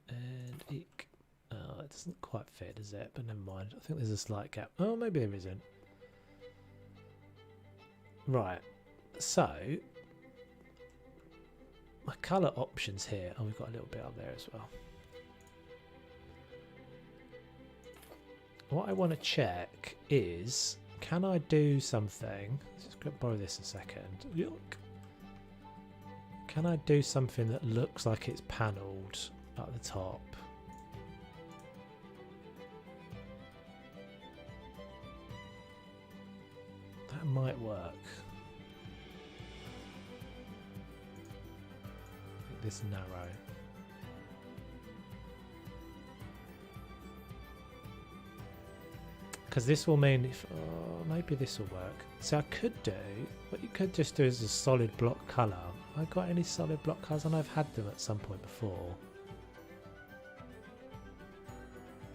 and eek. Oh, it doesn't quite fit, does it? But never mind. I think there's a slight gap. Oh, maybe there isn't. Right. So, my colour options here. Oh, we've got a little bit up there as well. What I want to check is, can I do something? Let's just borrow this a second. Yuck. Can I do something that looks like it's panelled at the top? That might work. I think this narrow. Because this will mean if maybe this will work. So I could do what you could just do is a solid block colour. Have I got any solid block colours? I know I've had them at some point before.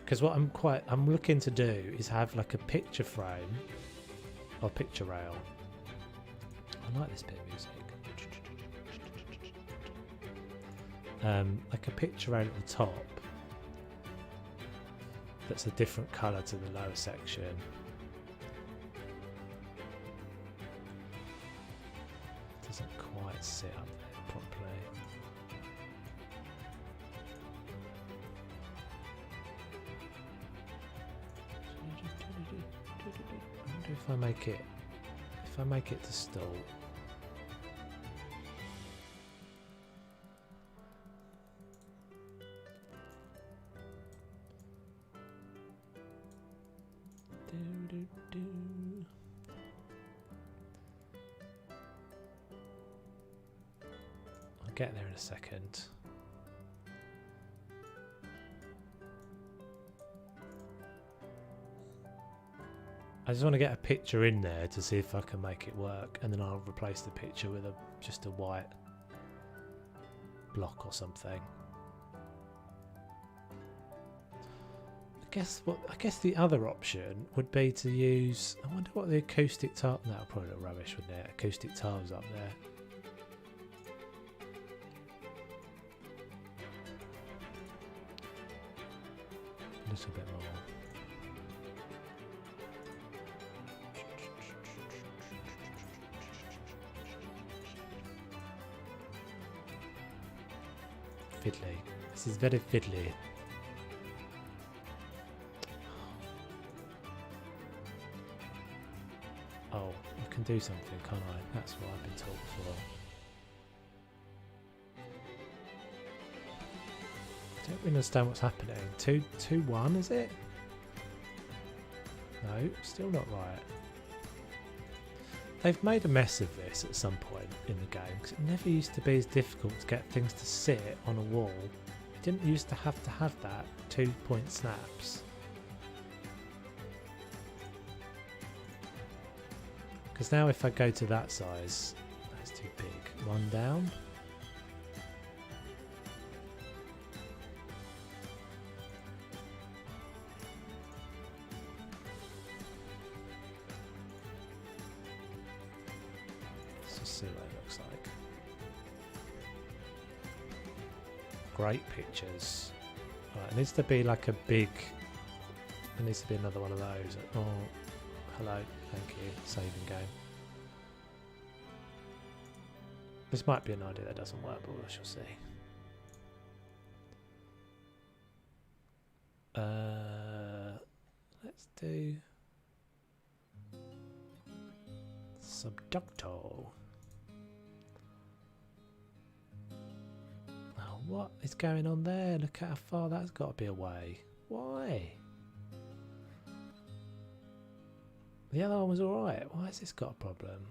Because what I'm looking to do is have like a picture frame or picture rail. I like this bit of music. Like a picture rail at the top. That's a different colour to the lower section. Doesn't quite sit up there properly. I wonder if I make it to stall. I'll get there in a second. I just want to get a picture in there to see if I can make it work, and then I'll replace the picture with just a white block or something. I guess the other option would be to use. I wonder what the acoustic tile. No, probably look rubbish, wouldn't it? Acoustic tiles up there. A little bit more. Fiddly. This is very fiddly. Oh, I can do something, can't I? That's what I've been told before. I don't really understand what's happening. 2-1, is it? No, still not right. They've made a mess of this at some point in the game, because it never used to be as difficult to get things to sit on a wall. You didn't used to have that 2-point snaps. Because now if I go to that size, that's too big. One down. Let's just see what it looks like. Great pictures. Right, it needs to be like a big... There needs to be another one of those. Oh, hello. Thank you. Saving game. This might be an idea that doesn't work, but we shall see. Let's do subducto. Oh, what is going on there? Look at how far that's got to be away. Why? The other one was alright. Why has this got a problem?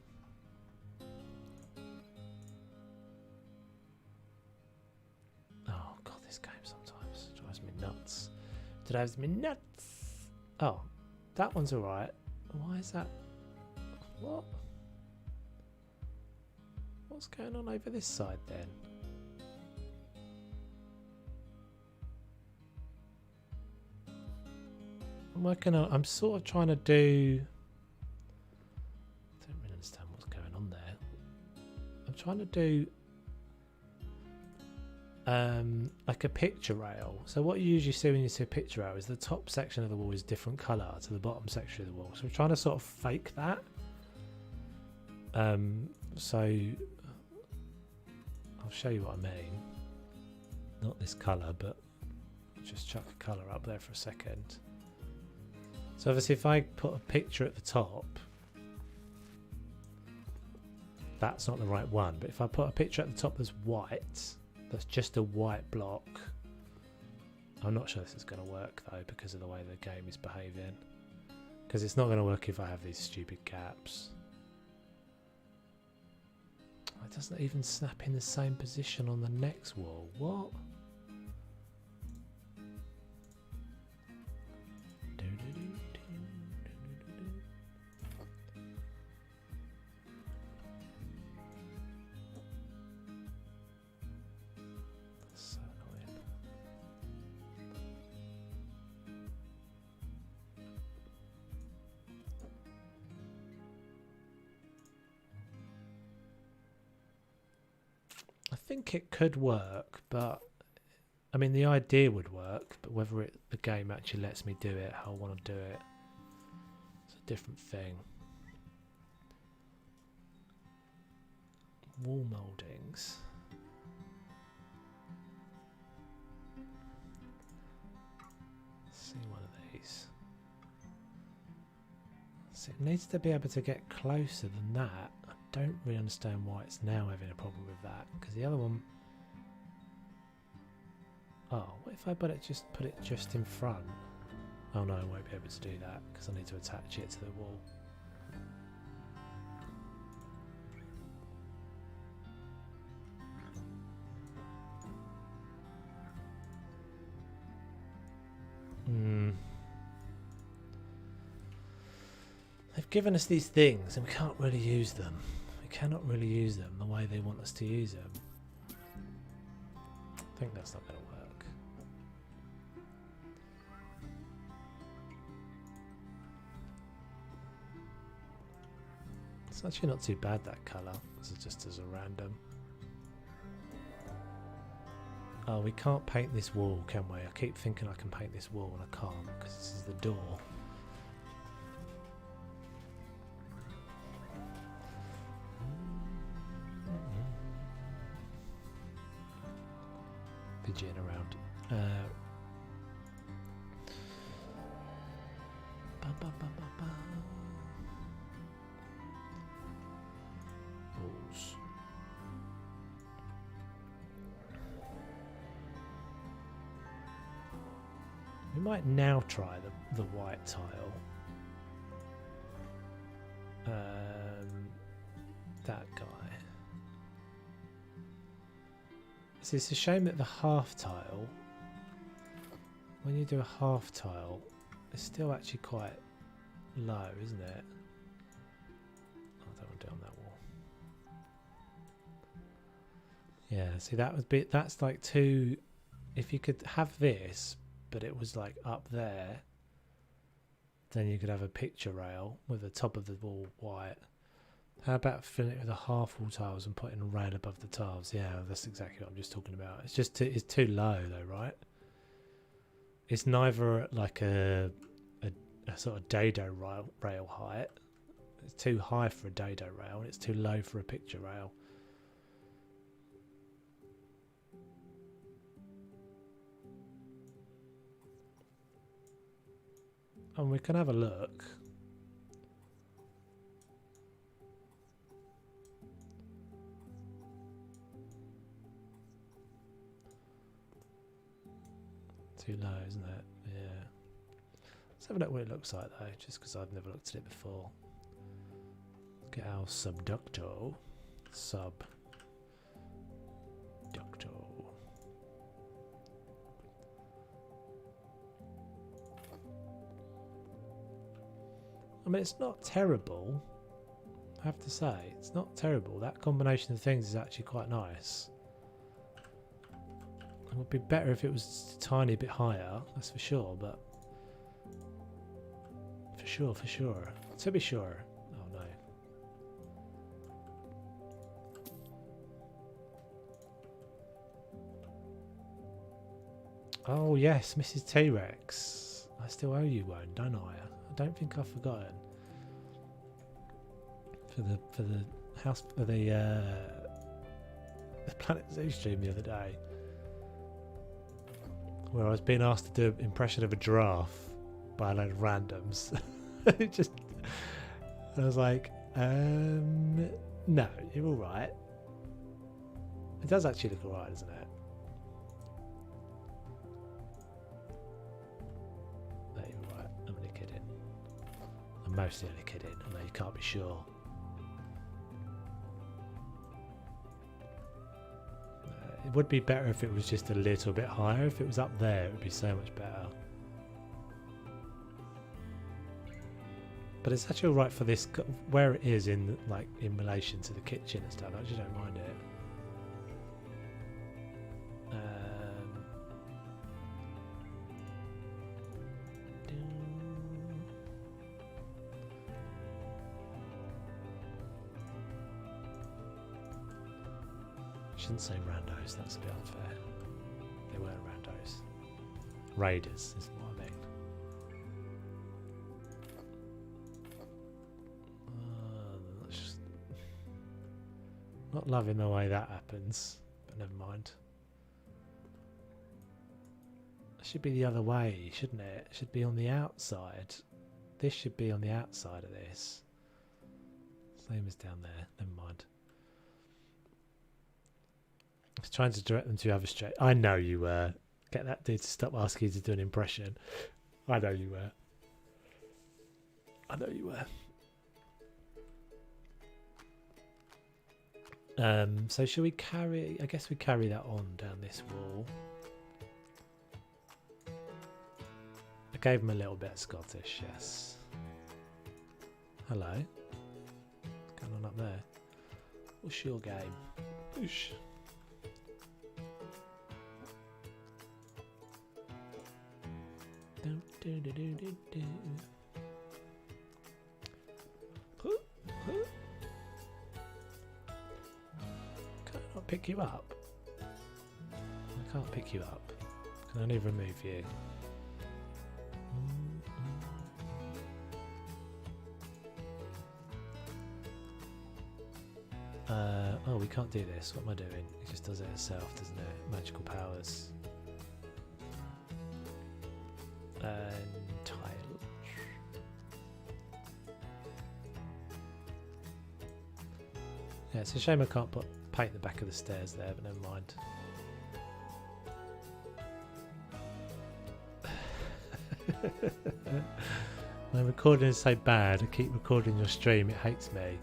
drives me nuts. Oh, that one's alright. Why is that? What? What's going on over this side then? I'm working on. I'm sort of trying to do. I don't really understand what's going on there. I'm trying to do like a picture rail. So what you usually see when you see a picture rail is the top section of the wall is different colour to the bottom section of the wall. So we're trying to sort of fake that. So I'll show you what I mean. Not this colour, but just chuck a colour up there for a second. So obviously if I put a picture at the top, that's not the right one. But if I put a picture at the top that's white, that's just a white block. I'm not sure this is going to work though because of the way the game is behaving. Because it's not going to work if I have these stupid gaps. It doesn't even snap in the same position on the next wall. What? So annoying. I think it could work, but I mean the idea would work, but whether the game actually lets me do it how I want to do it, it's a different thing. Wall mouldings. Let's see one of these. So it needs to be able to get closer than that. I don't really understand why it's now having a problem with that, because the other one. Oh, what if I put it just in front? Oh no, I won't be able to do that because I need to attach it to the wall. They've given us these things and we can't really use them. We cannot really use them the way they want us to use them. I think that's not going to work. It's actually not too bad, that colour. This is just as a random. Oh, we can't paint this wall, can we? I keep thinking I can paint this wall and I can't because this is the door. Pigeon around. Walls. We might now try the white tile. That guy. So it's a shame that the half tile, when you do a half tile, it's still actually quite low, isn't it? I don't want to do it on that wall. Yeah, see that would be, that's like two, if you could have this, but it was like up there, then you could have a picture rail with the top of the wall white. How about filling it with a half wall tiles and putting a rail above the tiles? Yeah, that's exactly what I'm just talking about. It's just it's too low though, right? It's neither like a sort of dado rail height. It's too high for a dado rail and it's too low for a picture rail. And we can have a look. Too low, isn't it? Yeah. Let's have a look what it looks like though, just because I've never looked at it before. Get our subducto. Subducto. mean, it's not terrible. I have to say, it's not terrible. That combination of things is actually quite nice. It would be better if it was just a tiny bit higher, that's for sure, but... For sure. To be sure. Oh no. Oh yes, Mrs. T-Rex. I still owe you one, don't I? I don't think I've forgotten. For the house for the Planet Zoo stream the other day, where I was being asked to do an impression of a giraffe by a load of randoms. It just, I was like, no, you're all right. It does actually look alright, doesn't it? No, you're alright. I'm only kidding. I'm mostly only kidding. I know you can't be sure. It would be better if it was just a little bit higher. If it was up there, it would be so much better. But it's actually alright for this, where it is in like in relation to the kitchen and stuff. I actually don't mind it. Shouldn't say randos, that's a bit unfair. They weren't randos. Raiders is what I mean. Just not loving the way that happens, but never mind. It should be the other way, shouldn't it? It should be on the outside. This should be on the outside of this. Same as down there, never mind. I was trying to direct them to have a straight. I know you were. Get that dude to stop asking you to do an impression. I know you were. I know you were. So shall we carry... I guess we carry that on down this wall. I gave him a little bit of Scottish, yes. Hello. What's going on up there? What's your game? Oosh. Can I not pick you up? I can't pick you up. Can I only remove you? Oh, we can't do this. What am I doing? It just does it itself, doesn't it? Magical powers. And tile. Yeah, it's a shame I can't paint the back of the stairs there, but never mind. My recording is so bad, I keep recording your stream, it hates me.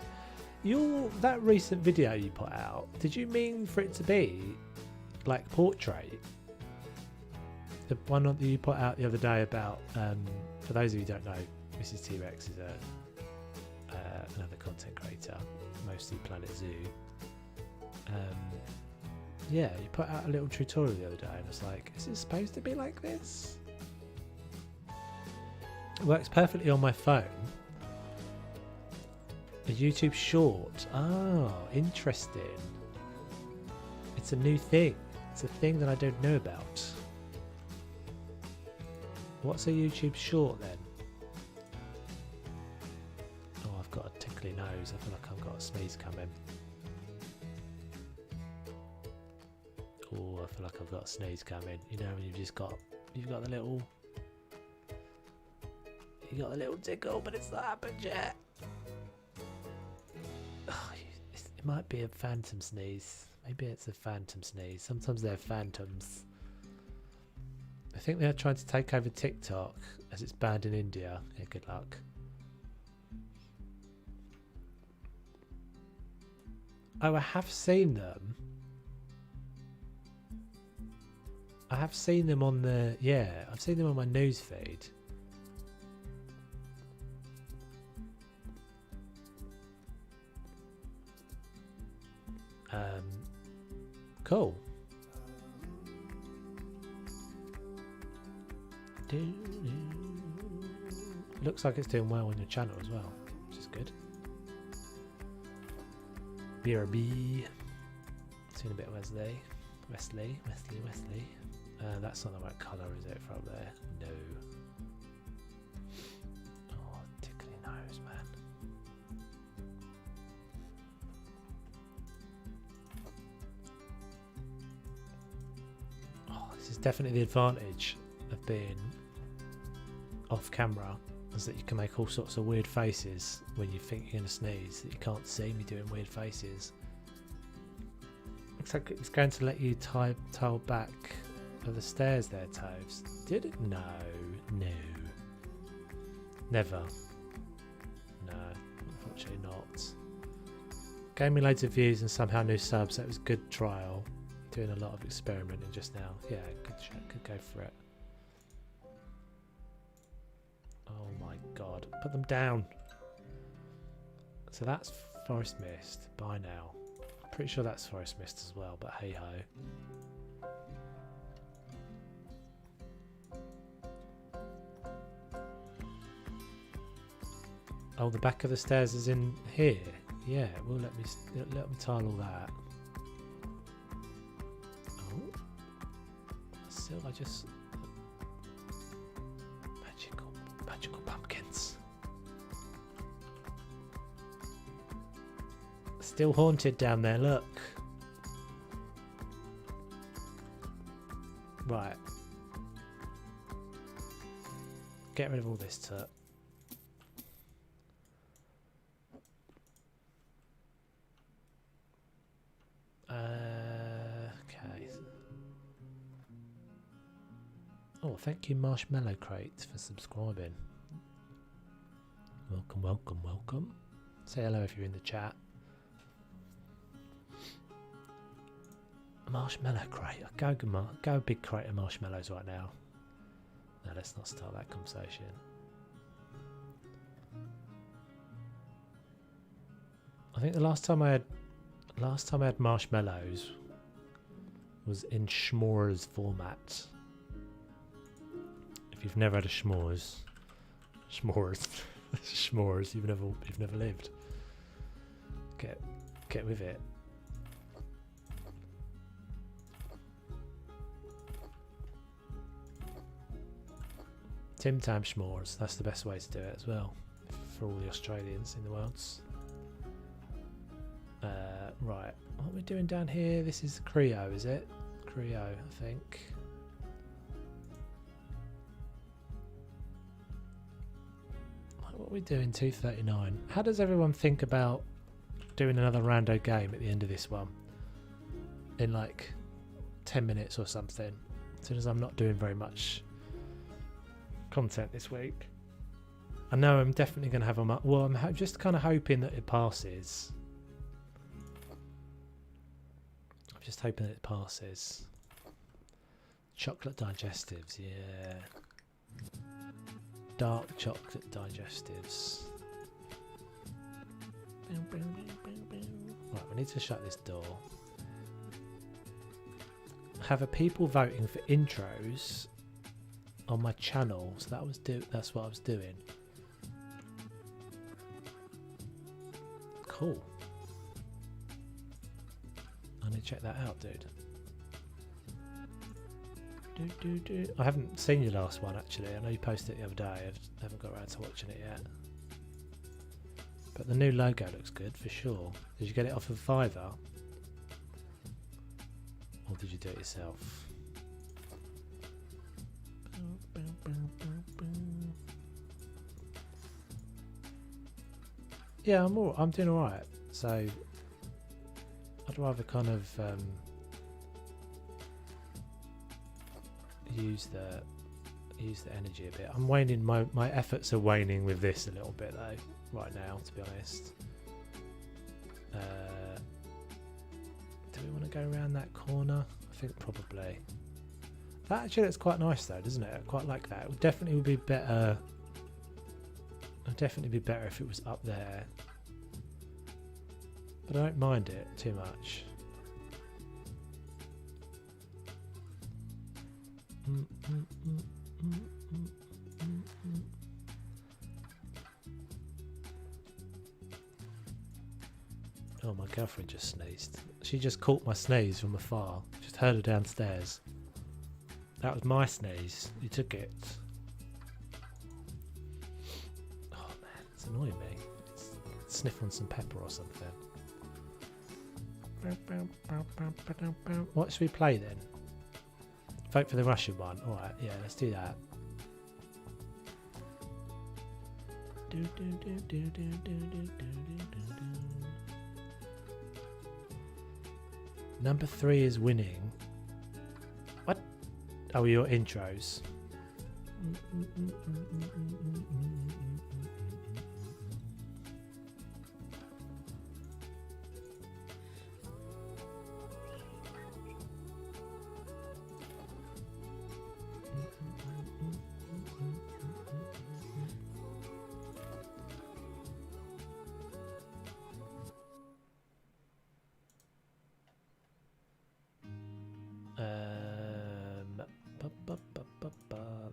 That recent video you put out, did you mean for it to be like portrait? The one that you put out the other day about, for those of you who don't know, Mrs. T-Rex is another content creator, mostly Planet Zoo. Yeah, you put out a little tutorial the other day and I was like, is it supposed to be like this? It works perfectly on my phone. A YouTube short. Oh, interesting. It's a new thing. It's a thing that I don't know about. What's a YouTube short then? Oh, I've got a tickly nose. I feel like I've got a sneeze coming. Oh, I feel like I've got a sneeze coming. You know when you've got the little... You got a little tickle, but it's not happened yet. Oh, it might be a phantom sneeze. Maybe it's a phantom sneeze. Sometimes they're phantoms. I think they're trying to take over TikTok as it's banned in India. Yeah, good luck. Oh, I have seen them. I have seen them on the... Yeah, I've seen them on my news feed. Cool. Looks like it's doing well on your channel as well, which is good. BRB. Seen a bit of Wesley. That's not the right colour, is it, from there? No. Oh, tickly nose, man. Oh, this is definitely the advantage of being off camera, is that you can make all sorts of weird faces when you think you're going to sneeze, that you can't see me doing weird faces. Looks like it's going to let you tile back of the stairs there, Toves. Did it? No. Never. No, unfortunately not. Gave me loads of views and somehow new subs. That was good trial. Doing a lot of experimenting just now. Yeah, could go for it. Oh my god. Put them down. So that's Forest Mist by now. Pretty sure that's Forest Mist as well, but hey ho. Oh, the back of the stairs is in here. Yeah, it will let me tile all that. Oh, still I just magical pumpkins. Still haunted down there, look. Right. Get rid of all this tut. Okay. Oh, thank you Marshmallow Crate for subscribing. Welcome. Say hello if you're in the chat. Marshmallow crate. Go a big crate of marshmallows right now. No, let's not start that conversation. I think the last time I had marshmallows was in s'mores format. If you've never had a s'mores, you've never lived. Get with it. Tim Tam s'mores, that's the best way to do it as well, for all the Australians in the world. Right, what are we doing down here? This is Creo, is it? Creo, I think. What are we doing? 2:39. How does everyone think about doing another rando game at the end of this one? In like 10 minutes or something. As soon as I'm not doing very much content this week. I know I'm definitely going to have them up. Well, I'm just kind of hoping that it passes. I'm just hoping that it passes. Chocolate digestives, yeah. Dark chocolate digestives. Right, we need to shut this door. Have a people voting for intros on my channel, so that's what I was doing. Cool. I need to check that out, dude. I haven't seen your last one actually. I know you posted it the other day. I haven't got around to watching it yet. But the new logo looks good for sure. Did you get it off of Fiverr? Or did you do it yourself? Yeah, I'm doing alright. So I'd rather kind of use the energy a bit. I'm waning, my efforts are waning with this a little bit though right now, to be honest. Do we want to go around that corner? I think probably. That actually looks quite nice though, doesn't it? I quite like that. It would definitely be better. It'd definitely be better if it was up there. But I don't mind it too much. Oh, my girlfriend just sneezed. She just caught my sneeze from afar. Just heard her downstairs. That was my sneeze. You took it. Oh man, it's annoying me. Sniff on some pepper or something. What should we play then? Vote for the Russian one. Alright, yeah, let's do that. Number 3 is winning. What? Oh, your intros.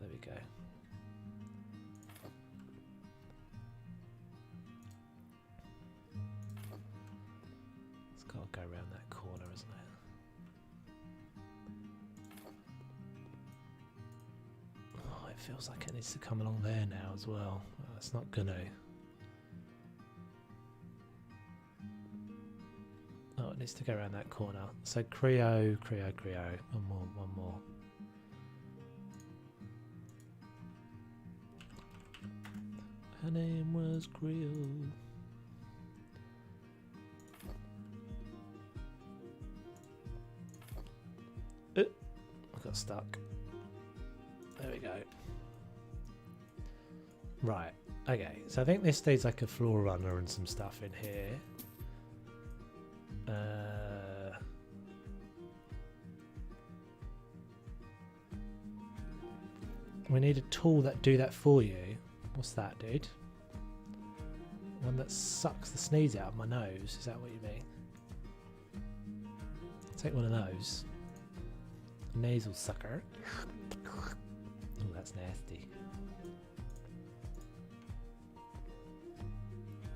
There we go. It's got to go around that corner, isn't it? Oh, it feels like it needs to come along there now as well. Oh, it's not gonna. Oh, it needs to go around that corner. So Creo. One more. Her name was Creo. I got stuck. There we go. Right. Okay. So I think this needs like a floor runner and some stuff in here. We need a tool that do that for you. What's that, dude? One that sucks the sneeze out of my nose. Is that what you mean? Take one of those. A nasal sucker. Oh, that's nasty.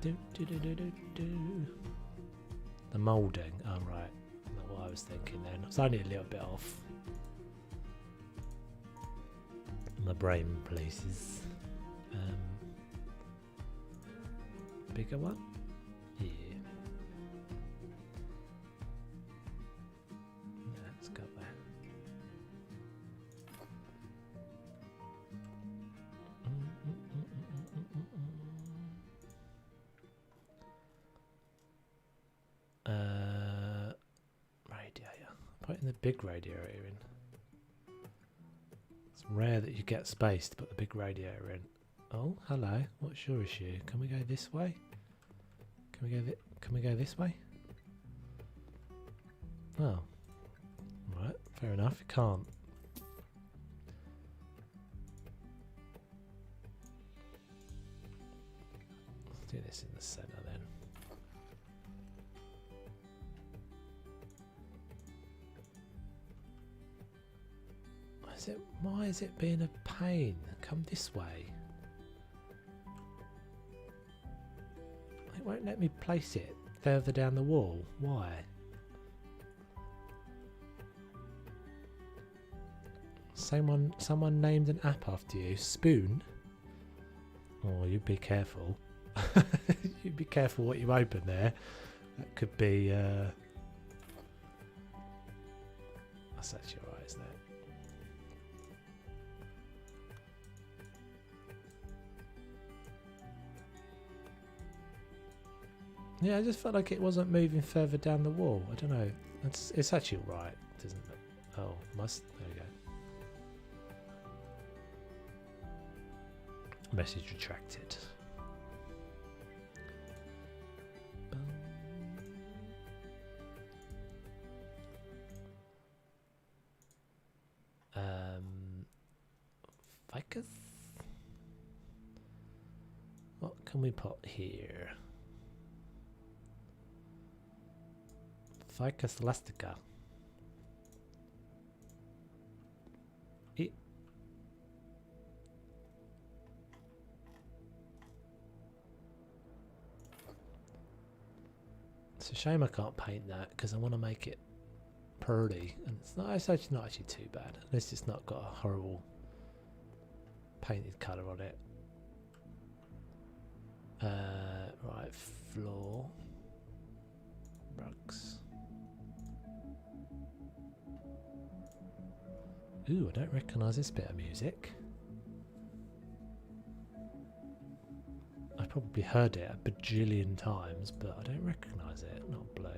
The moulding. Oh, right. Not what I was thinking then. It's only a little bit off. My brain places. Bigger one? Yeah. Let's go there. Radiator. Putting the big radiator in. It's rare that you get space to put the big radiator in. Oh, hello. What's your issue? Can we go this way? Can we go this way? Oh. Right, fair enough. You can't. Let's do this in the centre then. Why is it being a pain? Come this way. It won't let me place it further down the wall. Why? Someone named an app after you. Spoon? Oh, you be careful. You be careful what you open there. That could be... That's actually alright, isn't it? Yeah, I just felt like it wasn't moving further down the wall. I don't know. It's actually right, isn't it? Oh, must. There we go. Message retracted. Ficus. What can we put here? Ficus elastica. It's a shame I can't paint that because I want to make it pretty, and it's actually not actually too bad. At least it's not got a horrible painted colour on it. Right, floor, rugs. Ooh, I don't recognise this bit of music. I've probably heard it a bajillion times, but I don't recognise it. Not blue.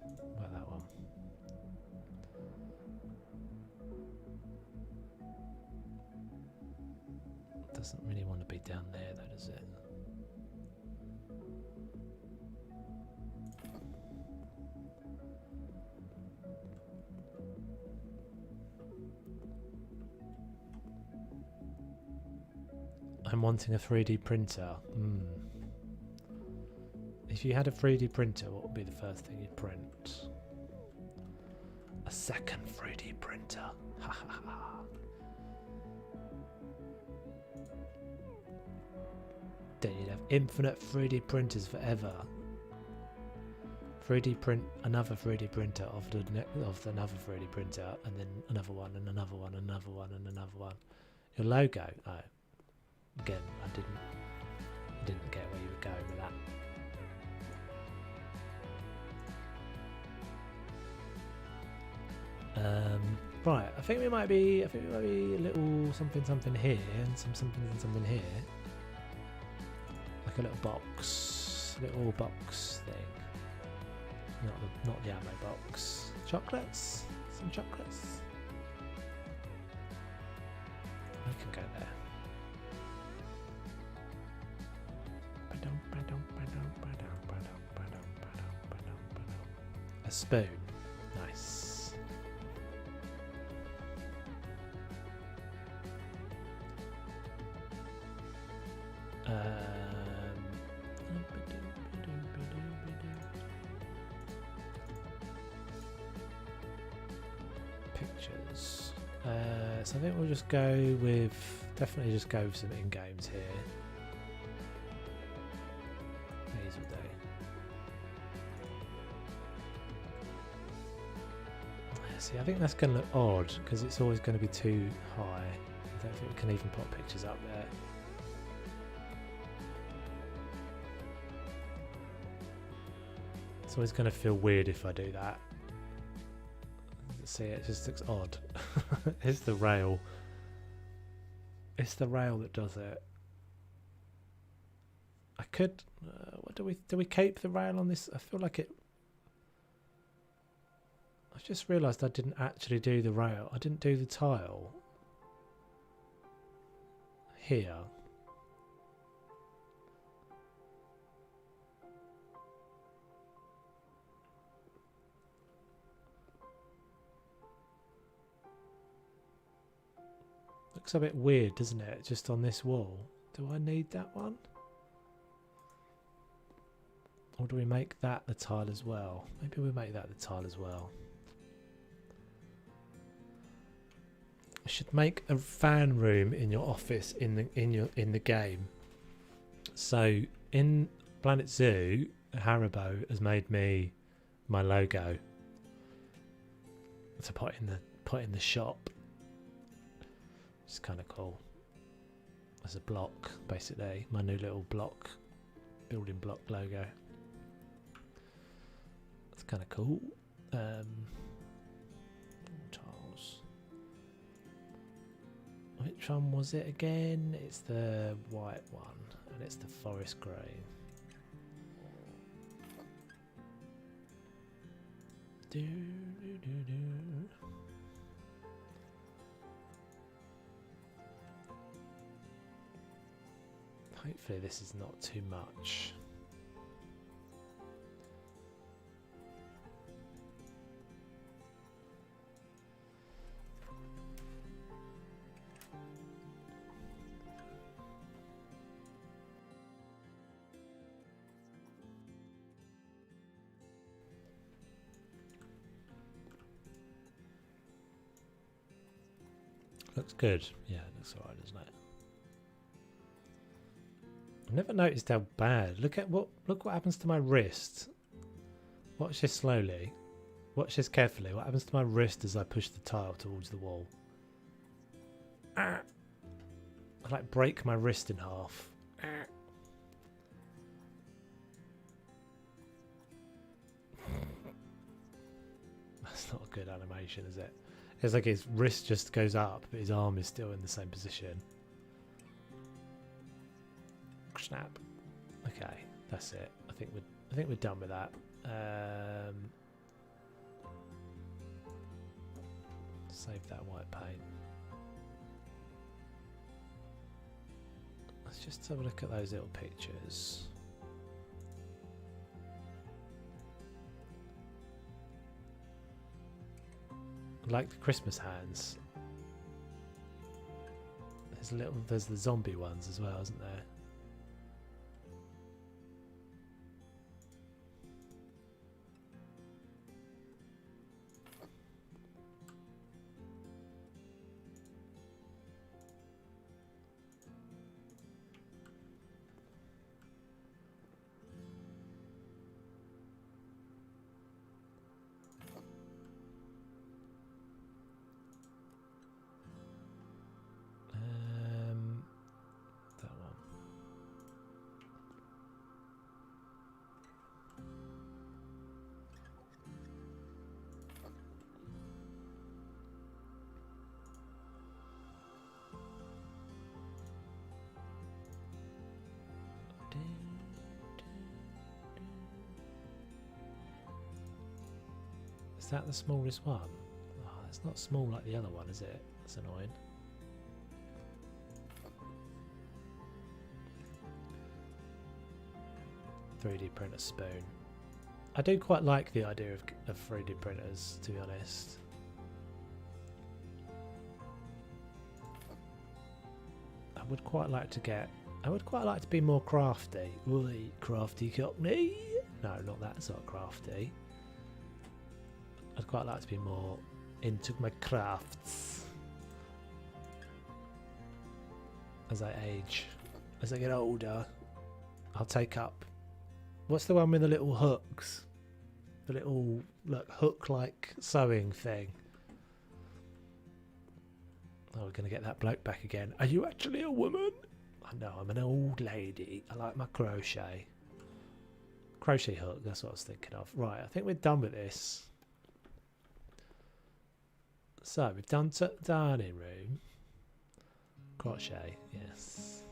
What about that one? Doesn't really want to be down there though, does it? I'm wanting a 3D printer. If you had a 3D printer, what would be the first thing you'd print? A second 3D printer. Ha ha ha. Then you'd have infinite 3D printers forever. 3D print another 3D printer of another 3D printer, and then another one, and another one, and another one, and another one. Your logo. Oh, again, I didn't get where you were going with that. Right, I think we might be a little something here, and something here. Like a little box thing. Not the ammo box. Chocolates? Some chocolates? I can go there. A spoon. Nice. Pictures. So I think we'll just go with, definitely just go with some in-games here. These will do. See, I think that's going to look odd because it's always going to be too high. I don't think we can even put pictures up there. It's always going to feel weird if I do that. See, it just looks odd. It's the rail. It's the rail that does it. I could. What do we keep the rail on this? I feel like it. I just realised I didn't actually do the rail. I didn't do the tile here. Looks a bit weird, doesn't it? Just on this wall. Do I need that one? Or do we make that the tile as well? Maybe we make that the tile as well. I should make a fan room in your office in the game. So in Planet Zoo, Haribo has made me my logo to put in the shop. It's kind of cool. As a block, basically, my new little building block logo. That's kind of cool. Tiles. Which one was it again? It's the white one, and it's the forest grey. Hopefully this is not too much. Looks good. Yeah, it looks alright, doesn't it? I've never noticed how bad. Look what happens to my wrist. Watch this slowly. Watch this carefully. What happens to my wrist as I push the tile towards the wall? I like break my wrist in half. That's not a good animation, is it? It's like his wrist just goes up, but his arm is still in the same position. Snap. Okay, that's it. I think we're done with that. Save that white paint. Let's just have a look at those little pictures. I like the Christmas hands. There's the zombie ones as well, isn't there? That one. Is that the smallest one? Oh, it's not small like the other one, is it? That's annoying. .3D printer spoon. I do quite like the idea of 3D printers, to be honest. I would quite like to be more crafty. Oi, crafty cockney. No, not that sort of crafty. I'd quite like to be more into my crafts as I age, as I get older. I'll take up. What's the one with the little hooks? The little hook-like sewing thing. Oh, we're gonna get that bloke back again. Are you actually a woman? I know, I'm an old lady. I like my crochet. Crochet hook, that's what I was thinking of. Right, I think we're done with this. So, we've done dining room. Crochet, yes.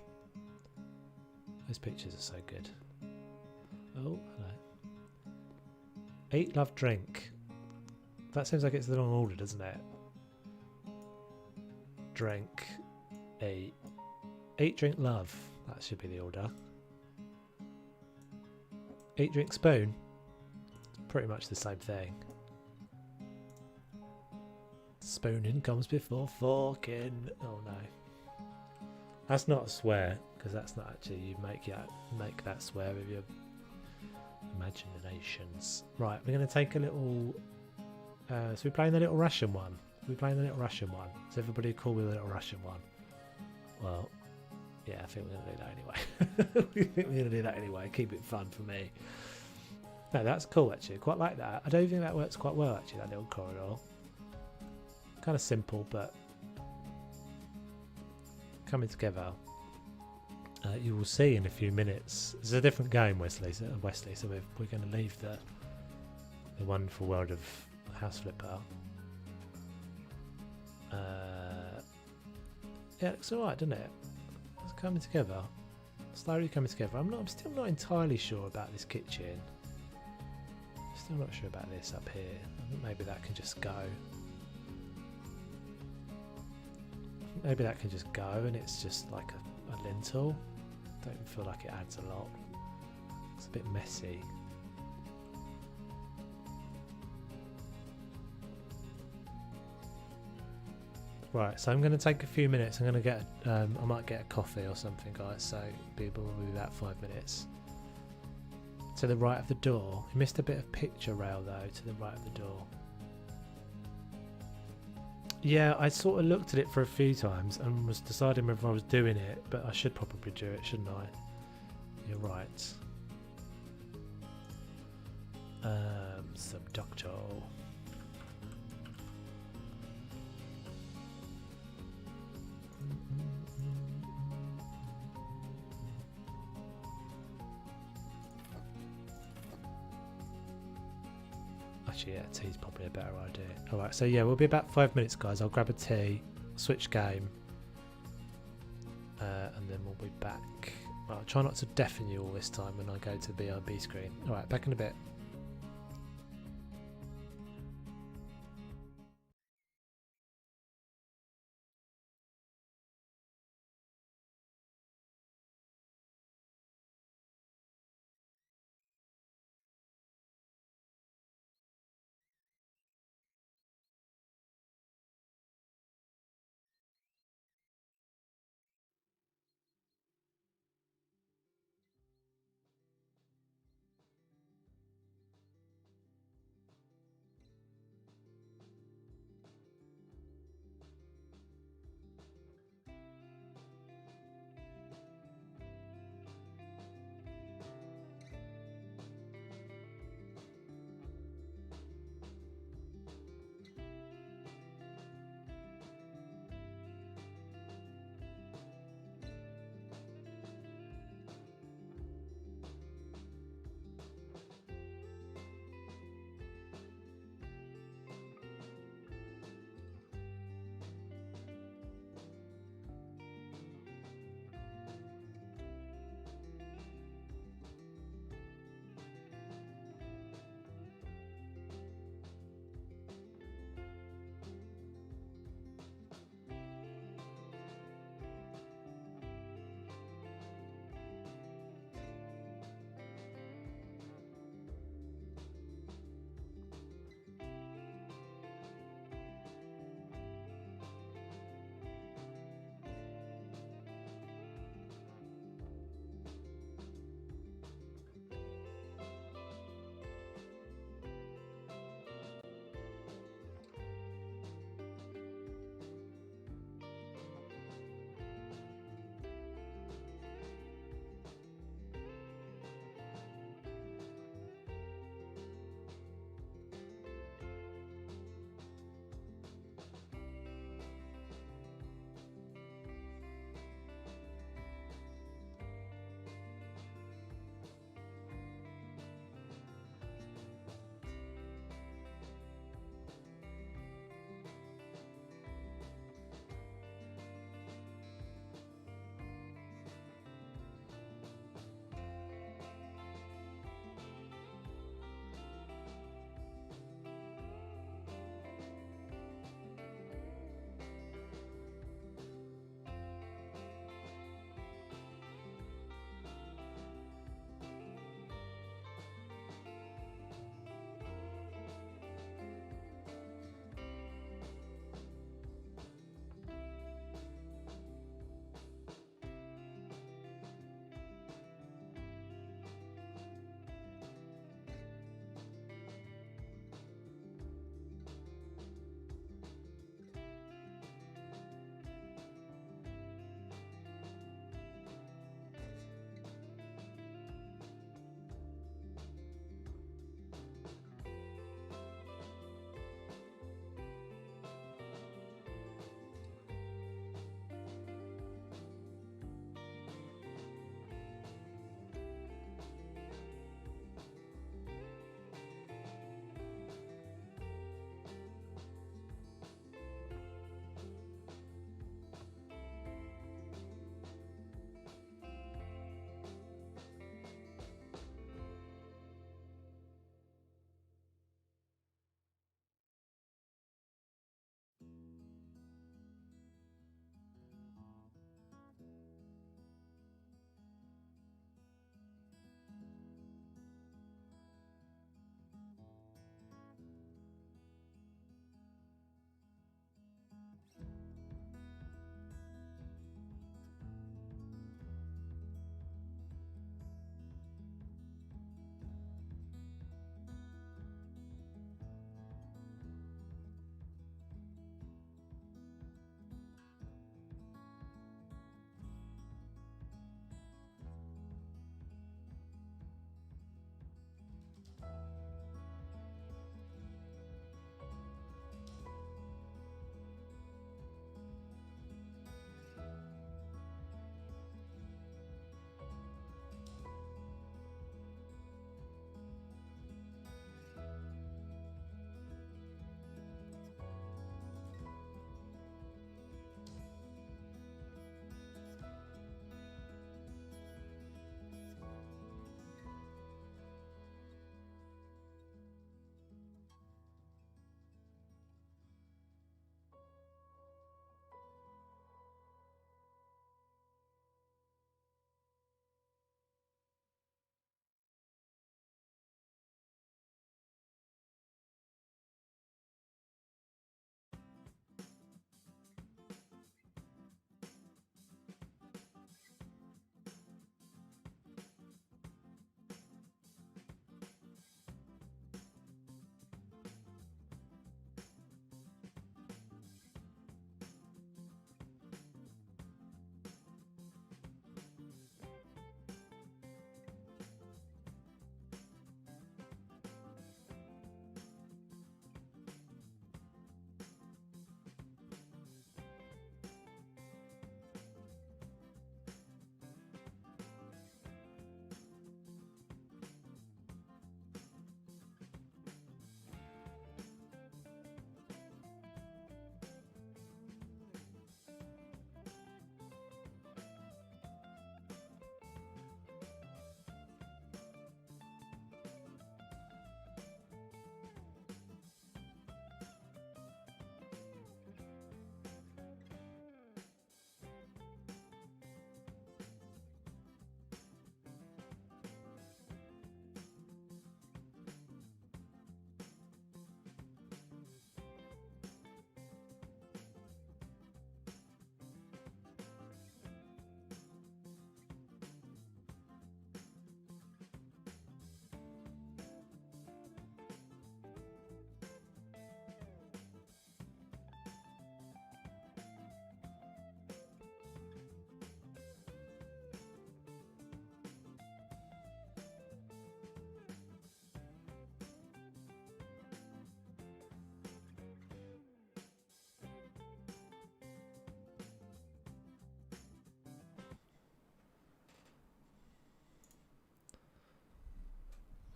Those pictures are so good. Oh, hello. Eat, love, drink. That seems like it's the wrong order, doesn't it? Drink, eat. Eat, drink, love. That should be the order. Eat, drink, spoon. Pretty much the same thing. Spooning comes before forking. Oh no. That's not a swear, because that's not actually, you make that swear with your imaginations. Right, we're going to take a little... so we're playing the Little Russian one. We're playing the Little Russian one. Is everybody cool with the Little Russian one? Well, yeah, I think we're going to do that anyway. We think we're going to do that anyway. Keep it fun for me. No, that's cool actually. Quite like that. I don't think that works quite well actually, that little corridor. Kind of simple, but coming together. You will see in a few minutes. It's a different game, Wesley. So we're going to leave the wonderful world of House Flipper. Yeah, it looks alright, doesn't it? It's coming together. Slowly coming together. I'm still not entirely sure about this kitchen. Still not sure about this up here. I think maybe that can just go. Maybe that can just go and it's just like a lintel. Don't feel like it adds a lot. It's a bit messy. Right, so I'm going to take a few minutes. I'm going to get, I might get a coffee or something, guys. So people will be about 5 minutes. To the right of the door. You missed a bit of picture rail though. To the right of the door. Yeah, I sort of looked at it for a few times and was deciding whether I was doing it, but I should probably do it, shouldn't I? you're right. Subductal. Actually, yeah, tea's probably a better idea. Alright, so yeah, we'll be about 5 minutes, guys. I'll grab a tea, switch game, and then we'll be back. I'll try not to deafen you all this time when I go to the BRB screen. Alright, back in a bit.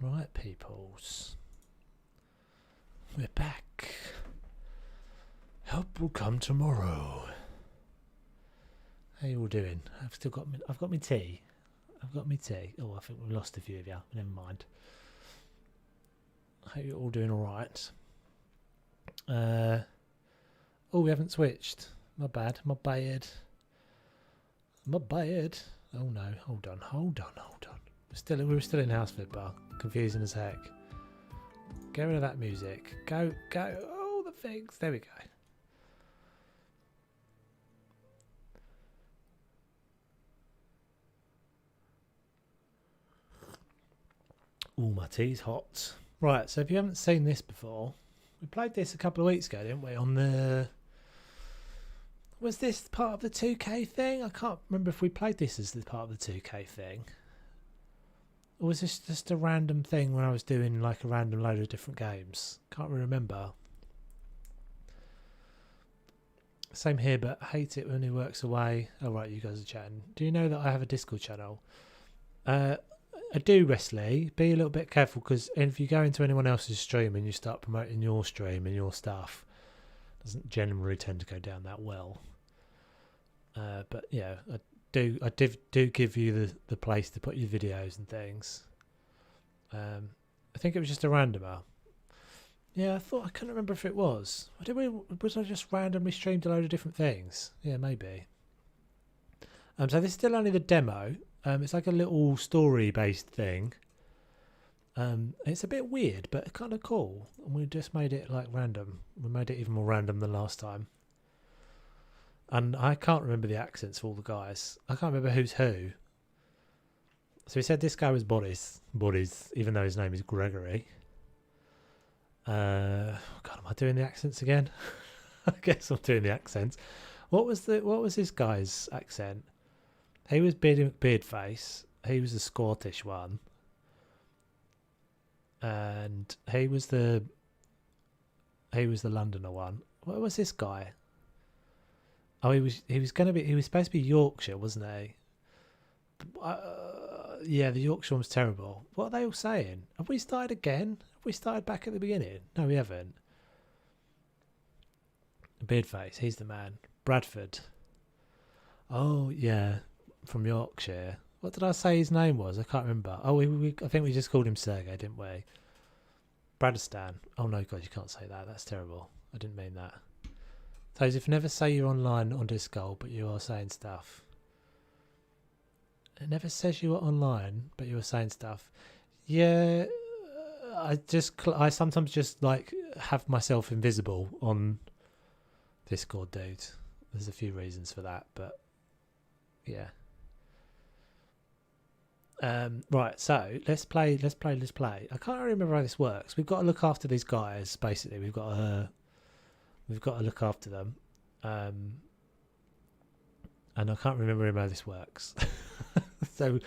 Right, peoples. We're back. Help will come tomorrow. How you all doing? I've got my tea. I've got my tea. Oh, I think we've lost a few of you. Never mind. I hope you're all doing alright. Oh, we haven't switched. My bad. My bad. My bad. Oh no, hold on. We were still in Houseford Bar. Confusing as heck. Get rid of that music. Go. Oh, the things. There we go. Oh, my tea's hot. Right, so if you haven't seen this before, we played this a couple of weeks ago, didn't we? On the... Was this part of the 2K thing? I can't remember if we played this as the part of the 2K thing. Or was this just a random thing when I was doing like a random load of different games? Can't really remember. Same here, but I hate it when he works away. Oh right, you guys are chatting. Do you know that I have a Discord channel? I do, Wesley. Be a little bit careful, because if you go into anyone else's stream and you start promoting your stream and your stuff, it doesn't generally tend to go down that well. But yeah, I do give you the place to put your videos and things. I think it was just a randomer. Yeah, I couldn't remember if it was. Was I just randomly streamed a load of different things? Yeah, maybe. So this is still only the demo. It's like a little story-based thing. It's a bit weird, but kind of cool. And we just made it like random. We made it even more random than last time. And I can't remember the accents of all the guys. I can't remember who's who. So he said this guy was Boris, even though his name is Gregory. God, am I doing the accents again? I guess I'm doing the accents. What was this guy's accent? He was beard face. He was the Scottish one, and he was the Londoner one. What was this guy? Oh, he was supposed to be Yorkshire, wasn't he? Yeah, the Yorkshire one was terrible. What are they all saying? Have we started again? Have we started back at the beginning? No, we haven't. Beardface, he's the man. Bradford. Oh yeah, from Yorkshire. What did I say his name was? I can't remember. Oh, I think we just called him Sergey, didn't we? Bradistan. Oh no, God, you can't say that. That's terrible. I didn't mean that. So if never say you're online on Discord, but you are saying stuff. It never says you are online, but you are saying stuff. Yeah, I sometimes just like have myself invisible on Discord, dude. There's a few reasons for that, but yeah. Right, so let's play. I can't remember how this works. We've got to look after these guys. Basically, we've got to look after them. And I can't remember how this works. So,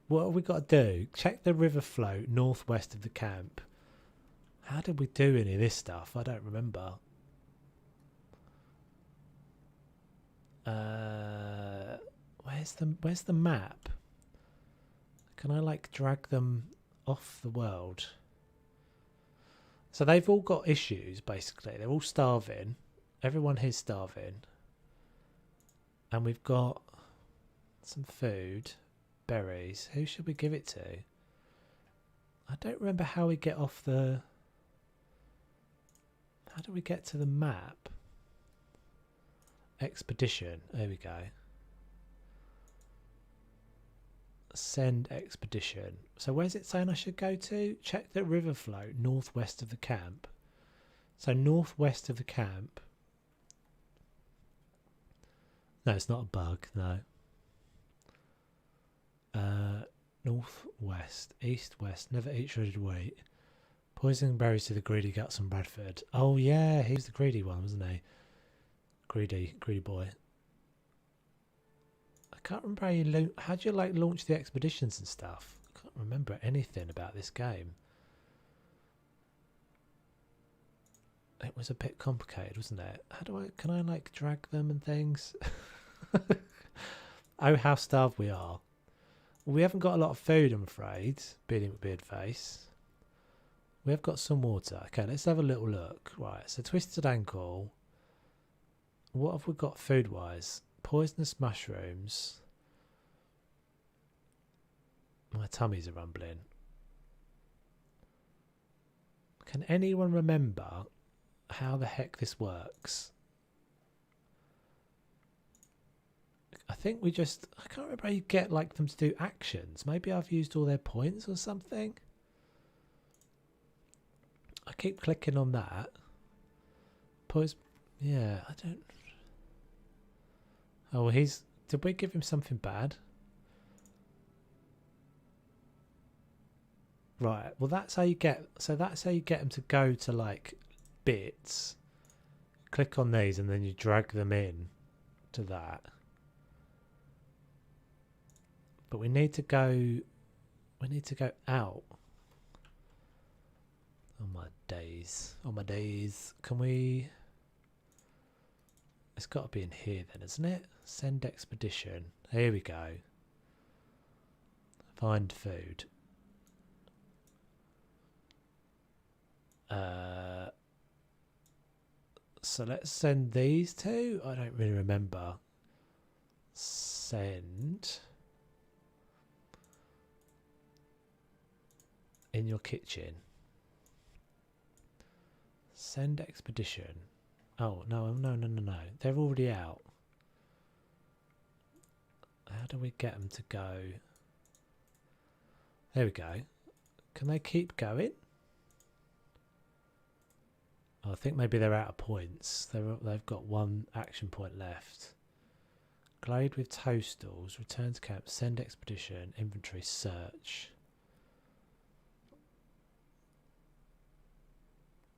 what have we got to do? Check the river float northwest of the camp. How did we do any of this stuff? I don't remember. Where's the map? Can I like drag them off the world? So they've all got issues, basically. They're all starving. Everyone here's starving. And we've got some food, berries. Who should we give it to? I don't remember how we get off the... How do we get to the map? Expedition. There we go. Send expedition. So where's it saying I should go to? Check the river float northwest of the camp. So northwest of the camp. No, it's not a bug, no. Northwest, east, west, never eat shredded wheat. Poisoning berries to the greedy guts from Bradford. Oh yeah, he was the greedy one, wasn't he? Greedy boy. I can't remember how do you like launch the expeditions and stuff? I can't remember anything about this game. It was a bit complicated, wasn't it? Can I like drag them and things? Oh, how starved we are. We haven't got a lot of food, I'm afraid. Bearding with Beard Face. We have got some water. Okay, let's have a little look. Right, so twisted ankle. What have we got food-wise? Poisonous mushrooms. My tummies are rumbling. Can anyone remember how the heck this works? I think we just... I can't remember how you get like them to do actions. Maybe I've used all their points or something. I keep clicking on that. Yeah, I don't... Oh, he's... Did we give him something bad? Right, well that's how you get... So that's how you get them to go to like bits. Click on these and then you drag them in to that. But we need to go... We need to go out. Oh my days. Oh my days. Can we... It's got to be in here then, isn't it? Send expedition. Here we go. Find food. So let's send these two. I don't really remember. Send in your kitchen. Send expedition. Oh, no. They're already out. How do we get them to go? There we go. Can they keep going? Oh, I think maybe they're out of points. They've got one action point left. Glade with toastals. Return to camp. Send expedition. Inventory search.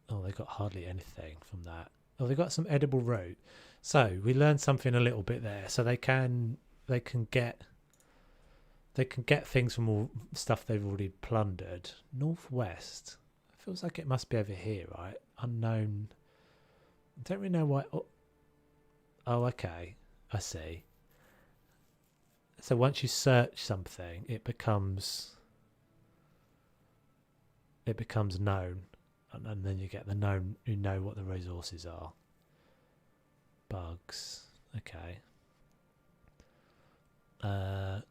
Oh, they got hardly anything from that. Oh, they got some edible root. So we learned something a little bit there. So they can get things from all stuff they've already plundered. Northwest. Feels like it must be over here, right? Unknown. I don't really know why. Oh, okay. I see. So once you search something, it becomes known. And then you get the known, you know what the resources are. Bugs. Okay. Can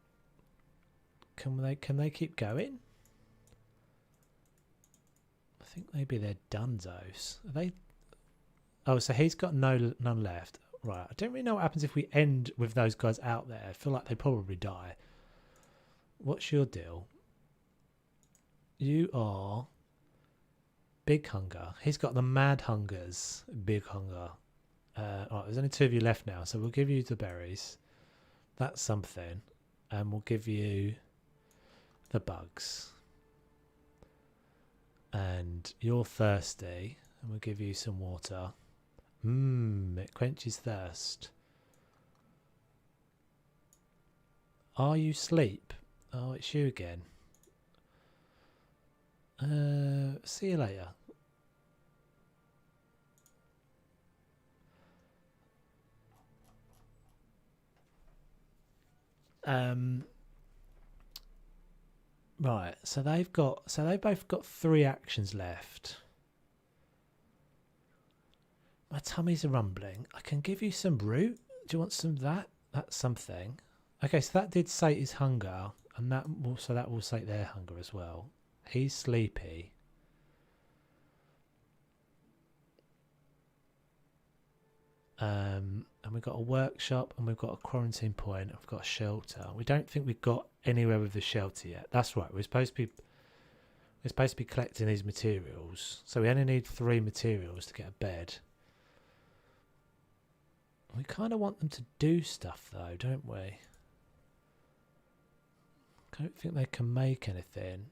they keep going? I think maybe they're dunzos. Are they? Oh, so he's got none left. Right. I don't really know what happens if we end with those guys out there. I feel like they probably die. What's your deal? You are Big Hunger. He's got the Mad Hungers. Big Hunger. Right, there's only two of you left now, so we'll give you the berries. That's something. And we'll give you the bugs. And you're thirsty, and we'll give you some water. It quenches thirst. Are you asleep? Oh, it's you again. See you later. Right, so they've both got 3 actions left. My tummies are rumbling. I can give you some root. Do you want some of that? That's something. Okay, so that did sate his hunger, and that will sate their hunger as well. He's sleepy. And we've got a workshop, and we've got a quarantine point, and we've got a shelter. We don't think we've got anywhere with the shelter yet. That's right. We're supposed to be collecting these materials. So we only need 3 materials to get a bed. We kind of want them to do stuff though, don't we? I don't think they can make anything.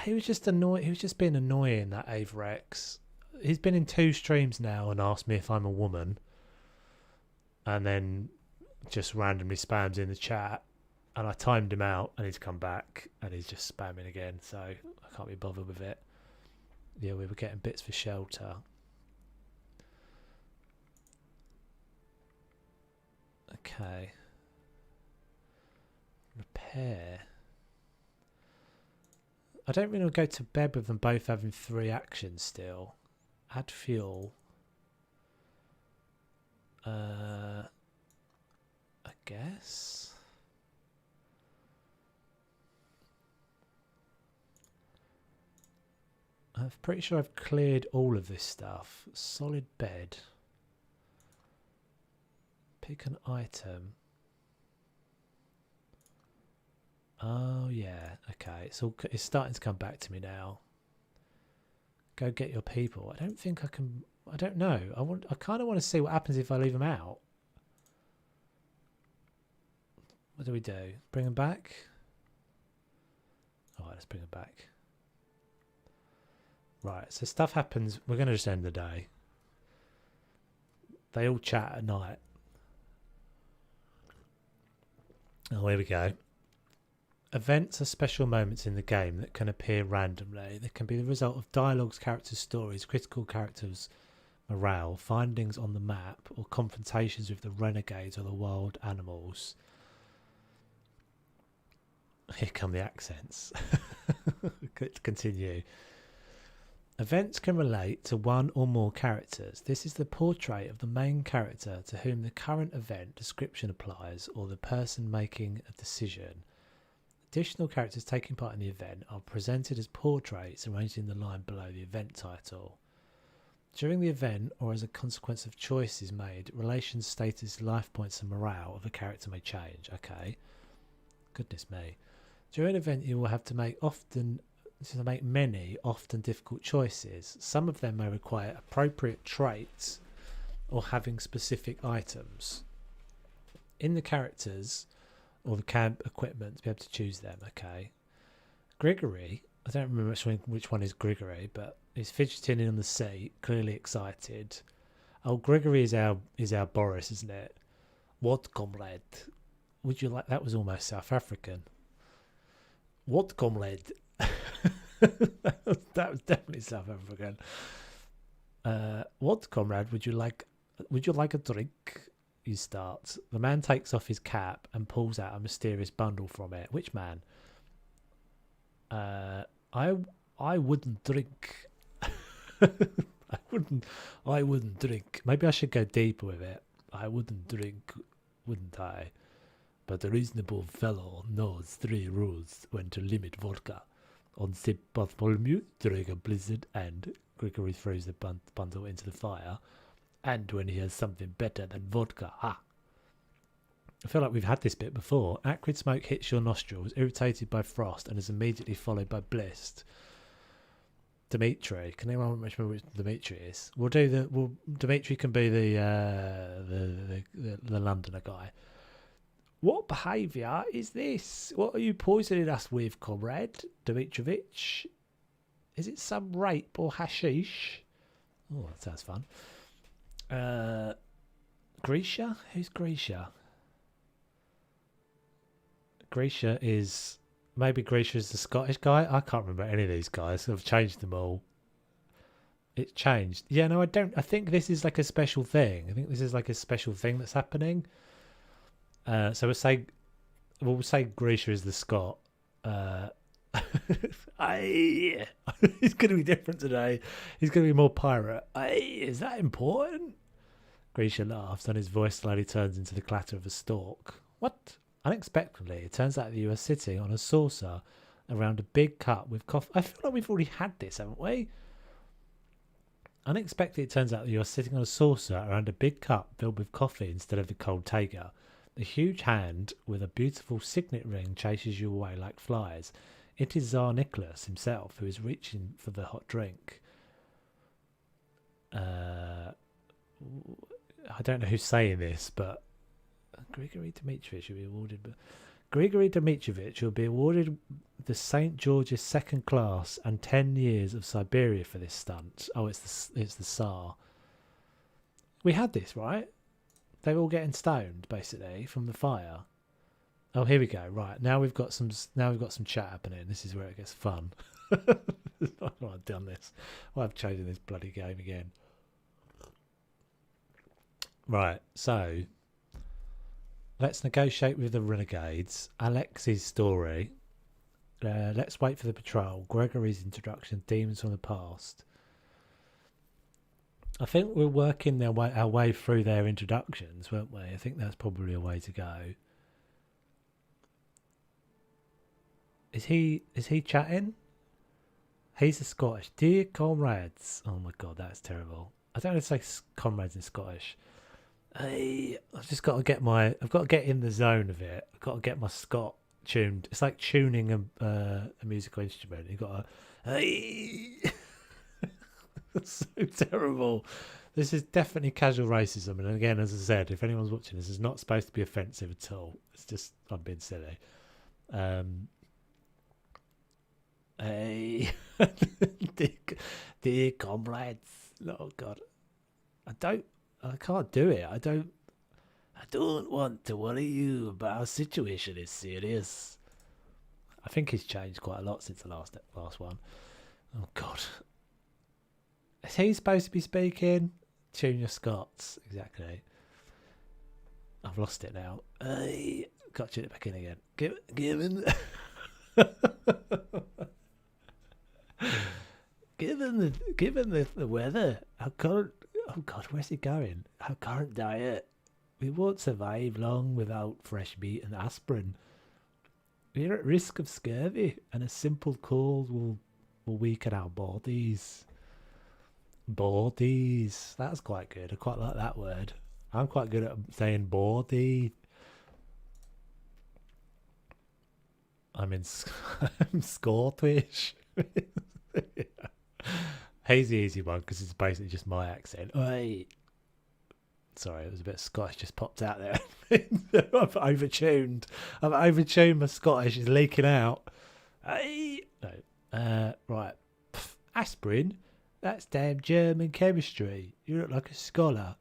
He was just annoying. He was just being annoying, that Averex. He's been in 2 streams now and asked me if I'm a woman, and then just randomly spams in the chat. And I timed him out, and he's come back, and he's just spamming again. So I can't be bothered with it. Yeah, we were getting bits for shelter. Okay. Repair. I don't really go to bed with them both having 3 actions still. Add fuel. I guess. I'm pretty sure I've cleared all of this stuff. Solid bed. Pick an item. Oh yeah, okay. It's starting to come back to me now. Go get your people. I don't think I can. I don't know. I kind of want to see what happens if I leave them out. What do we do? Bring them back? Alright, let's bring them back. Right, so stuff happens. We're going to just end the day. They all chat at night. Oh, here we go. Events are special moments in the game that can appear randomly. They can be the result of dialogues, characters' stories, critical characters' morale, findings on the map, or confrontations with the renegades or the wild animals. Here come the accents. Continue. Events can relate to one or more characters. This is the portrait of the main character to whom the current event description applies, or the person making a decision. Additional characters taking part in the event are presented as portraits arranged in the line below the event title. During the event, or as a consequence of choices made, relations, status, life points and morale of a character may change. Okay. Goodness me. During an event you will have to make many, often difficult choices. Some of them may require appropriate traits or having specific items. In the characters or the camp equipment to be able to choose them. Okay. Grigory, I don't remember which one is Grigory, but he's fidgeting in on the seat, clearly excited. Oh, Grigory is our Boris, isn't it? What, comrade? Would you like... That was almost South African. What, comrade? that was definitely South African. What, comrade? Would you like a drink? You start. The man takes off his cap and pulls out a mysterious bundle from it. Which man? I wouldn't drink. I wouldn't drink. Maybe I should go deeper with it. I wouldn't drink, wouldn't I? But a reasonable fellow knows 3 rules when to limit vodka. On sip Bartholomew during a blizzard, and Grigory throws the bundle into the fire. And when he has something better than vodka, ha! I feel like we've had this bit before. Acrid smoke hits your nostrils, irritated by frost, and is immediately followed by bliss. Dimitri. Can anyone remember which Dimitri is? Dimitri can be the Londoner guy. What behaviour is this? What are you poisoning us with, comrade Dimitrovich? Is it some rape or hashish? Oh, that sounds fun. Grisha? Who's Grisha? Grisha is... Maybe Grisha is the Scottish guy? I can't remember any of these guys. I've changed them all. It's changed. Yeah, no, I don't... I think this is like a special thing. I think this is like a special thing that's happening. So we'll say Grisha is the Scot. He's going to be different today. He's going to be more pirate. Is that important? Grisha laughs and his voice slowly turns into the clatter of a stork. What? Unexpectedly, it turns out that you are sitting on a saucer around a big cup with coffee. I feel like we've already had this, haven't we? Unexpectedly, it turns out that you are sitting on a saucer around a big cup filled with coffee instead of the cold Tager. A huge hand with a beautiful signet ring chases you away like flies. It is Tsar Nicholas himself who is reaching for the hot drink. I don't know who's saying this, but Grigory Dmitrievich will be awarded. Grigory Dmitrievich will be awarded the St. George's second class and 10 years of Siberia for this stunt. Oh, it's the Tsar. We had this, right? They're all getting stoned basically from the fire. Oh, here we go. Right, now we've got some chat happening. This is where it gets fun. I've done this. I've chosen this bloody game again. Right, so Let's negotiate with the renegades. Alex's story. Let's wait for the patrol. Gregory's introduction. Demons from the past. I think we're working our way through their introductions, weren't we? I think that's probably a way to go. Is he chatting? He's a Scottish. Dear comrades. Oh my god, that's terrible. I don't know how to say comrades in Scottish. I've just got to get I've got to get in the zone of it. I've got to get my Scot tuned. It's like tuning a musical instrument. You've got to, it's so terrible. This is definitely casual racism. And again, as I said, if anyone's watching this, it's not supposed to be offensive at all. It's just, I'm being silly. Hey, dear comrades. Oh God, I can't do it. I don't want to worry you, but our situation is serious. I think he's changed quite a lot since the last one. Oh God, is he supposed to be speaking? Junior Scots, exactly. I've lost it now. Hey, got to tune it back in again. Given the weather, our current, oh God, where's he going? Our current diet, we won't survive long without fresh meat and aspirin. We're at risk of scurvy, and a simple cold will weaken our bodies. Bodies, that's quite good. I quite like that word. I'm quite good at saying body. I'm Scottish. Yeah. He's the easy one because it's basically just my accent. Oi. Sorry, it was a bit Scottish just popped out there. I've overtuned. My Scottish is leaking out. Hey. No. Right. Aspirin? That's damn German chemistry. You look like a scholar.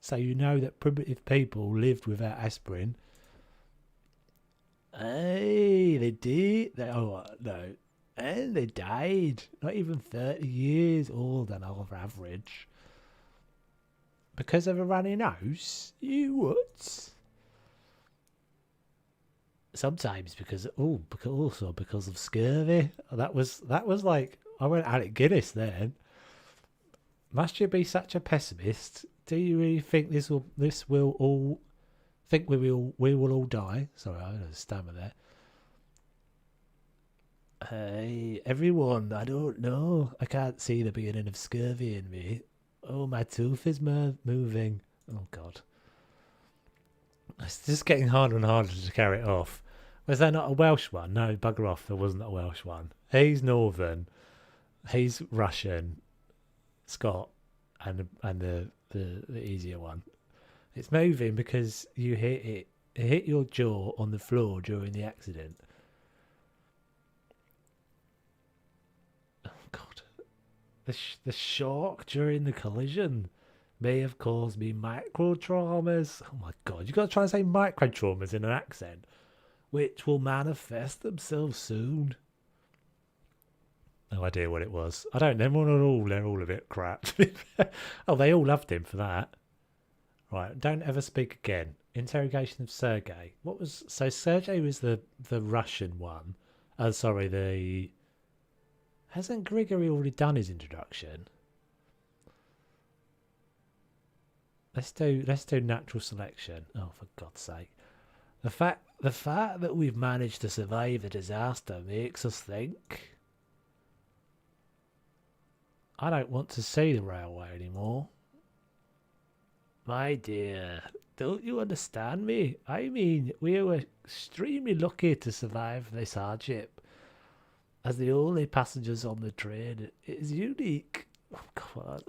So you know that primitive people lived without aspirin. Hey, they did. No. And they died. Not even 30 years old on our average. Because of a runny nose? You what? Sometimes because of scurvy. That was like, I went Alec Guinness then. Must you be such a pessimist? Do you really think we will all die? Sorry, I don't stammer there. Hey, everyone, I don't know. I can't see the beginning of scurvy in me. Oh, my tooth is moving. Oh, God. It's just getting harder and harder to carry it off. Was there not a Welsh one? No, bugger off, there wasn't a Welsh one. He's Northern. He's Russian. Scott. And the easier one. It's moving because you hit your jaw on the floor during the accident. God, the shock during the collision may have caused me micro traumas. Oh my God, you got to try and say micro traumas in an accent, which will manifest themselves soon. No idea what it was. I don't know. They're all a bit crap. Oh, they all loved him for that. Right, don't ever speak again. Interrogation of Sergei. So Sergei was the Russian one. Hasn't Grigory already done his introduction? Let's do natural selection. Oh, for God's sake! The fact that we've managed to survive the disaster makes us think. I don't want to see the railway anymore. My dear, don't you understand me? I mean, we were extremely lucky to survive this hardship. As the only passengers on the train, it is unique that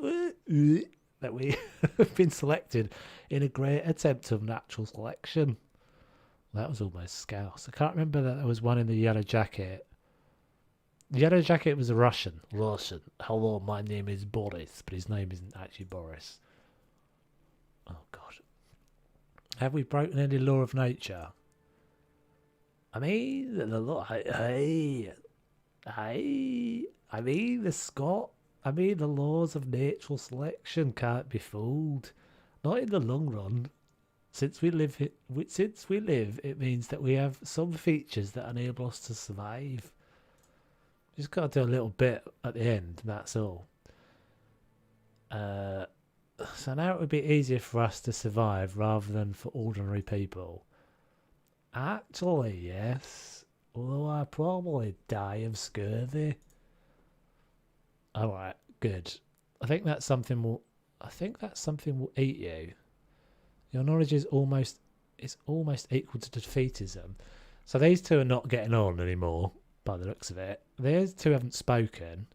we have been selected in a great attempt of natural selection. That was almost Scouse. I can't remember that there was one in the yellow jacket. The yellow jacket was a Russian. Hello, my name is Boris, but his name isn't actually Boris. Oh, God. Have we broken any law of nature? I mean, the law... the laws of natural selection can't be fooled. Not in the long run. Since we live, it means that we have some features that enable us to survive. Just got to do a little bit at the end, and that's all. So now it would be easier for us to survive rather than for ordinary people. Actually, yes. Although I probably die of scurvy. Alright, good. I think that's something will eat you. Your knowledge is almost equal to defeatism. So these two are not getting on anymore, by the looks of it. These two haven't spoken.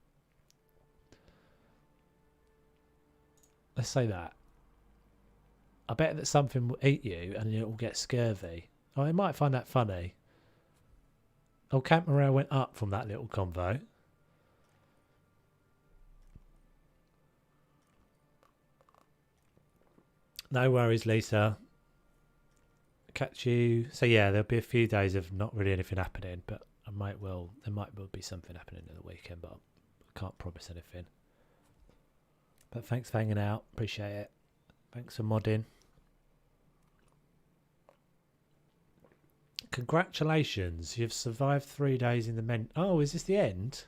Let's say that. I bet that something will eat you and you'll get scurvy. Oh, I might find that funny. Oh, camp morale went up from that little convo. No worries, Lisa. Catch you. So yeah, there'll be a few days of not really anything happening, but there might well be something happening in the weekend, but I can't promise anything. But thanks for hanging out. Appreciate it. Thanks for modding. Congratulations, you've survived 3 days in the men. Oh, is this the end?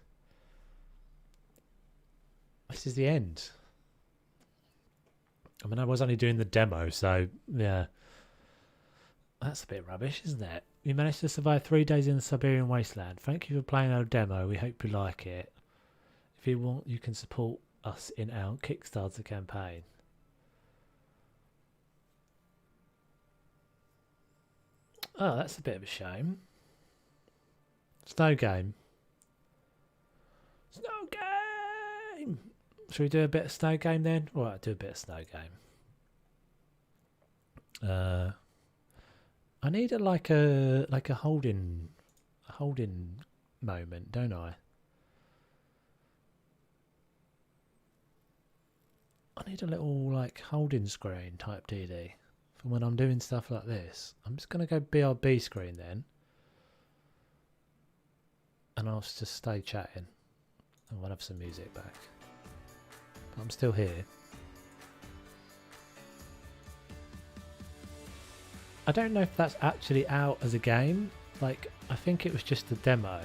This is the end. I mean, I was only doing the demo, so yeah. That's a bit rubbish, isn't it? You managed to survive 3 days in the Siberian wasteland. Thank you for playing our demo. We hope you like it. If you want, you can support us in our Kickstarter campaign. Oh, that's a bit of a shame. Snow game. Snow game! Should we do a bit of snow game then? Alright, do a bit of snow game. I need a holding moment, don't I? I need a little like holding screen type DD for when I'm doing stuff like this. I'm just gonna go BRB screen then, and I'll just stay chatting. And we'll have some music back. But I'm still here. I don't know if that's actually out as a game. Like, I think it was just a demo.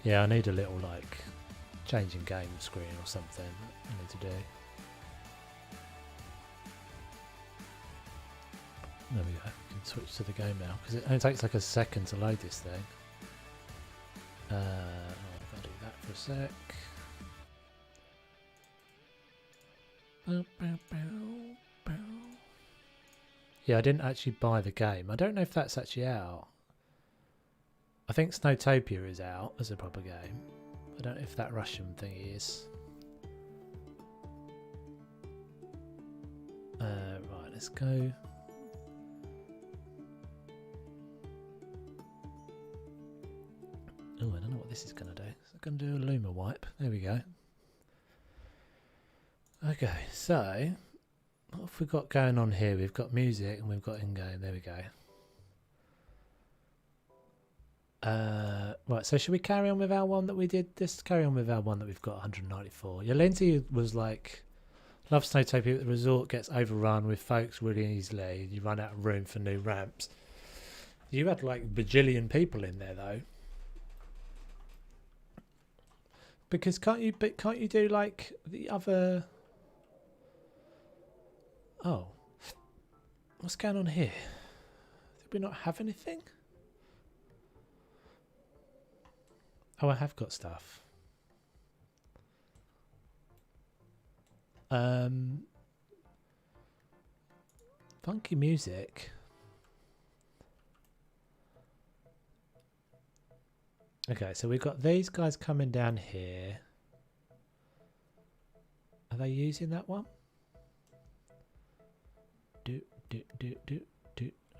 Yeah, I need a little, like, changing game screen or something I need to do. There we go. We can switch to the game now, because it only takes like a second to load this thing. I'll do that for a sec. Yeah, I didn't actually buy the game. I don't know if that's actually out. I think Snowtopia is out as a proper game. I don't know if that Russian thing is. Right, let's go. Oh, I don't know what this is going to do. Is it going to do a Luma wipe? There we go. Okay, so what have we got going on here? We've got music and we've got in-game. There we go. Right, so should we carry on with our one that we did? Let's carry on with our one that we've got 194. Yeah, Lindsay was like, love Snowtopia, the resort gets overrun with folks really easily. You run out of room for new ramps. You had like bajillion people in there though. Because can't you do like the other... Oh. What's going on here? Did we not have anything? Oh, I have got stuff. Funky music. Okay, so we've got these guys coming down here. Are they using that one? I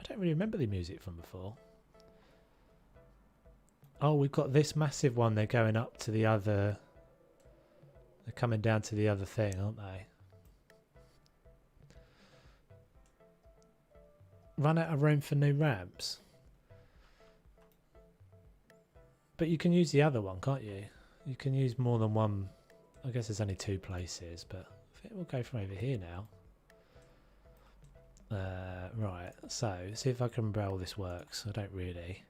don't really remember the music from before. Oh, we've got this massive one. They're going up to the other. They're coming down to the other thing, aren't they? Run out of room for new ramps. But you can use the other one, can't you? You can use more than one I guess there's only 2 places, but I think we'll go from over here now. Right, so see if I can remember how all this works. I don't really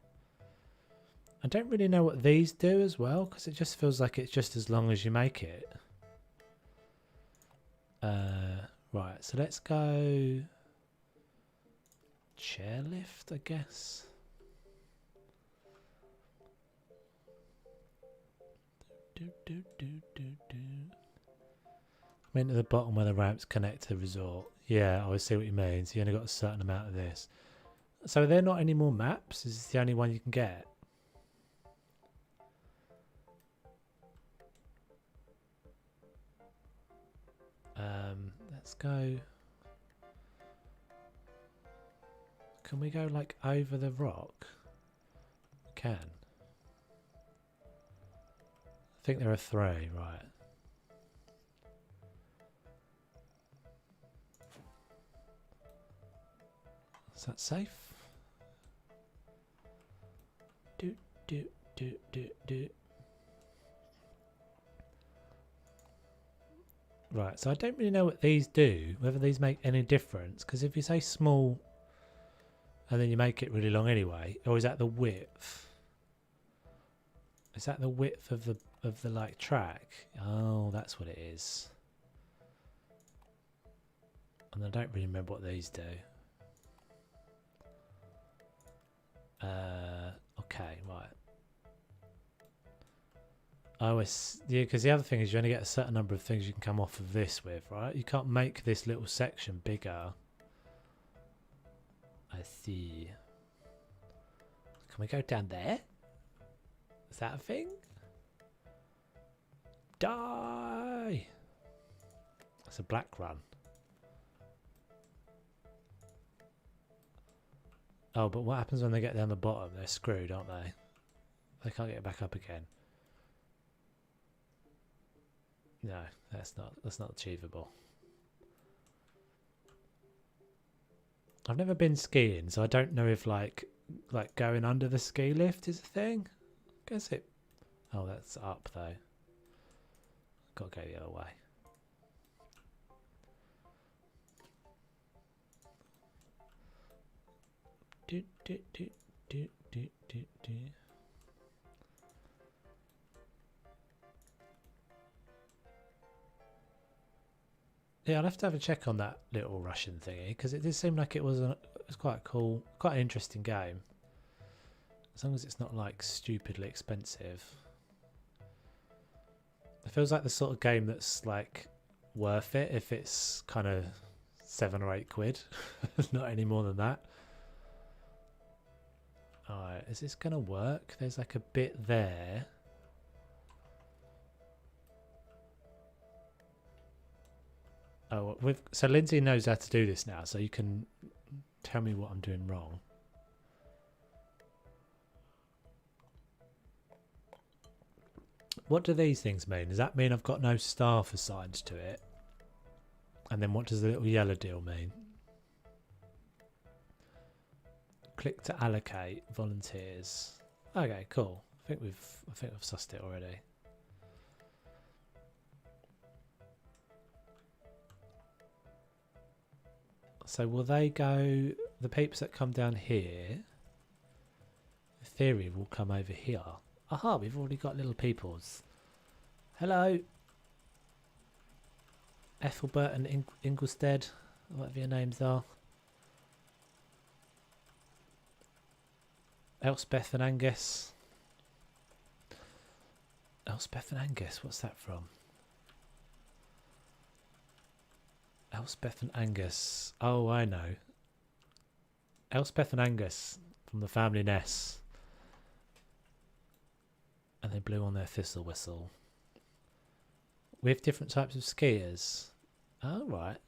know what these do as well, because it just feels like it's just as long as you make it. Right, so let's go chairlift, I guess. I'm into the bottom where the ramps connect to the resort. Yeah, I see what you mean. So you only got a certain amount of this. So are there not any more maps? Is this the only one you can get? Let's go. Can we go like over the rock? We can. I think there are 3, right. Is that safe? Do. Right, so I don't really know what these do, whether these make any difference, because if you say small and then you make it really long anyway, or is that the width? Is that the width of the like track? Oh, that's what it is. And I don't really remember what these do. Okay, right. I always, yeah, because the other thing is you only get a certain number of things you can come off of this with, right? You can't make this little section bigger. I see. Can we go down there? Is that a thing? Die! That's a black run. Oh, but what happens when they get down the bottom? They're screwed, aren't they? They can't get back up again. No, that's not achievable. I've never been skiing, so I don't know if like going under the ski lift is a thing. I guess it. Oh, that's up though. Got to go the other way. Yeah, I'll have to have a check on that little Russian thingy, because it did seem like it was quite a cool, quite an interesting game. As long as it's not like stupidly expensive. It feels like the sort of game that's like worth it if it's kind of 7 or 8 quid. Not any more than that. Alright, is this gonna work? There's like a bit there. Oh, so Lindsay knows how to do this now, so you can tell me what I'm doing wrong. What do these things mean? Does that mean I've got no staff assigned to it? And then what does the little yellow deal mean? Click to allocate volunteers. Okay, cool. I think we've sussed it already. So will they go, the peeps that come down here, in theory will come over here. Aha, we've already got little peoples. Hello. Ethelbert and Inglestead, whatever your names are. Elspeth and Angus. Elspeth and Angus, what's that from? Elspeth and Angus. Oh, I know. Elspeth and Angus from the family Ness. And they blew on their thistle whistle. With different types of skiers. Oh, right.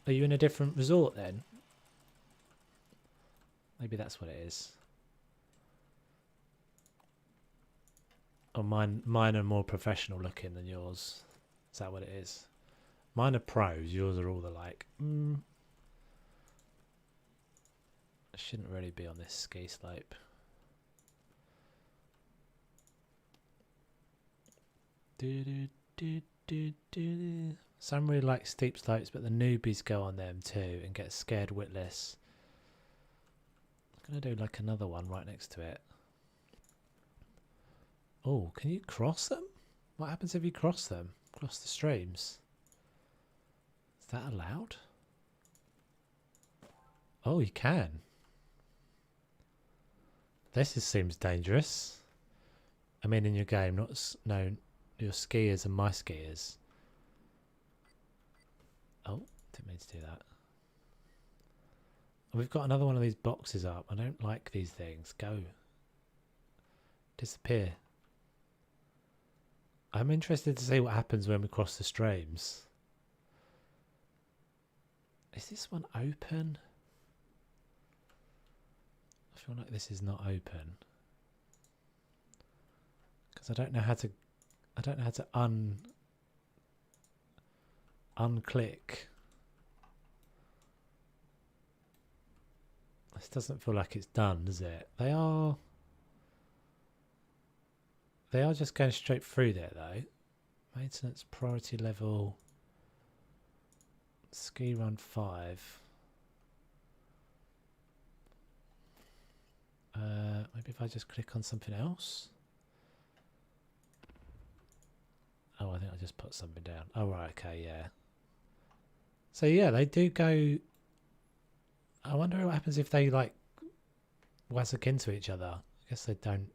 Are you in a different resort then? Maybe that's what it is. Oh, mine are more professional looking than yours. Is that what it is? Mine are pros. Yours are all the like. I shouldn't really be on this ski slope. Some really like steep slopes, but the newbies go on them too and get scared witless. I'm going to do like another one right next to it. Oh, can you cross them? What happens if you cross them? Cross the streams? Is that allowed? Oh, you can. Seems dangerous. I mean, in your game, no, your skiers and my skiers. Oh, didn't mean to do that. We've got another one of these boxes up. I don't like these things. Go. Disappear. I'm interested to see what happens when we cross the streams. Is this one open? I feel like this is not open. Because I don't know how to unclick. This doesn't feel like it's done, does it? They are just going straight through there though. Maintenance priority level. Ski run 5. Maybe if I just click on something else. Oh, I think I just put something down. Oh, right, okay, yeah. So yeah, they do go. I wonder what happens if they like whack into each other. I guess they don't.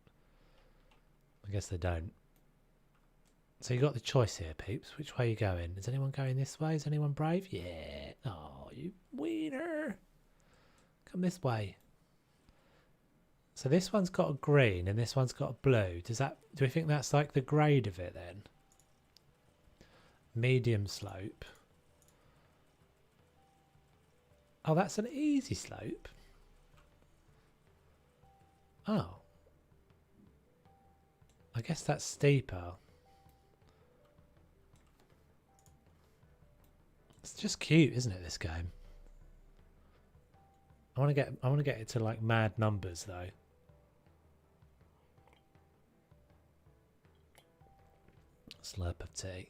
So you got the choice here, peeps. Which way are you going? Is anyone going this way? Is anyone brave? Yeah. Oh, you wiener. Come this way. So this one's got a green and this one's got a blue. Do we think that's like the grade of it then? Medium slope. Oh, that's an easy slope. Oh. I guess that's steeper. It's just cute, isn't it, this game? I want to get it to like mad numbers though. Slurp of tea.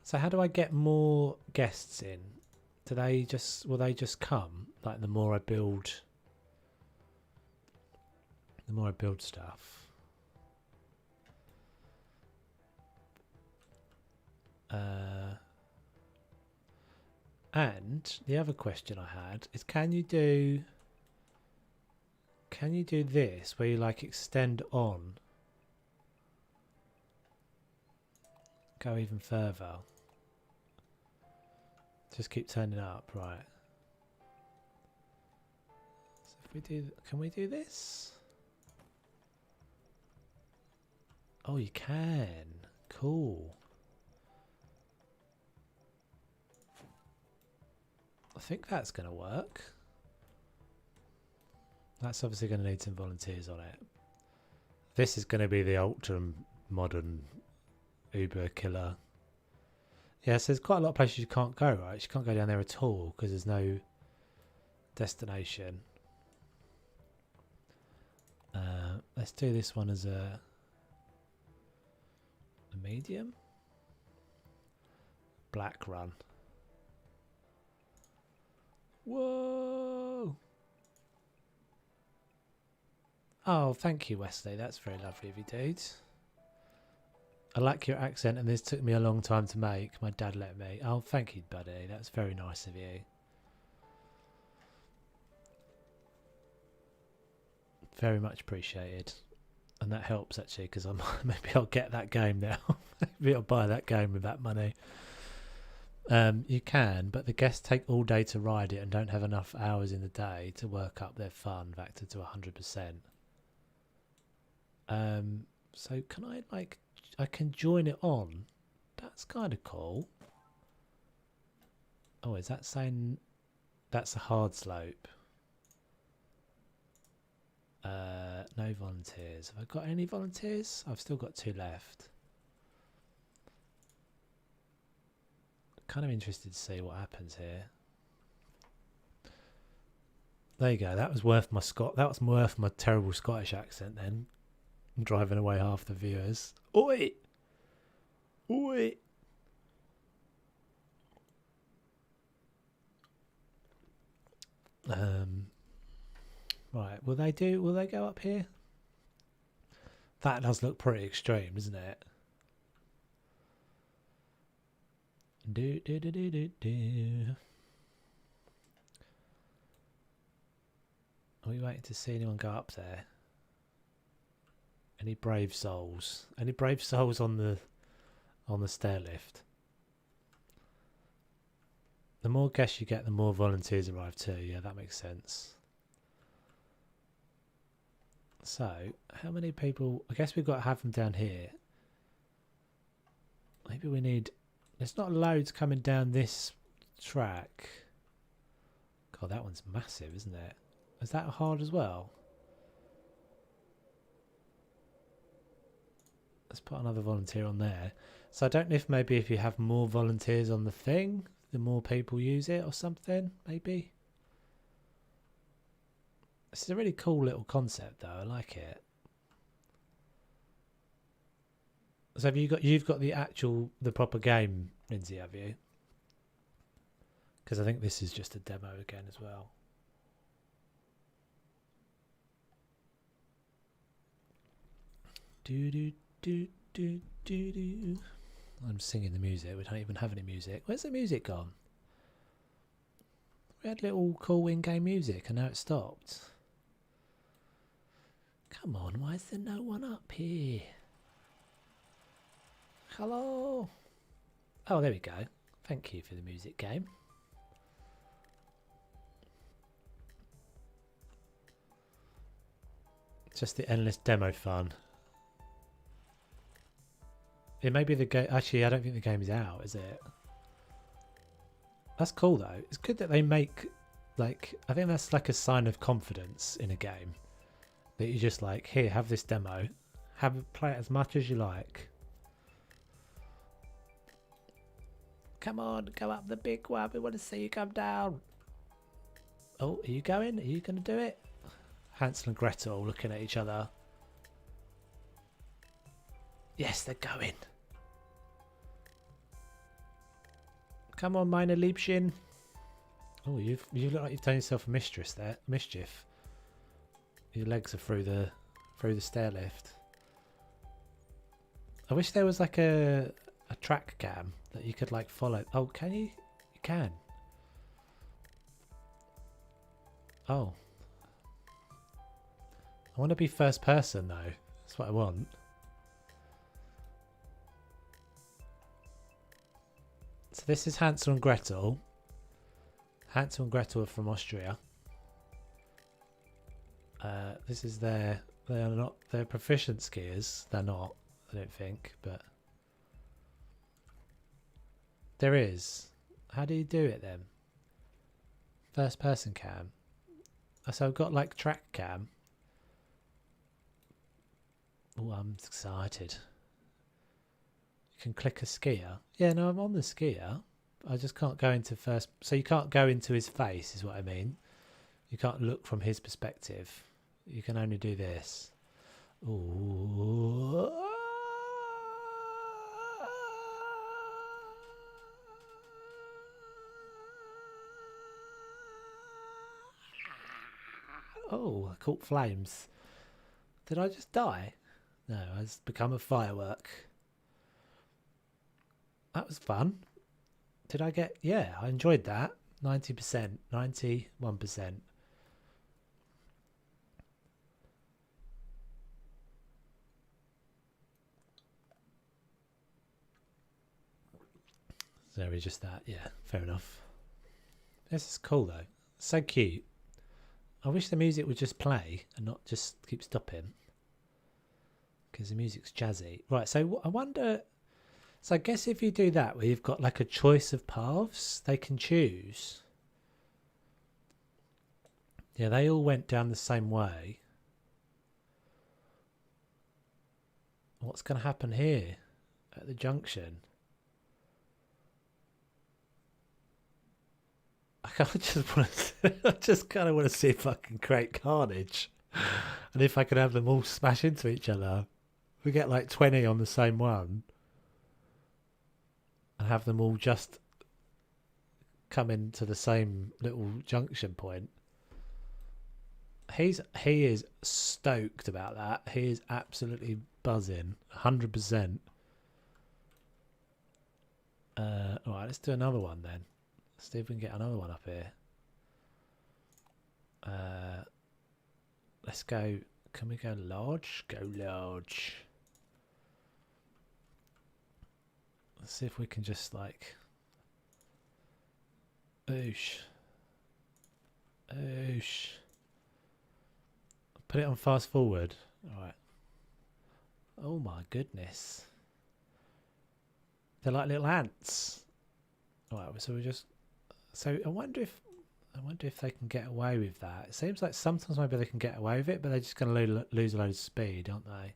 So how do I get more guests in? Will they just come? Like the more I build stuff. And the other question I had is, can you do this where you like extend on, go even further? Just keep turning up, right? So if we do, can we do this? Oh, you can. Cool. I think that's going to work. That's obviously going to need some volunteers on it. This is going to be the ultra modern Uber killer. Yeah, so there's quite a lot of places you can't go, right? You can't go down there at all because there's no destination. Let's do this one as a medium. Black run. Whoa! Oh, thank you, Wesley. That's very lovely of you, dudes. I like your accent, and this took me a long time to make. My dad let me. Oh, thank you, buddy. That's very nice of you. Very much appreciated. And that helps, actually, because maybe I'll get that game now. Maybe I'll buy that game with that money. You can, but the guests take all day to ride it and don't have enough hours in the day to work up their fun factor to 100%. So can I, like, I can join it on? That's kind of cool. Oh, is that saying that's a hard slope? No volunteers. Have I got any volunteers? I've still got 2 left. Kind of interested to see what happens here. There you go. That was worth my terrible Scottish accent then. I'm driving away half the viewers. Oi! Oi! Right, will they go up here? That does look pretty extreme, doesn't it? Do. Are we waiting to see anyone go up there? Any brave souls? Any brave souls on the stair lift? The more guests you get, the more volunteers arrive too. Yeah, that makes sense. So, how many people? I guess we've got to have them down here. Maybe we need... There's not loads coming down this track. God, that one's massive, isn't it? Is that hard as well? Let's put another volunteer on there. So I don't know if maybe if you have more volunteers on the thing, the more people use it or something, maybe. This is a really cool little concept though, I like it. So you've got the proper game, Lindsay, have you? Because I think this is just a demo again as well. I'm singing the music. We don't even have any music. Where's the music gone? We had little cool in-game music and now it stopped. Come on, why is there no one up here? Hello? Oh, there we go. Thank you for the music game. Just the endless demo fun. It may be the game. Actually, I don't think the game is out, is it? That's cool though. It's good that they make, like, I think that's like a sign of confidence in a game. That you just like, here, have this demo. Play it as much as you like. Come on, go up the big one. We want to see you come down. Oh, are you going? Are you going to do it? Hansel and Gretel looking at each other. Yes, they're going. Come on, meine Liebchen. Oh, you look like you've done yourself a mischief. Your legs are through the stair lift. I wish there was like a track cam that you could like follow. Oh, can you? You can. Oh. I want to be first person though. That's what I want. So this is Hansel and Gretel. Hansel and Gretel are from Austria. This is they're proficient skiers. They're not, I don't think, but there is. How do you do it then? First person cam. So I've got like track cam. Oh, I'm excited. You can click a skier. Yeah, no, I'm on the skier. I just can't go into first. So you can't go into his face, is what I mean. You can't look from his perspective. You can only do this. Ooh. Oh, I caught flames. Did I just die? No, it's become a firework. That was fun. Did I get... Yeah, I enjoyed that. 90%. 91%. So we just that. Yeah, fair enough. This is cool though. So cute. I wish the music would just play and not just keep stopping. Because the music's jazzy. Right, so I wonder... So I guess if you do that, where you've got like a choice of paths, they can choose. Yeah, they all went down the same way. What's going to happen here at the junction? I just want to, I just kind of want to see fucking create carnage. And if I could have them all smash into each other, we get like 20 on the same one, and have them all just come into the same little junction point. He is stoked about that. He is absolutely buzzing, 100%. All right, let's do another one then. Let's see if we can get another one up here. Let's go. Can we go large? Go large. Let's see if we can just like. Oosh. Oosh. Put it on fast forward. Alright. Oh my goodness. They're like little ants. Alright, so we just. So I wonder if they can get away with that. It seems like sometimes maybe they can get away with it, but they're just going to lose a load of speed, aren't they?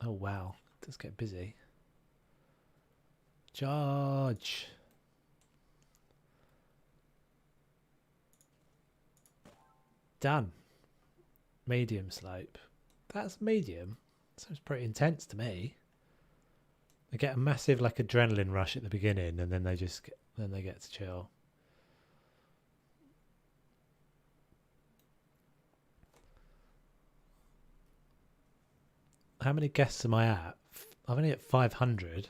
Oh wow, let's get busy. Charge. Done. Medium slope. That's medium. Sounds pretty intense to me. They get a massive like adrenaline rush at the beginning, and then they just get to chill. How many guests am I at? I'm only at 500.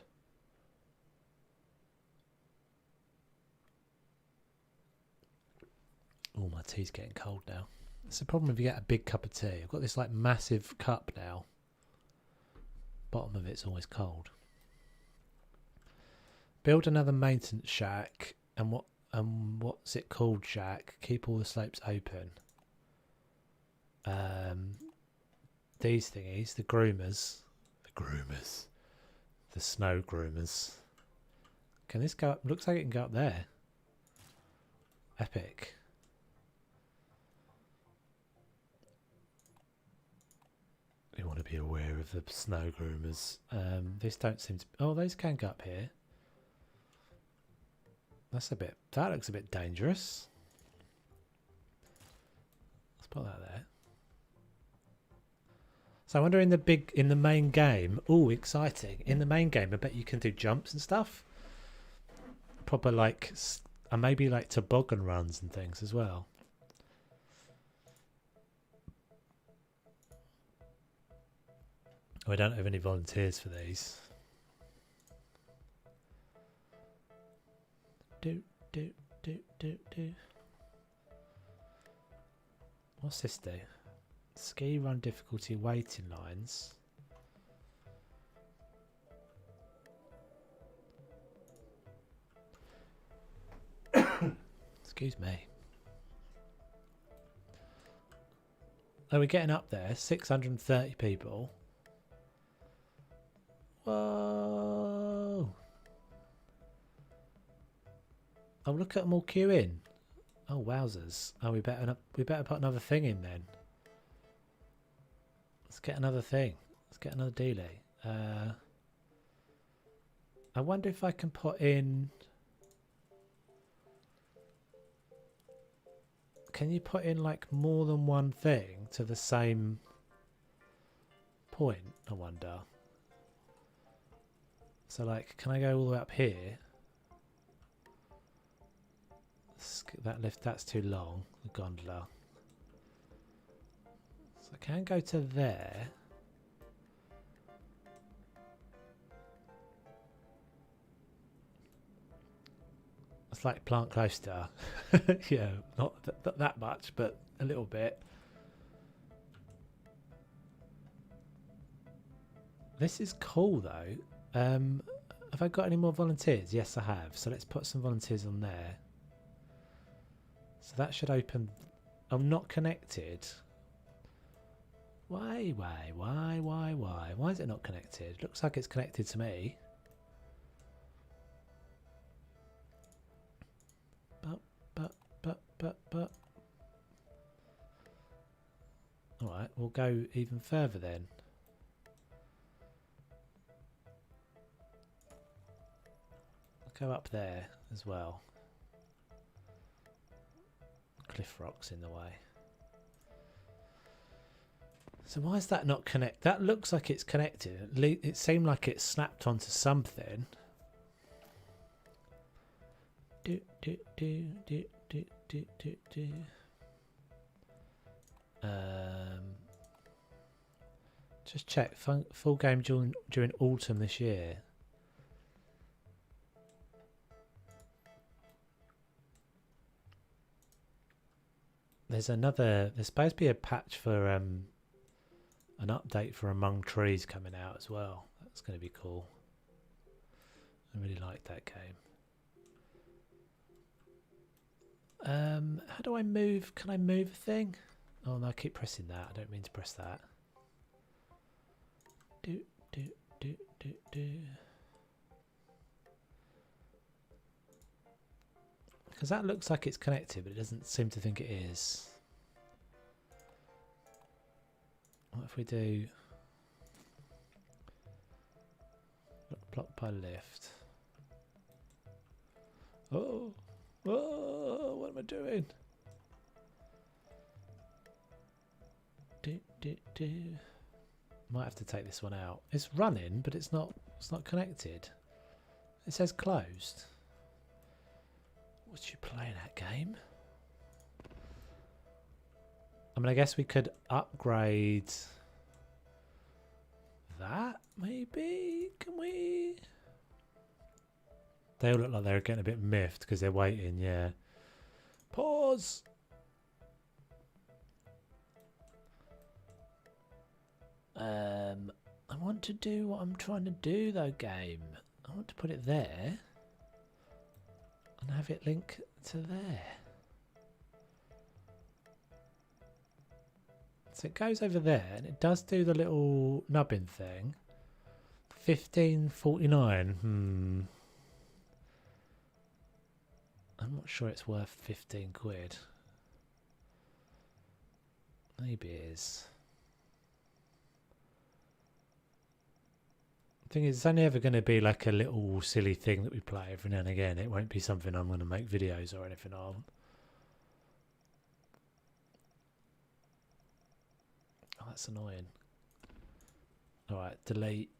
Oh, my tea's getting cold now. It's the problem if you get a big cup of tea. I've got this like massive cup now. Bottom of it's always cold. Build another maintenance shack, and what's it called? Shack. Keep all the slopes open. These thingies, the groomers, the snow groomers. Can this go up? Looks like it can go up there. Epic. You want to be aware of the snow groomers. These don't seem to. Oh, those can go up here. That's a bit. That looks a bit dangerous. Let's put that there. So I wonder in the main game. Oh, exciting! In the main game, I bet you can do jumps and stuff. Proper like, and maybe like toboggan runs and things as well. Oh, I don't have any volunteers for these. Do. What's this do? Ski run difficulty waiting lines. Excuse me. Oh, we're getting up there. 630 people. Whoa. Oh, look at them all queuing. Oh, wowzers. Oh, we better put another thing in then. Let's get another thing. Let's get another dealie. I wonder if I can put in... Can you put in like more than one thing to the same point, I wonder? So like, can I go all the way up here? That lift, that's too long, the gondola. So I can go to there. It's like plant coaster. Yeah, not that much, but a little bit. This is cool though. Have I got any more volunteers? Yes, I have. So let's put some volunteers on there. So that should open. I'm not connected. Why? Why is it not connected? Looks like it's connected to me. But. Alright, we'll go even further then. I'll go up there as well. Cliff rocks in the way. So why is that not connect? That looks like it's connected. It seemed like it snapped onto something. Do do do do do do do do. Just check full game during autumn this year. There's supposed to be a patch for an update for Among Trees coming out as well. That's going to be cool. I really like that game. How do I move? Can I move a thing? Oh no, I keep pressing that. I don't mean to press that. Do do do do do. Because that looks like it's connected, but it doesn't seem to think it is. What if we do block by lift? Oh, oh, what am I doing? Might have to take this one out. It's running, but it's not connected. It says closed. Would you play that game? I mean, I guess we could upgrade that, maybe? Can we? They all look like they're getting a bit miffed because they're waiting, yeah. Pause! I want to do what I'm trying to do though, game. I want to put it there and have it link to there. So it goes over there and it does do the little nubbin thing. 15.49. I'm not sure it's worth 15 quid. Maybe it is. The thing is, it's only ever going to be like a little silly thing that we play every now and again. It won't be something I'm going to make videos or anything on. Oh, that's annoying. Alright, delete.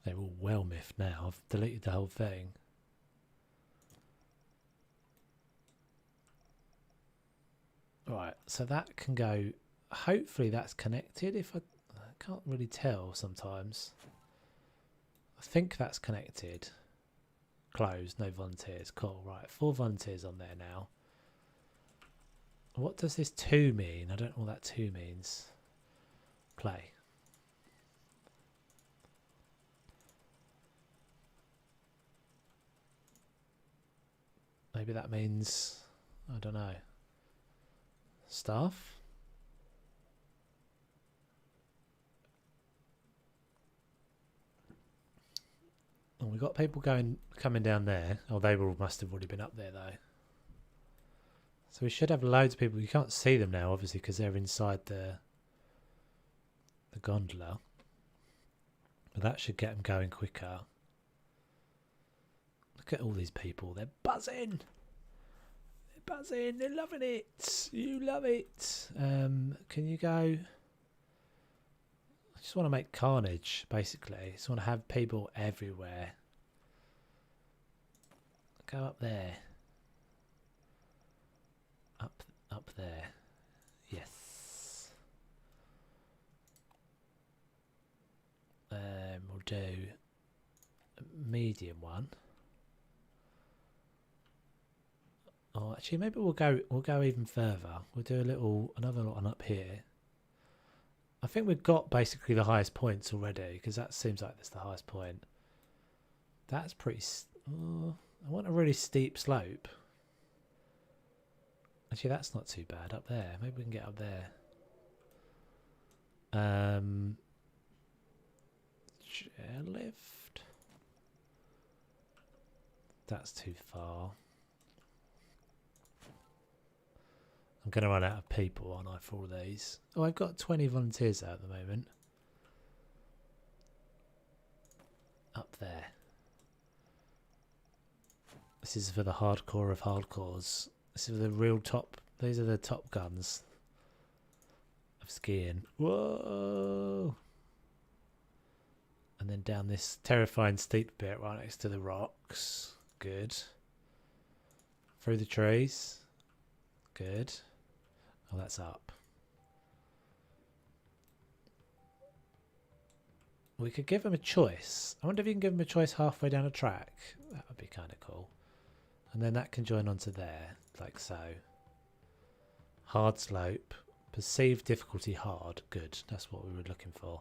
They're all well miffed now. I've deleted the whole thing. Right, so that can go. Hopefully that's connected. If I can't really tell sometimes. I think that's connected. Closed, no volunteers. Cool, right, 4 volunteers on there now. What does this 2 mean? I don't know what that 2 means. Play. Maybe that means, I don't know. Staff? Oh, we got people coming down there. Oh, they must have already been up there though. So we should have loads of people. You can't see them now, obviously, because they're inside the gondola. But that should get them going quicker. Look at all these people. They're buzzing. They're buzzing. They're loving it. You love it. Can you go? I just want to make carnage, basically. I just want to have people everywhere. Go up there. Up there. Yes. We'll do a medium one. Oh, actually, maybe we'll go even further. We'll do another one up here. I think we've got basically the highest points already, because that seems like that's the highest point. That's pretty. I want a really steep slope. Actually, that's not too bad up there. Maybe we can get up there. Chairlift. That's too far. I'm going to run out of people, aren't I, for all these? Oh, I've got 20 volunteers out at the moment. Up there. This is for the hardcore of hardcores. This is the real top. These are the top guns of skiing. Whoa! And then down this terrifying steep bit right next to the rocks. Good. Through the trees. Good. Oh, that's up. We could give them a choice. I wonder if you can give them a choice halfway down a track. That would be kind of cool. And then that can join onto there, like so. Hard slope. Perceived difficulty hard. Good. That's what we were looking for.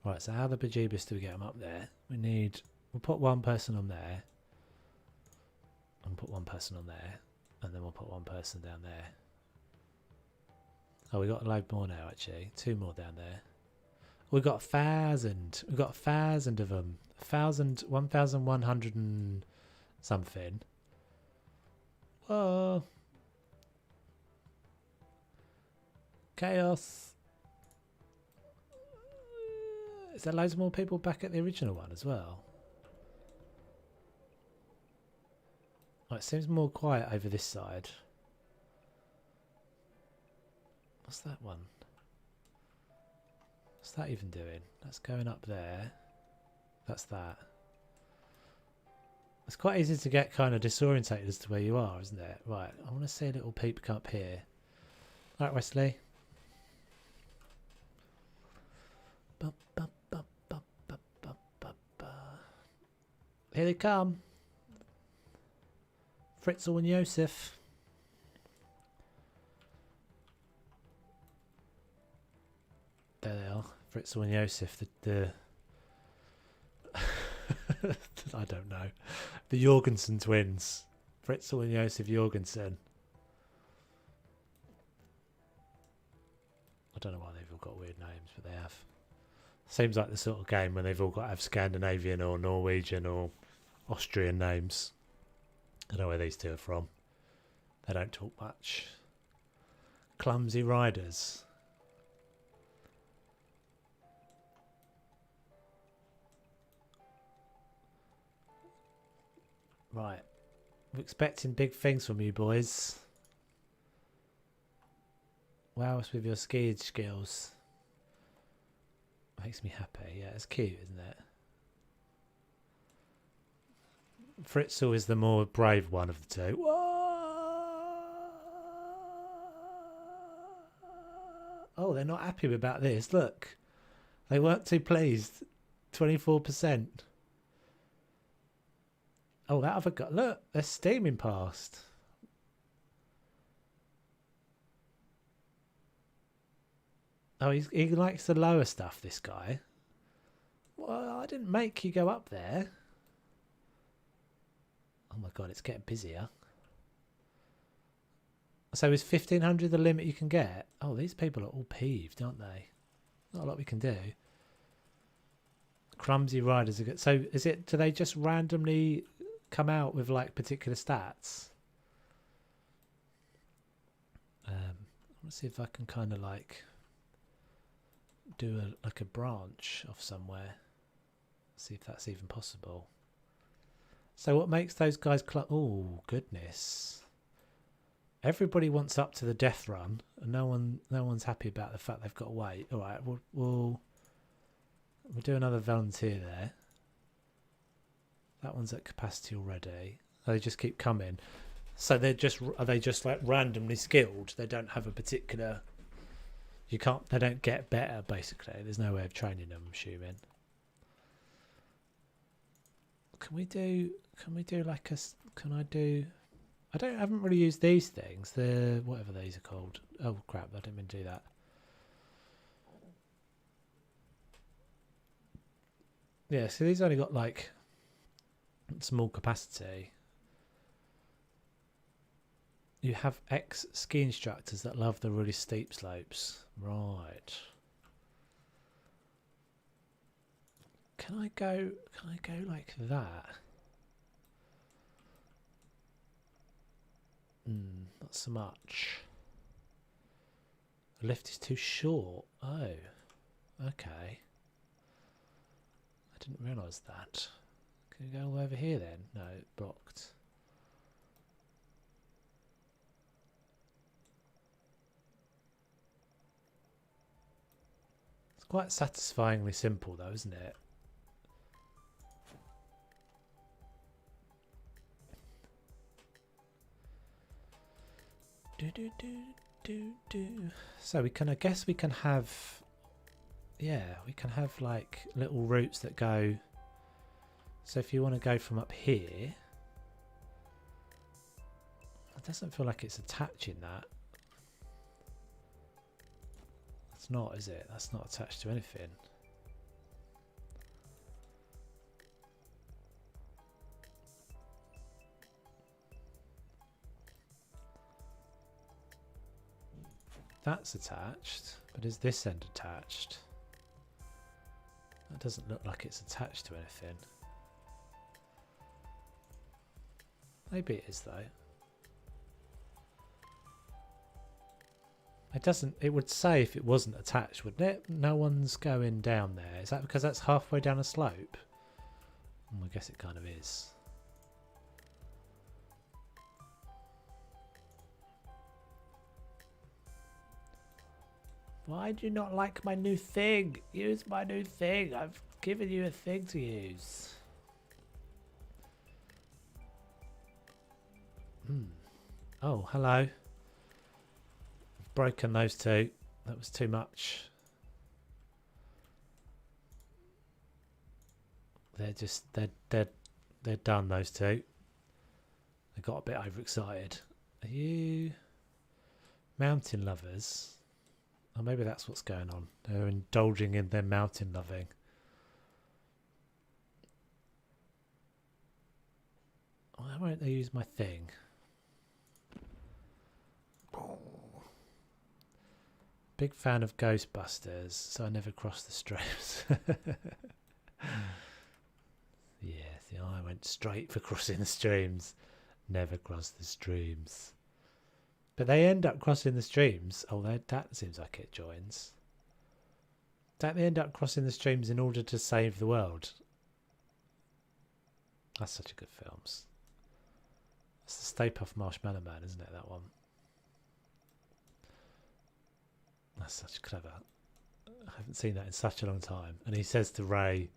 Right, so how the bejeebus do we get them up there? We'll put one person on there. And put one person on there. And then we'll put one person down there. Oh, we got a load more now, actually. 2 more down there. We've got 1,000. We've got 1,000 of them. 1,100 and something. Whoa. Chaos. Is there loads more people back at the original one as well? Oh, it seems more quiet over this side. What's that one? What's that even doing? That's going up there. That's that. It's quite easy to get kind of disorientated as to where you are, isn't it? Right, I want to see a little peep come up here. Right, Wesley. Here they come. Fritzl and Josef. There they are. Fritzl and Josef. The I don't know. The Jorgensen twins. Fritzl and Josef Jorgensen. I don't know why they've all got weird names, but they have. Seems like the sort of game when they've all got to have Scandinavian or Norwegian or Austrian names. I don't know where these two are from. They don't talk much. Clumsy riders. Right. I'm expecting big things from you boys. Wow us with your skiing skills. Makes me happy. Yeah, it's cute, isn't it? Fritzl is the more brave one of the two. Whoa! Oh, they're not happy about this. Look. They weren't too pleased. 24%. Oh, that other guy. Look, they're steaming past. Oh, he likes the lower stuff, this guy. Well, I didn't make you go up there. Oh my god, it's getting busier. So is 1,500 the limit you can get? Oh, these people are all peeved, aren't they? Not a lot we can do. Clumsy riders are good. So is it, do they just randomly come out with like particular stats? Let's see if I can kind of like do like a branch off somewhere. See if that's even possible. So what makes those guys oh goodness. Everybody wants up to the death run and no one's happy about the fact they've got to wait. Alright, we'll do another volunteer there. That one's at capacity already. They just keep coming. So are they just like randomly skilled? They don't have a particular they don't get better basically. There's no way of training them, I'm assuming. I haven't really used these things. The whatever these are called. Oh crap, I didn't mean to do that. Yeah, so these only got like small capacity. You have ex-ski instructors that love the really steep slopes. Right. Can I go like that? Not so much. The lift is too short. Oh. Okay. I didn't realise that. Can you go all over here then? No, blocked. It's quite satisfyingly simple though, isn't it? So we can, I guess we can have, yeah, we can have like little routes that go. So if you want to go from up here, it doesn't feel like it's attaching that. It's not, is it? That's not attached to anything. That's attached, but is this end attached? That doesn't look like it's attached to anything. Maybe it is though. It doesn't, it would say if it wasn't attached, wouldn't it? No one's going down there. Is that because that's halfway down a slope? I guess it kind of is. Why do you not like my new thing? Use my new thing. I've given you a thing to use. Oh, hello. I've broken those two. That was too much. They're done, those two. They got a bit overexcited. Are you mountain lovers? Or maybe that's what's going on. They're indulging in their mountain loving. Why won't they use my thing? Big fan of Ghostbusters, so I never cross the streams. Yeah, see, I went straight for crossing the streams. Never cross the streams. But they end up crossing the streams. Oh, that seems like it joins. Don't they end up crossing the streams in order to save the world? That's such a good films. It's the Stay Puft Marshmallow Man, isn't it, that one? That's such clever. I haven't seen that in such a long time. And he says to Ray,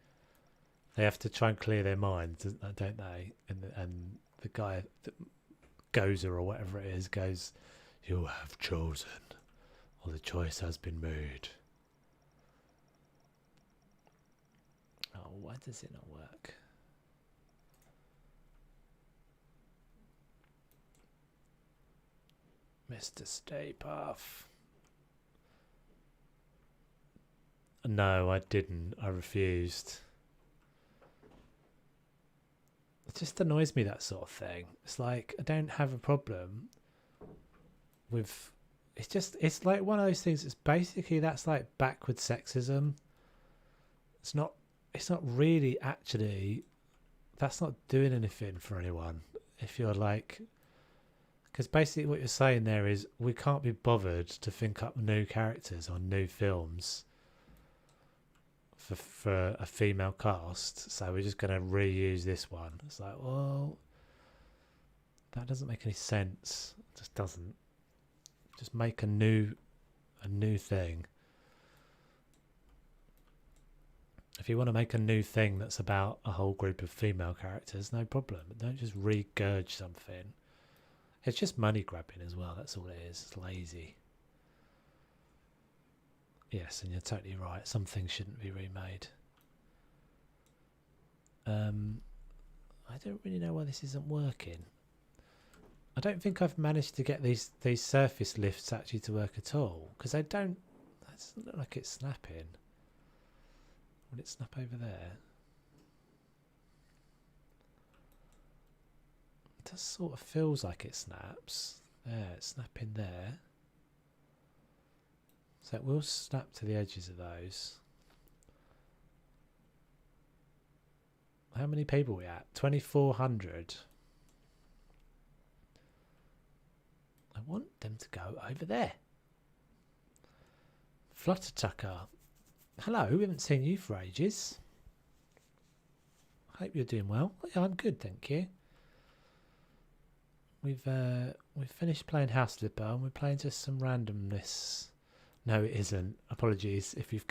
they have to try and clear their minds, don't they? And the guy, Gozer or whatever it is, goes, "You have chosen, or the choice has been made." Oh, why does it not work? Mr. Stay Puft. No, I didn't. I refused. It just annoys me, that sort of thing. It's like, I don't have a problem with... It's like one of those things, it's basically, that's like backward sexism. It's not really actually... That's not doing anything for anyone. If you're like... Because basically what you're saying there is, we can't be bothered to think up new characters or new films for a female cast, so we're just going to reuse this one. It's like, well, that doesn't make any sense. It just doesn't. Just make a new thing. If you want to make a new thing that's about a whole group of female characters, no problem. But don't just regurge something. It's just money grabbing as well. That's all it is. It's lazy. Yes, and you're totally right. Some things shouldn't be remade. I don't really know why this isn't working. I don't think I've managed to get these surface lifts actually to work at all, because they don't. That doesn't look like it's snapping. Will it snap over there? It just sort of feels like it snaps. There, it's snapping there. So it will snap to the edges of those. How many people are we at? 2,400. I want them to go over there. Fluttertucker. Hello, we haven't seen you for ages. Hope you're doing well. Yeah, I'm good, thank you. We've finished playing House Flipper and we're playing just some randomness. No, it isn't. Apologies if you've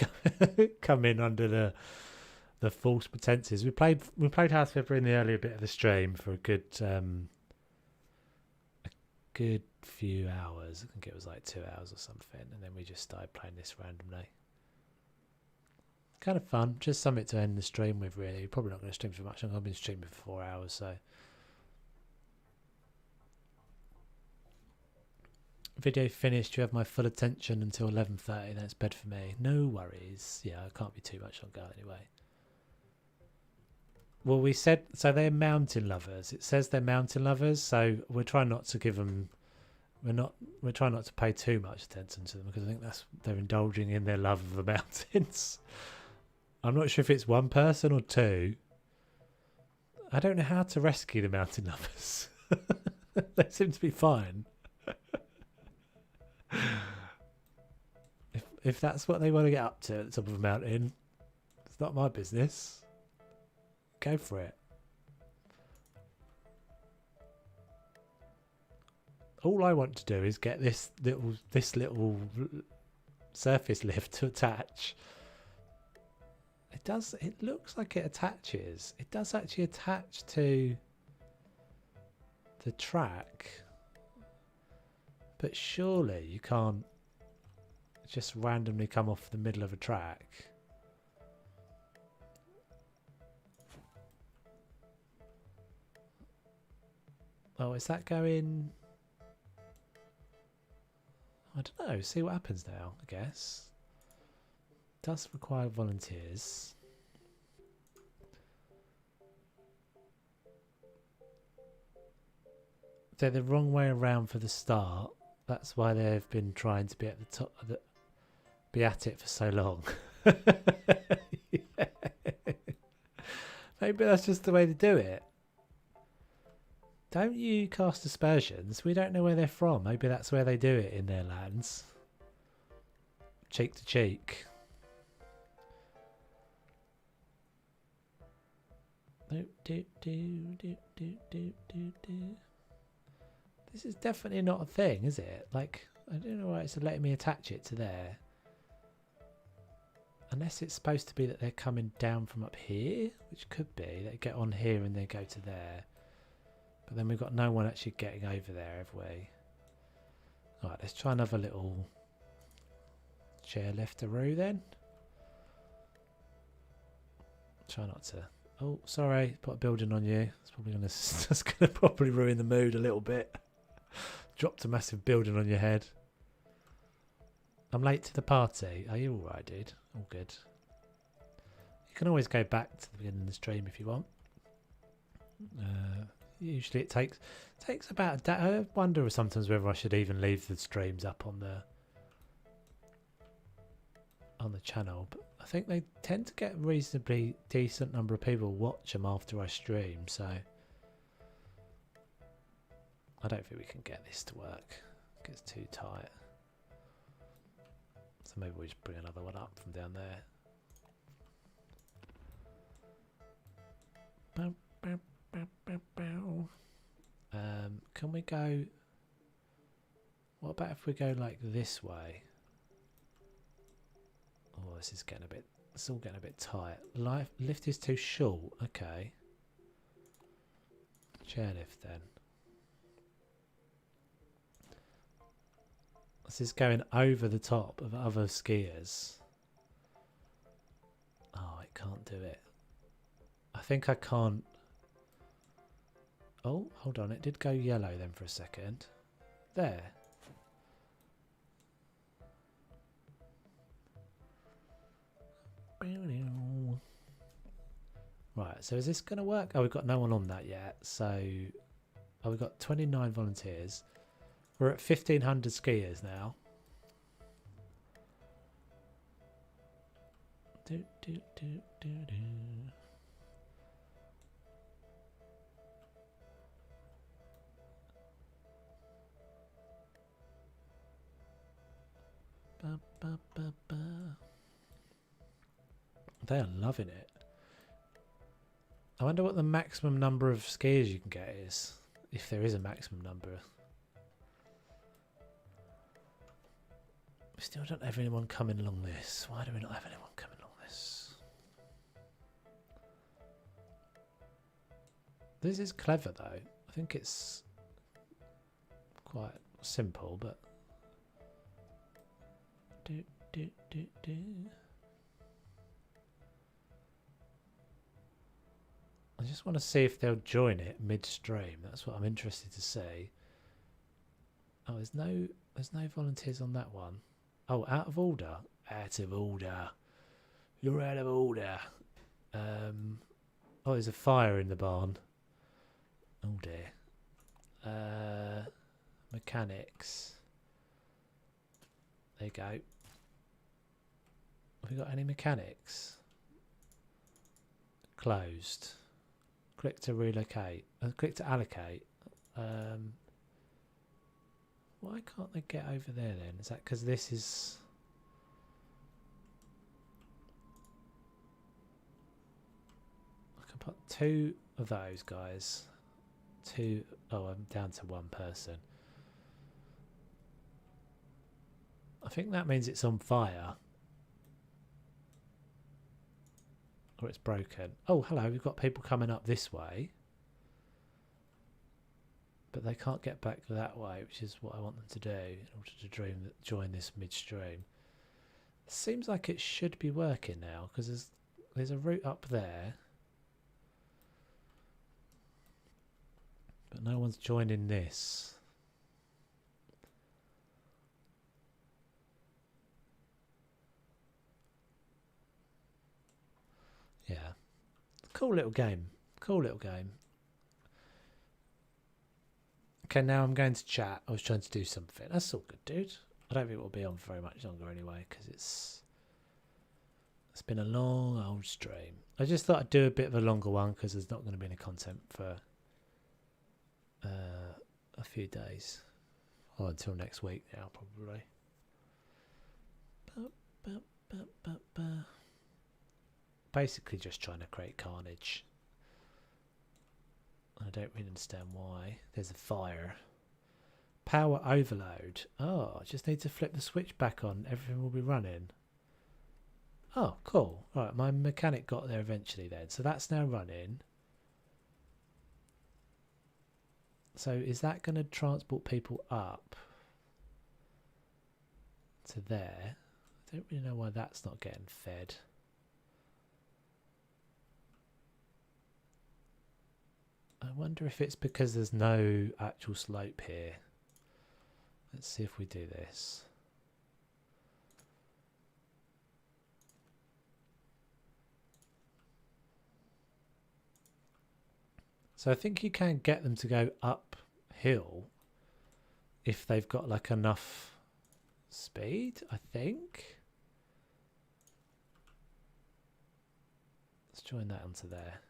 come in under the false pretenses. We played House Flipper in the earlier bit of the stream for a good few hours. I think it was like 2 hours or something, and then we just started playing this randomly. Kind of fun, just something to end the stream with. Really, you're probably not going to stream for much longer. I've been streaming for 4 hours, so. Video finished. You have my full attention until 11:30. That's bed for me. No worries. Yeah, I can't be too much longer anyway. Well, we said so. They're mountain lovers. It says they're mountain lovers, so we're trying not to give them. We're trying not to pay too much attention to them because I think they're indulging in their love of the mountains. I'm not sure if it's one person or two. I don't know how to rescue the mountain lovers. They seem to be fine. If that's what they want to get up to at the top of a mountain, it's not my business. Go for it. All I want to do is get this little surface lift to attach. It looks like it attaches. It does actually attach to the track. But surely you can't just randomly come off the middle of a track. Oh, is that going? I don't know. See what happens now, I guess. Does require volunteers. They're the wrong way around for the start. That's why they've been trying to be at the top of the, be at it for so long. Yeah. Maybe that's just the way to do it. Don't you cast aspersions? We don't know where they're from. Maybe that's where they do it in their lands. Cheek to cheek. This is definitely not a thing, is it? Like, I don't know why it's letting me attach it to there. Unless it's supposed to be that they're coming down from up here, which could be. They get on here and they go to there. But then we've got no one actually getting over there, have we? Alright, let's try another little chairlifteroo then. Try not to. Oh, sorry, put a building on you. It's probably gonna that's gonna probably ruin the mood a little bit. Dropped a massive building on your head. I'm late to the party. Are you alright, dude? All good. You can always go back to the beginning of the stream if you want. Usually it takes about a day. I wonder sometimes whether I should even leave the streams up on the channel, but I think they tend to get a reasonably decent number of people watch them after I stream, so I don't think we can get this to work. It gets too tight. So maybe we just bring another one up from down there. Can we go? What about if we go like this way? Oh, this is getting a bit. It's all getting a bit tight. Lift is too short. Okay. Chairlift then. This is going over the top of other skiers. Oh, it can't do it. I think I can't. Oh, hold on. It did go yellow then for a second. There. Right, so is this going to work? Oh, we've got no one on that yet. So, oh, we've got 29 volunteers. We're at 1,500 skiers now. Do, do, do, do, do. Ba, ba, ba, ba. They are loving it. I wonder what the maximum number of skiers you can get is. If there is a maximum number. We still don't have anyone coming along this. Why do we not have anyone coming along this? This is clever though. I think it's quite simple, but I just want to see if they'll join it midstream. That's what I'm interested to see. Oh, there's no volunteers on that one. Oh, out of order. Out of order. You're out of order. Oh, there's a fire in the barn. Oh dear. Mechanics. There you go. Have we got any mechanics? Closed. Click to relocate. Click to allocate. Why can't they get over there then? Is that because this is... I can put 2 of those guys. 2... Oh, I'm down to 1 person. I think that means it's on fire. Or it's broken. Oh, hello, we've got people coming up this way. But they can't get back that way, which is what I want them to do in order to join this midstream. It seems like it should be working now, because there's a route up there. But no one's joining this. Yeah. Cool little game. Cool little game. Okay, now I'm going to chat. I was trying to do something. That's all good, dude. I don't think it will be on for very much longer anyway, because it's been a long old stream. I just thought I'd do a bit of a longer one, because there's not going to be any content for a few days. Or until next week now, probably. Basically just trying to create carnage. I don't really understand why. There's a fire. Power overload. Oh, I just need to flip the switch back on. Everything will be running. Oh, cool. Right, my mechanic got there eventually then. So that's now running. So is that going to transport people up to there? I don't really know why that's not getting fed. I wonder if it's because there's no actual slope here. Let's see if we do this. So I think you can get them to go uphill if they've got like enough speed, I think. Let's join that onto there.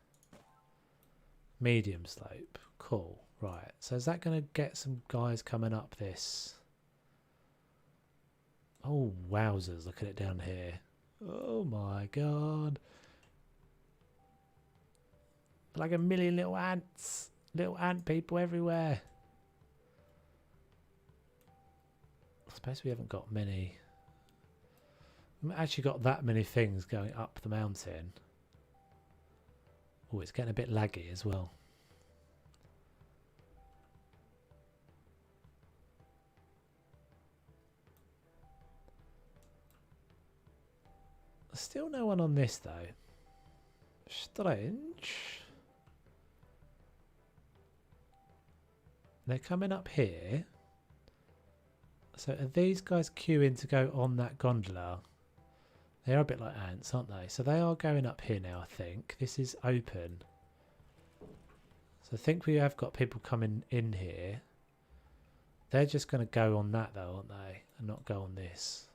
Medium slope. Cool. Right. So is that going to get some guys coming up this? Oh, wowzers. Look at it down here. Oh my god. Like a million little ants. Little ant people everywhere. I suppose we haven't got many. We haven't actually got that many things going up the mountain. Oh, it's getting a bit laggy as well. Still no one on this though. Strange. They're coming up here. So are these guys queuing to go on that gondola? They are a bit like ants, aren't they? So they are going up here now, I think. This is open. So I think we have got people coming in here. They're just going to go on that though, aren't they? And not go on this.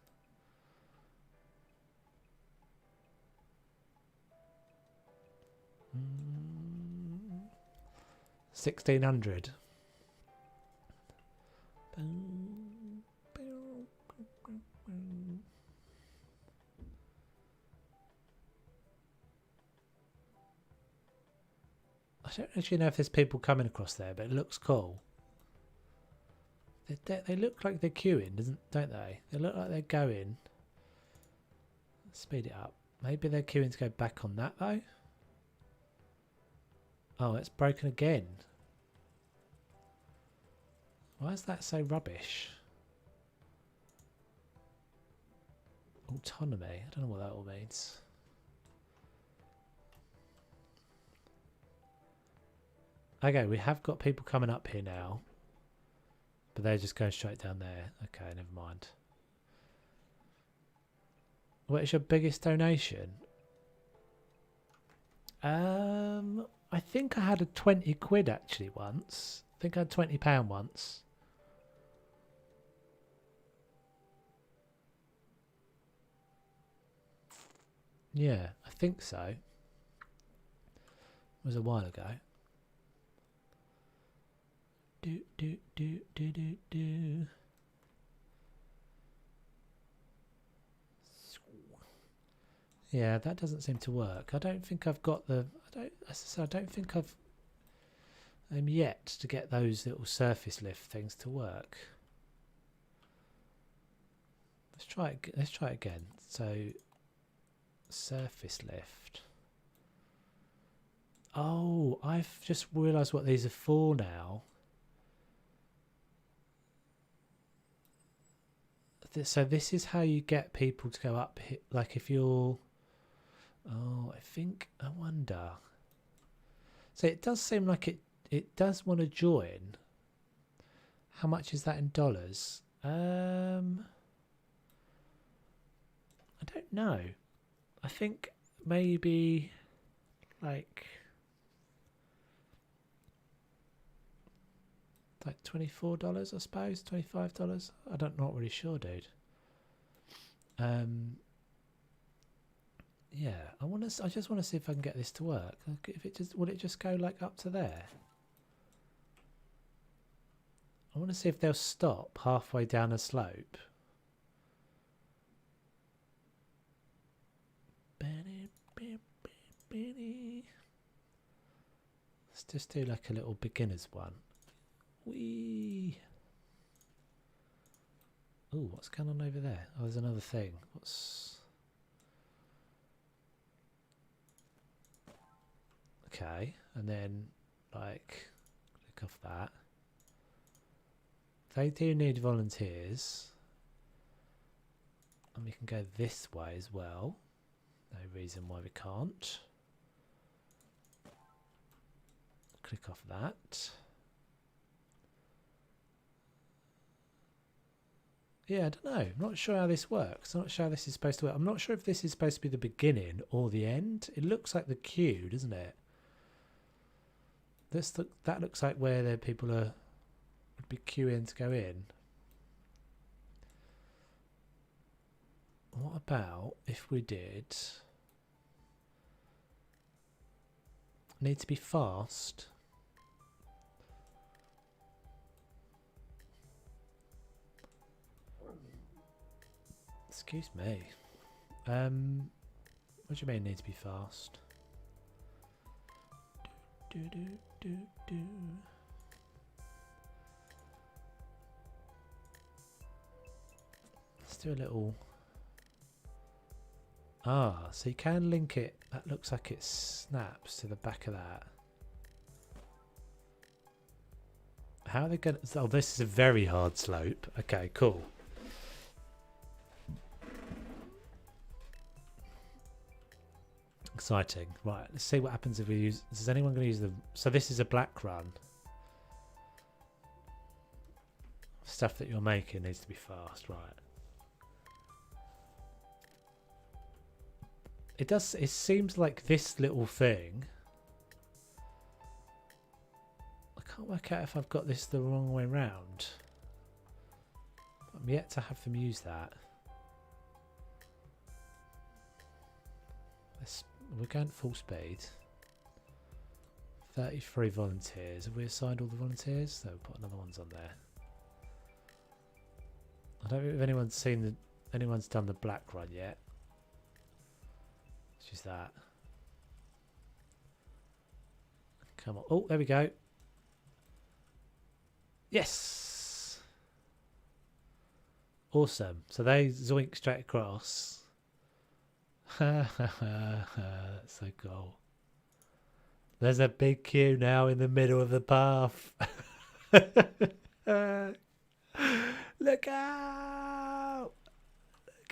Mm. 1600. I don't actually know if there's people coming across there, but it looks cool. They look like they're queuing, don't they? They look like they're going. Speed it up. Maybe they're queuing to go back on that though. Oh, it's broken again. Why is that so rubbish? Autonomy. I don't know what that all means. Okay, we have got people coming up here now. But they're just going straight down there. Okay, never mind. What is your biggest donation? I think I had a 20 quid actually once. I think I had £20 once. Yeah, I think so. It was a while ago. Do. Yeah, that doesn't seem to work. I don't think I've got the. I don't think I've yet to get those little surface lift things to work. Let's try it. Let's try it again. So, surface lift. Oh, I've just realised what these are for now. So this is how you get people to go up. Like if you're. Oh, I wonder. So it does seem like it does want to join. How much is that in dollars? I don't know. I think maybe like $24, I suppose, $25. Not really sure, dude. Yeah, I just want to see if I can get this to work. If will it just go like up to there? I want to see if they'll stop halfway down a slope. Let's just do like a little beginner's one. Whee! Ooh, what's going on over there? Oh, there's another thing. Okay, and then like click off that. They do need volunteers, and we can go this way as well. No reason why we can't. Click off that. Yeah, I don't know. I'm not sure how this works. I'm not sure how this is supposed to work. I'm not sure if this is supposed to be the beginning or the end. It looks like the queue, doesn't it? That looks like where the people would be queuing to go in. What about if we did need to be fast? Excuse me. What do you mean need to be fast? Do. Let's do a little. Ah, so you can link it. That looks like it snaps to the back of that. How are they going to... Oh, this is a very hard slope. Okay, cool. Exciting. Right, let's see what happens if we use... Is anyone going to use the... So this is a black run. Stuff that you're making needs to be fast, right. It does... It seems like this little thing... I can't work out if I've got this the wrong way round. I'm yet to have them use that. We're going full speed. 33 volunteers. Have we assigned all the volunteers? No, we'll put another ones on there. I don't know if anyone's done the black run yet. Let's use that. Come on. Oh, there we go. Yes! Awesome. So they zoink straight across. That's so cool. There's a big queue now in the middle of the path. Look out! Look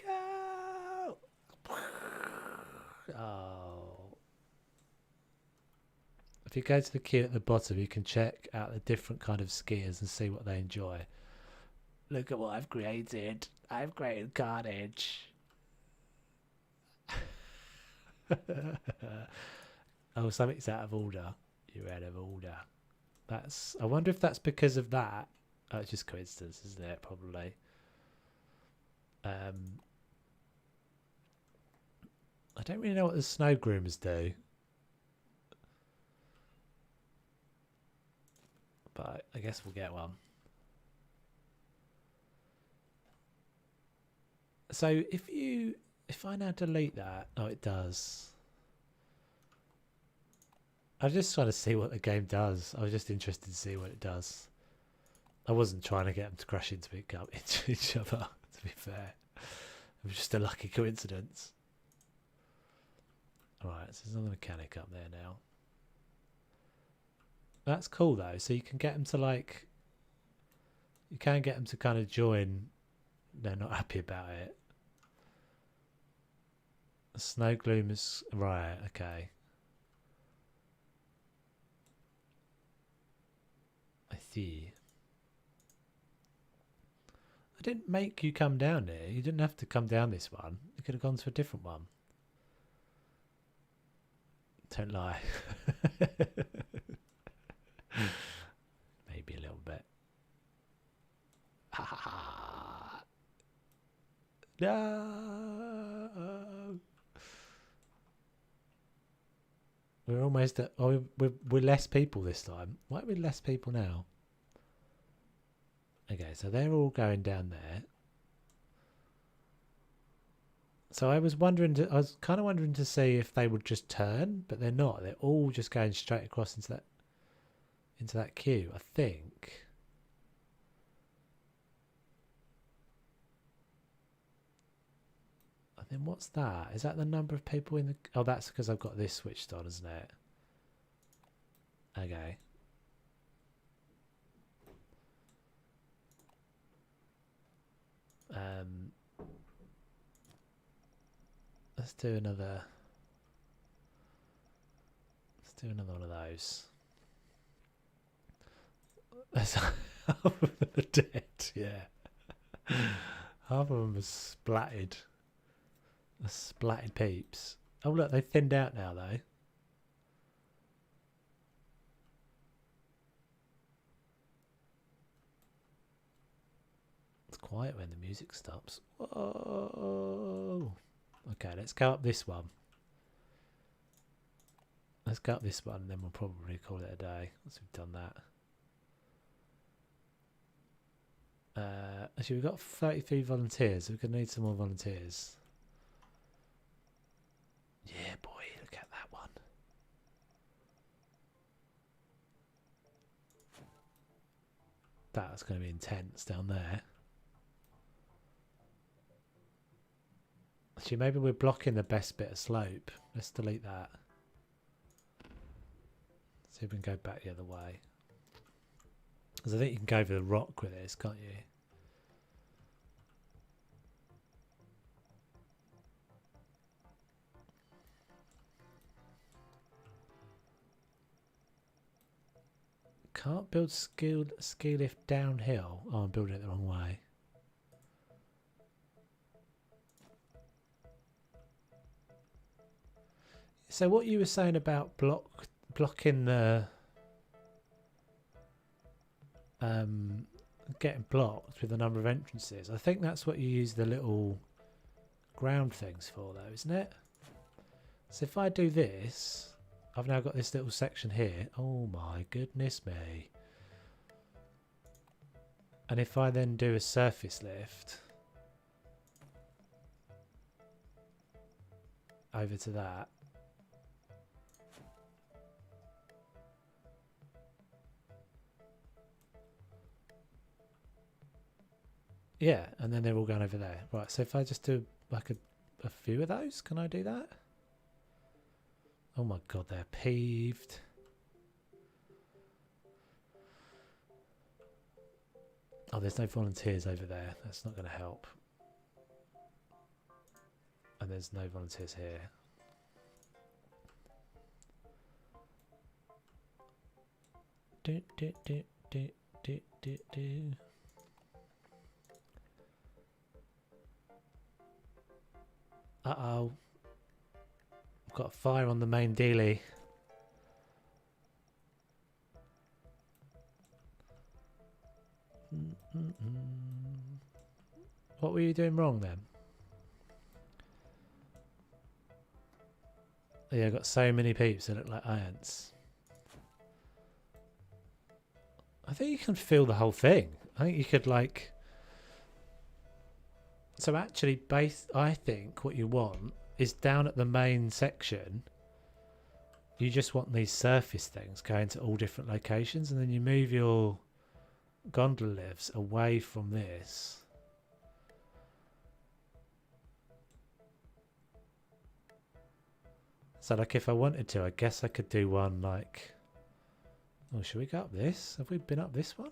out! Oh. If you go to the queue at the bottom, you can check out the different kind of skiers and see what they enjoy. Look at what I've created. I've created carnage. Oh, something's out of order. You're out of order. That's. I wonder if that's because of that. Oh, it's just coincidence, isn't it? Probably. I don't really know what the snow groomers do, but I guess we'll get one. So if I now delete that, oh, it does. I just trying to see what the game does. I was just interested to see what it does. I wasn't trying to get them to crash into each other, to be fair. It was just a lucky coincidence. Alright, so there's another mechanic up there now. That's cool though, so you can get them to like... You can get them to kind of join. They're not happy about it. The snow gloom is... Right, okay. I see. I didn't make you come down there. You didn't have to come down this one. You could have gone to a different one. Don't lie. Maybe a little bit. Ha ha ha. No. We're almost at... Oh, we're less people this time. Why are we less people now? Okay, so they're all going down there. So I was wondering, I was kind of wondering to see if they would just turn, but they're not. They're all just going straight across into that queue, I think. And then what's that? Is that the number of people in the... Oh, that's because I've got this switched on, isn't it? Okay. Let's do another one of those. That's half of them are dead, yeah. Half of them are splattered. The splattered peeps. Oh look, they've thinned out now though. It's quiet when the music stops. Whoa. Okay, let's go up this one. Let's go up this one and then we'll probably call it a day once we've done that. Actually, we've got 33 volunteers. So we're going to need some more volunteers. Yeah, boy, look at that one. That's going to be intense down there. Actually, maybe we're blocking the best bit of slope. Let's delete that. See if we can go back the other way. Because I think you can go over the rock with this, can't you? Can't build ski lift downhill. Oh, I'm building it the wrong way. So what you were saying about blocking the getting blocked with the number of entrances, I think that's what you use the little ground things for though, isn't it? So if I do this, I've now got this little section here. Oh my goodness me. And if I then do a surface lift over to that, Yeah, and then they're all going over there. Right, so if I just do like a few of those, can I do that? Oh my god, they're peeved. Oh, there's no volunteers over there. That's not going to help. And there's no volunteers here. Do, do, do, do, do, do, do. Uh-oh. I've got a fire on the main dealie. What were you doing wrong then? Yeah, I've got so many peeps that look like ants. I think you can fill the whole thing. I think you could like... So actually, I think what you want is down at the main section, you just want these surface things going to all different locations, and then you move your gondola lifts away from this. So like if I wanted to, I guess I could do one like... Oh, should we go up this? Have we been up this one?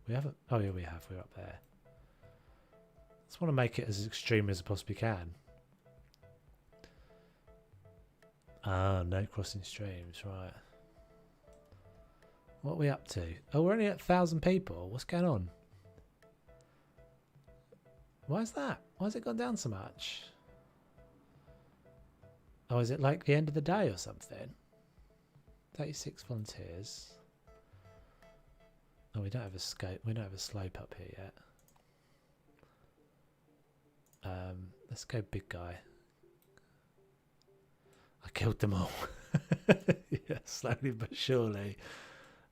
We haven't. Oh yeah, we have. We're up there. Just want to make it as extreme as I possibly can. Ah, no crossing streams, right. What are we up to? Oh, we're only at 1,000 people. What's going on? Why is that? Why has it gone down so much? Oh, is it like the end of the day or something? 36 volunteers. Oh, we don't have a scope. We don't have a slope up here yet. Let's go big guy. I killed them all. Yeah, slowly but surely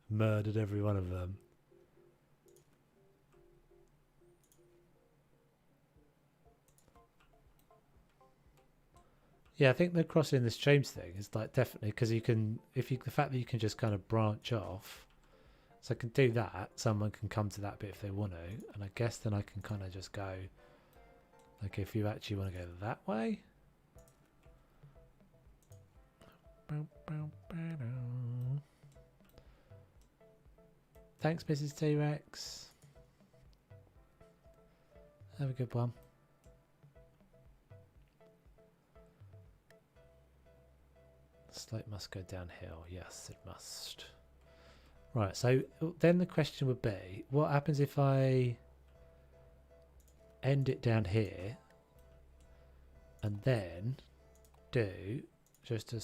murdered every one of them. Yeah, I think the crossing the streams thing is like definitely because you can, the fact that you can just kind of branch off. So I can do that. Someone can come to that bit if they want to, and I guess then I can kind of just go. Like if you actually want to go that way. Thanks, Mrs. T-Rex. Have a good one. The slope must go downhill. Yes, it must. Right, so then the question would be, what happens if I end it down here and then do just a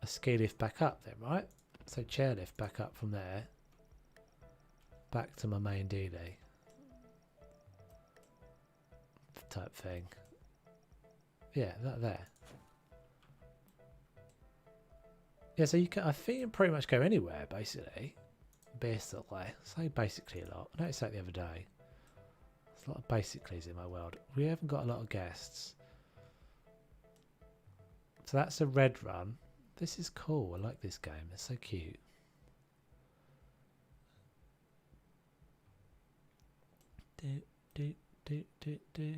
ski lift back up then, right? So chairlift back up from there, back to my main dealie type thing. Yeah, that there. Yeah, so you can, I think you can pretty much go anywhere basically. Basically, say basically a lot. I noticed that the other day. There's a lot of basicallys in my world. We haven't got a lot of guests. So that's a red run. This is cool. I like this game. It's so cute. Do, do, do, do, do.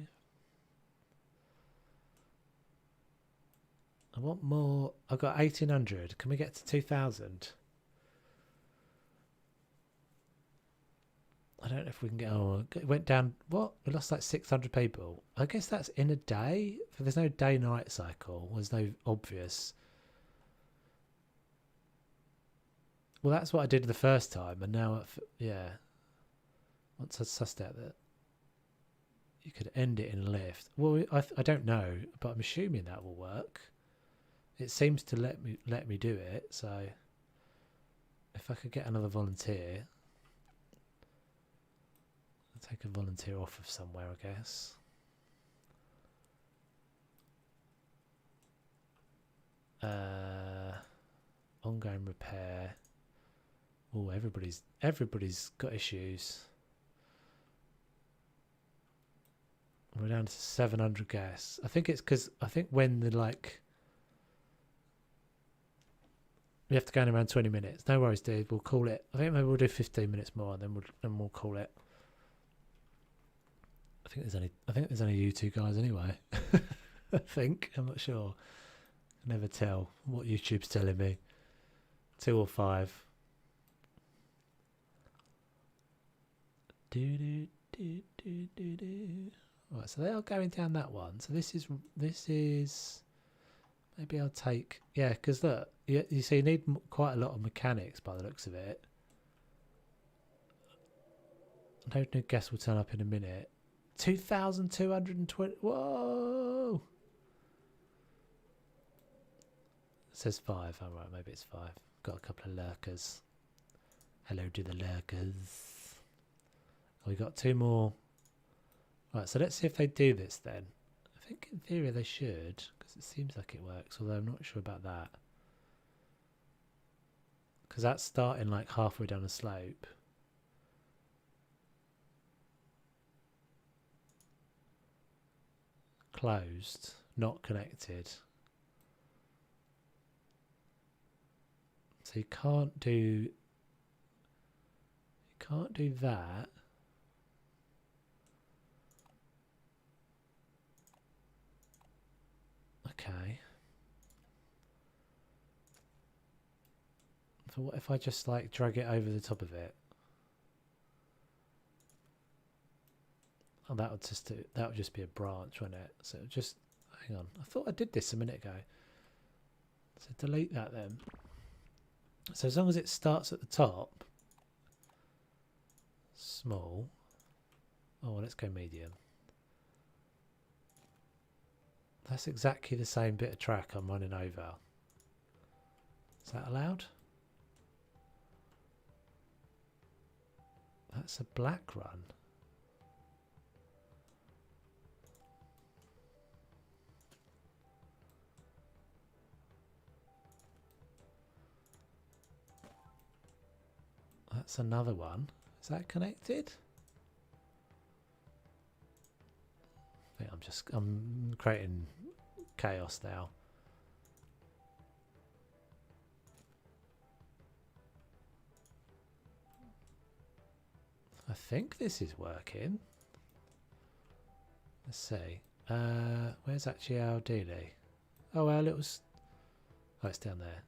I want more. I've got 1,800. Can we get to 2,000? I don't know if we can get... Oh, it went down... What? We lost like 600 people. I guess that's in a day? There's no day-night cycle. There's no obvious... Well, that's what I did the first time, and now... Yeah. Once I sussed out that you could end it in a lift. Well, I don't know, but I'm assuming that will work. It seems to let me do it, so... If I could get another volunteer... Take a volunteer off of somewhere, I guess. Ongoing repair. Oh, everybody's got issues. We're down to 700 guests. I think it's because when the like We have to go in around 20 minutes. No worries, dude. We'll call it. I think maybe we'll do 15 minutes more, and then we'll call it. I think there's only you two guys anyway. I think. I'm not sure. I never tell what YouTube's telling me. 2 or 5. Right, so they are going down that one. So this is. Maybe I'll take, yeah, because look, you see, you need quite a lot of mechanics by the looks of it. No new guest will turn up in a minute. 2,220. Whoa! It says 5. All right, maybe it's 5. Got a couple of lurkers. Hello to the lurkers. We got 2 more. Right, so let's see if they do this then. I think in theory they should, because it seems like it works, although I'm not sure about that. Because that's starting like halfway down a slope. Closed, not connected. So you can't do that. Okay. So what if I just like drag it over the top of it? Oh, that would just be a branch, wouldn't it? So just hang on. I thought I did this a minute ago. So delete that then. So as long as it starts at the top, small. Oh, well, let's go medium. That's exactly the same bit of track I'm running over. Is that allowed? That's a black run. That's another one. Is that connected? I think I'm creating chaos now. I think this is working. Let's see. Where's actually our dealie? Oh, our little... Oh, it's down there.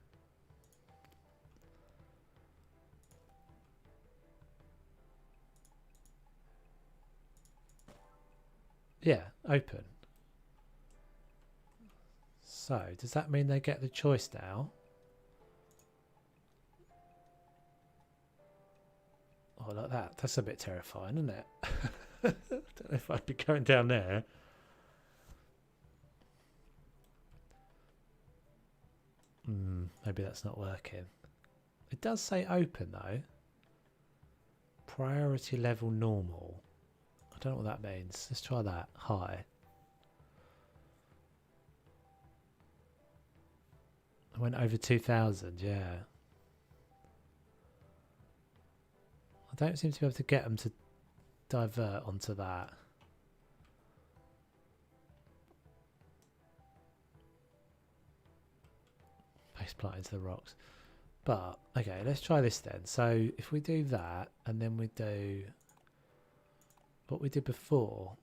Yeah, open. So, does that mean they get the choice now? Oh, like that. That's a bit terrifying, isn't it? I don't know if I'd be going down there. Maybe that's not working. It does say open, though. Priority level normal. I don't know what that means. Let's try that. High. I went over 2,000, yeah. I don't seem to be able to get them to divert onto that. Face plant into the rocks. But, okay, let's try this then. So, if we do that, and then we do what we did before,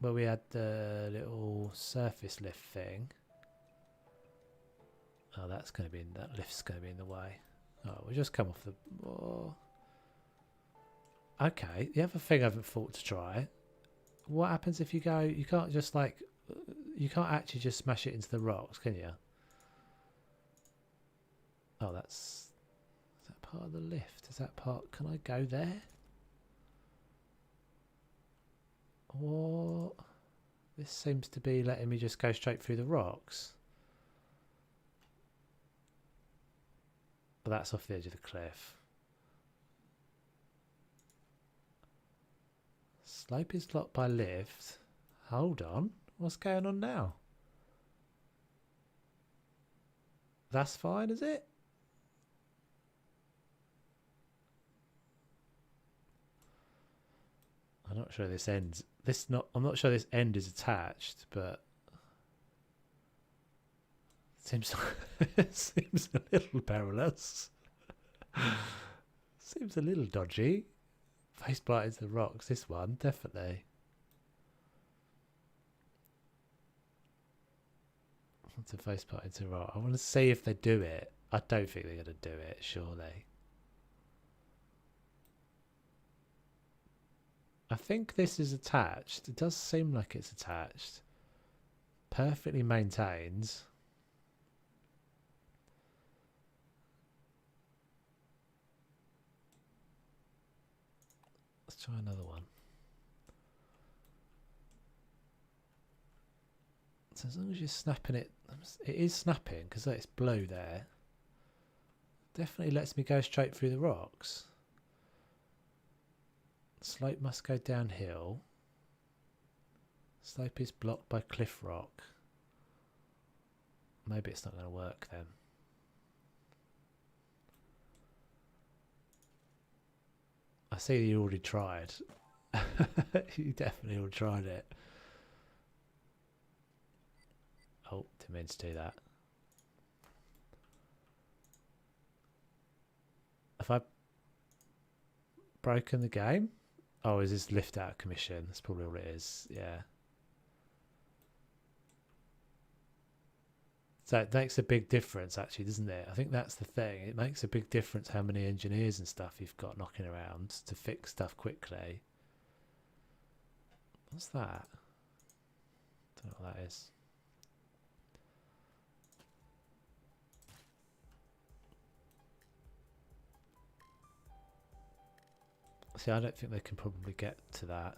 where we had the little surface lift thing. Oh, that's going to be that lift's going to be in the way. Oh, we'll just come off the. Oh. Okay, the other thing I haven't thought to try. What happens if you go? You can't just like. You can't actually just smash it into the rocks, can you? Oh, is that part of the lift? Is that part? Can I go there? What? This seems to be letting me just go straight through the rocks. But that's off the edge of the cliff. Slope is blocked by lift. Hold on. What's going on now? That's fine, is it? I'm not sure this ends. I'm not sure this end is attached, but Seems seems a little perilous. Seems a little dodgy. Face blight into the rocks. This one definitely. It's a face blight into the rock. I want to see if they do it. I don't think they're going to do it. Surely. I think this is attached. It does seem like it's attached. Perfectly maintained. Let's try another one. So as long as you're snapping it, it is snapping because it's blue there. Definitely lets me go straight through the rocks. Slope must go downhill. Slope is blocked by cliff rock. Maybe it's not going to work then. I see you already tried. You definitely already tried it. Oh, didn't mean to do that. Have I broken the game? Oh, is this lift out of commission? That's probably all it is. Yeah. So it makes a big difference, actually, doesn't it? I think that's the thing. It makes a big difference how many engineers and stuff you've got knocking around to fix stuff quickly. What's that? Don't know what that is. See, I don't think they can probably get to that.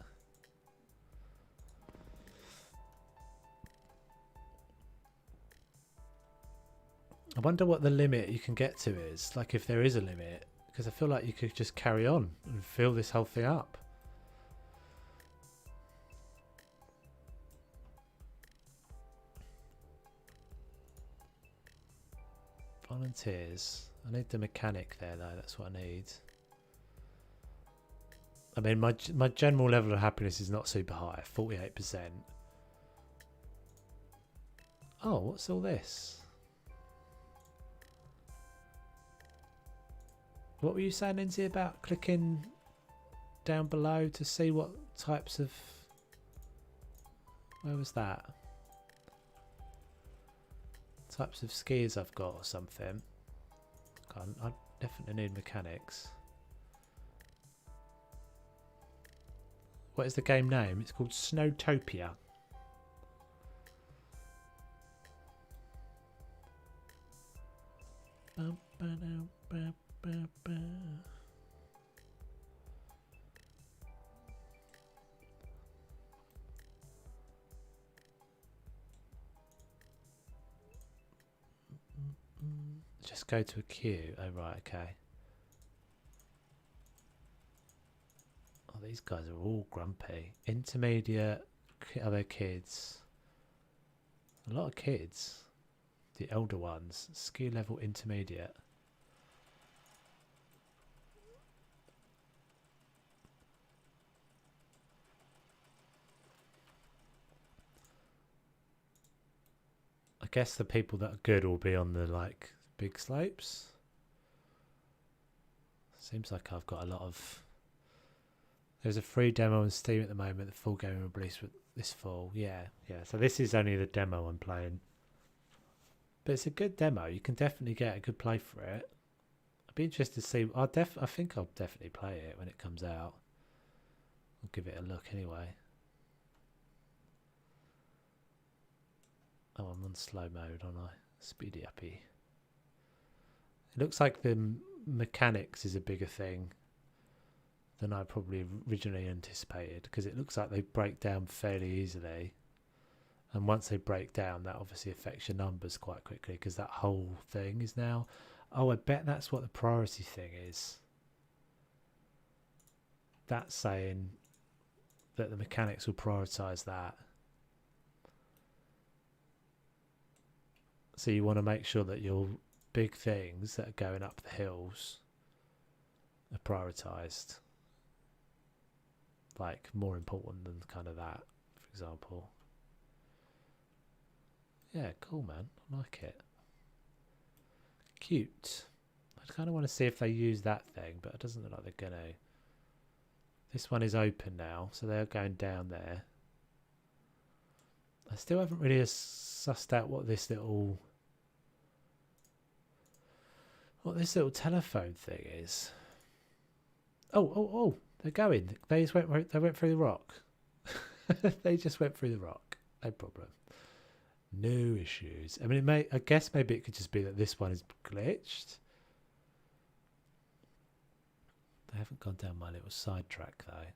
I wonder what the limit you can get to is, like if there is a limit, because I feel like you could just carry on and fill this whole thing up. Volunteers. I need the mechanic there though, that's what I need. I mean, my general level of happiness is not super high, 48%. Oh, what's all this? What were you saying, Lindsay, about clicking down below to see what types of... Where was that? Types of skis I've got or something. I definitely need mechanics. What is the game name? It's called Snowtopia. Just go to a queue. Oh, right, okay. Oh, these guys are all grumpy. Intermediate, other kids. A lot of kids. The elder ones. Skill level intermediate. I guess the people that are good will be on the like big slopes. Seems like I've got a lot of... There's a free demo on Steam at the moment. The full game will release this fall. Yeah. So this is only the demo I'm playing. But it's a good demo. You can definitely get a good play for it. I'd be interested to see... I think I'll definitely play it when it comes out. I'll give it a look anyway. Oh, I'm on slow mode, aren't I? Speedy uppy. It looks like the mechanics is a bigger thing than I probably originally anticipated, because it looks like they break down fairly easily, and once they break down that obviously affects your numbers quite quickly, because that whole thing is now... Oh, I bet that's what the priority thing is. That's saying that the mechanics will prioritise that. So you want to make sure that your big things that are going up the hills are prioritised. Like more important than kind of that, for example. Yeah, cool, man. I like it. Cute. I kind of want to see if they use that thing, but it doesn't look like they're going to. This one is open now, so they're going down there. I still haven't really sussed out what this little telephone thing is. Oh, they're going. They just went. They went through the rock. They just went through the rock. No problem. No issues. I mean, I guess maybe it could just be that this one is glitched. They haven't gone down my little sidetrack though.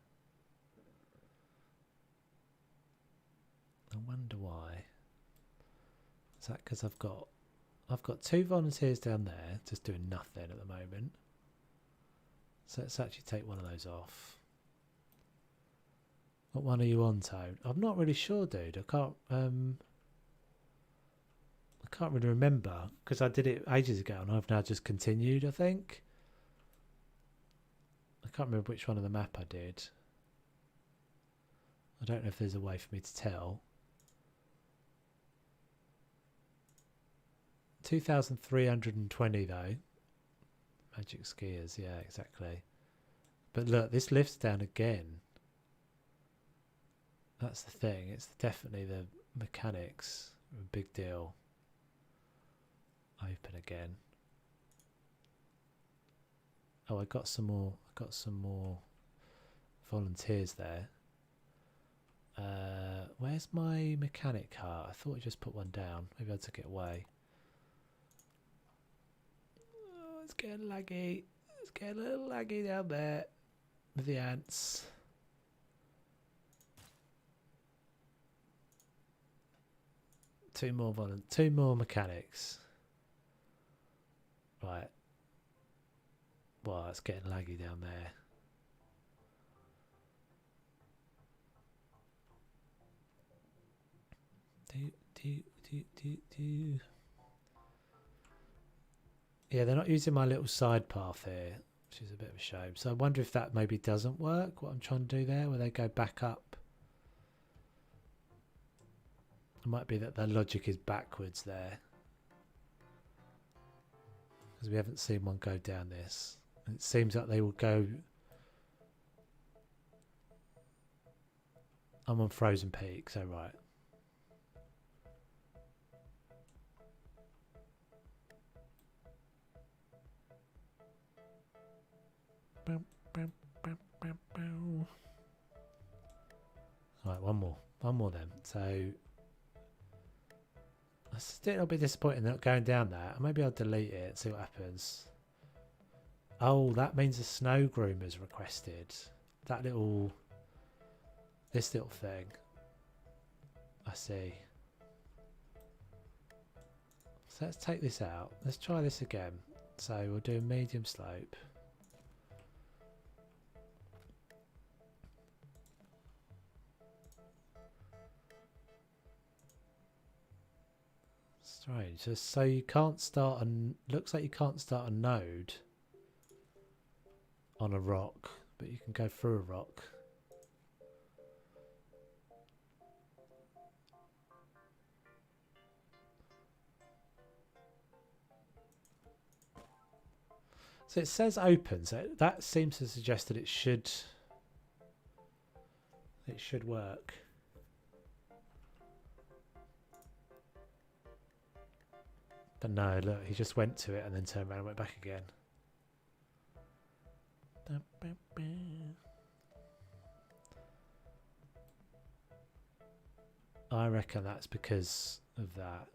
I wonder why. Is that because I've got 2 volunteers down there just doing nothing at the moment. So let's actually take one of those off. What one are you on, Toad? I'm not really sure, dude. I can't really remember because I did it ages ago and I've now just continued, I think. I can't remember which one of the map I did. I don't know if there's a way for me to tell. 2,320 though. Magic skiers, yeah, exactly. But look, this lifts down again. That's the thing. It's definitely the mechanics. A big deal. Open again. Oh, I got some more. I got some more volunteers there. Where's my mechanic car? I thought I just put one down. Maybe I took it away. Oh, it's getting laggy. It's getting a little laggy down there with the ants. Two more mechanics. Right. Well, it's getting laggy down there. Yeah, they're not using my little side path here, which is a bit of a shame. So I wonder if that maybe doesn't work, what I'm trying to do there, where they go back up. It might be that their logic is backwards there. Because we haven't seen one go down this. It seems like they will go... I'm on Frozen Peak, so right. Right, one more then. So I still a bit disappointed not going down there. Maybe I'll delete it and see what happens. Oh, that means a snow groomer's requested. This little thing. I see. So let's take this out. Let's try this again. So we'll do a medium slope. Strange. So you can't start looks like you can't start a node on a rock, but you can go through a rock. So it says open, so that seems to suggest that it should work. But no, look, he just went to it and then turned around and went back again. I reckon that's because of that.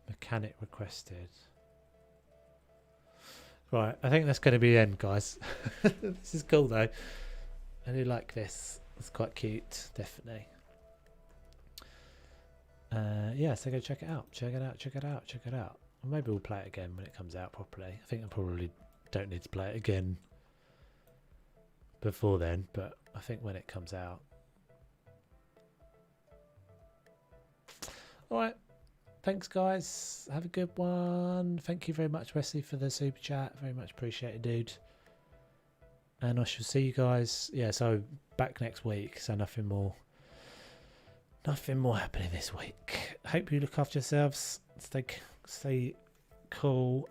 Mechanic requested. Right, I think that's going to be the end, guys. This is cool though. I do like this. It's quite cute, definitely. Yeah, so go check it out. Check it out. Check it out. Check it out. Or maybe we'll play it again when it comes out properly. I think I probably don't need to play it again before then, but I think when it comes out. All right. Thanks, guys. Have a good one. Thank you very much, Wesley, for the super chat. Very much appreciated, dude. And I shall see you guys. Yeah, so back next week. So nothing more Nothing more happening this week. Hope you look after yourselves. Stay cool.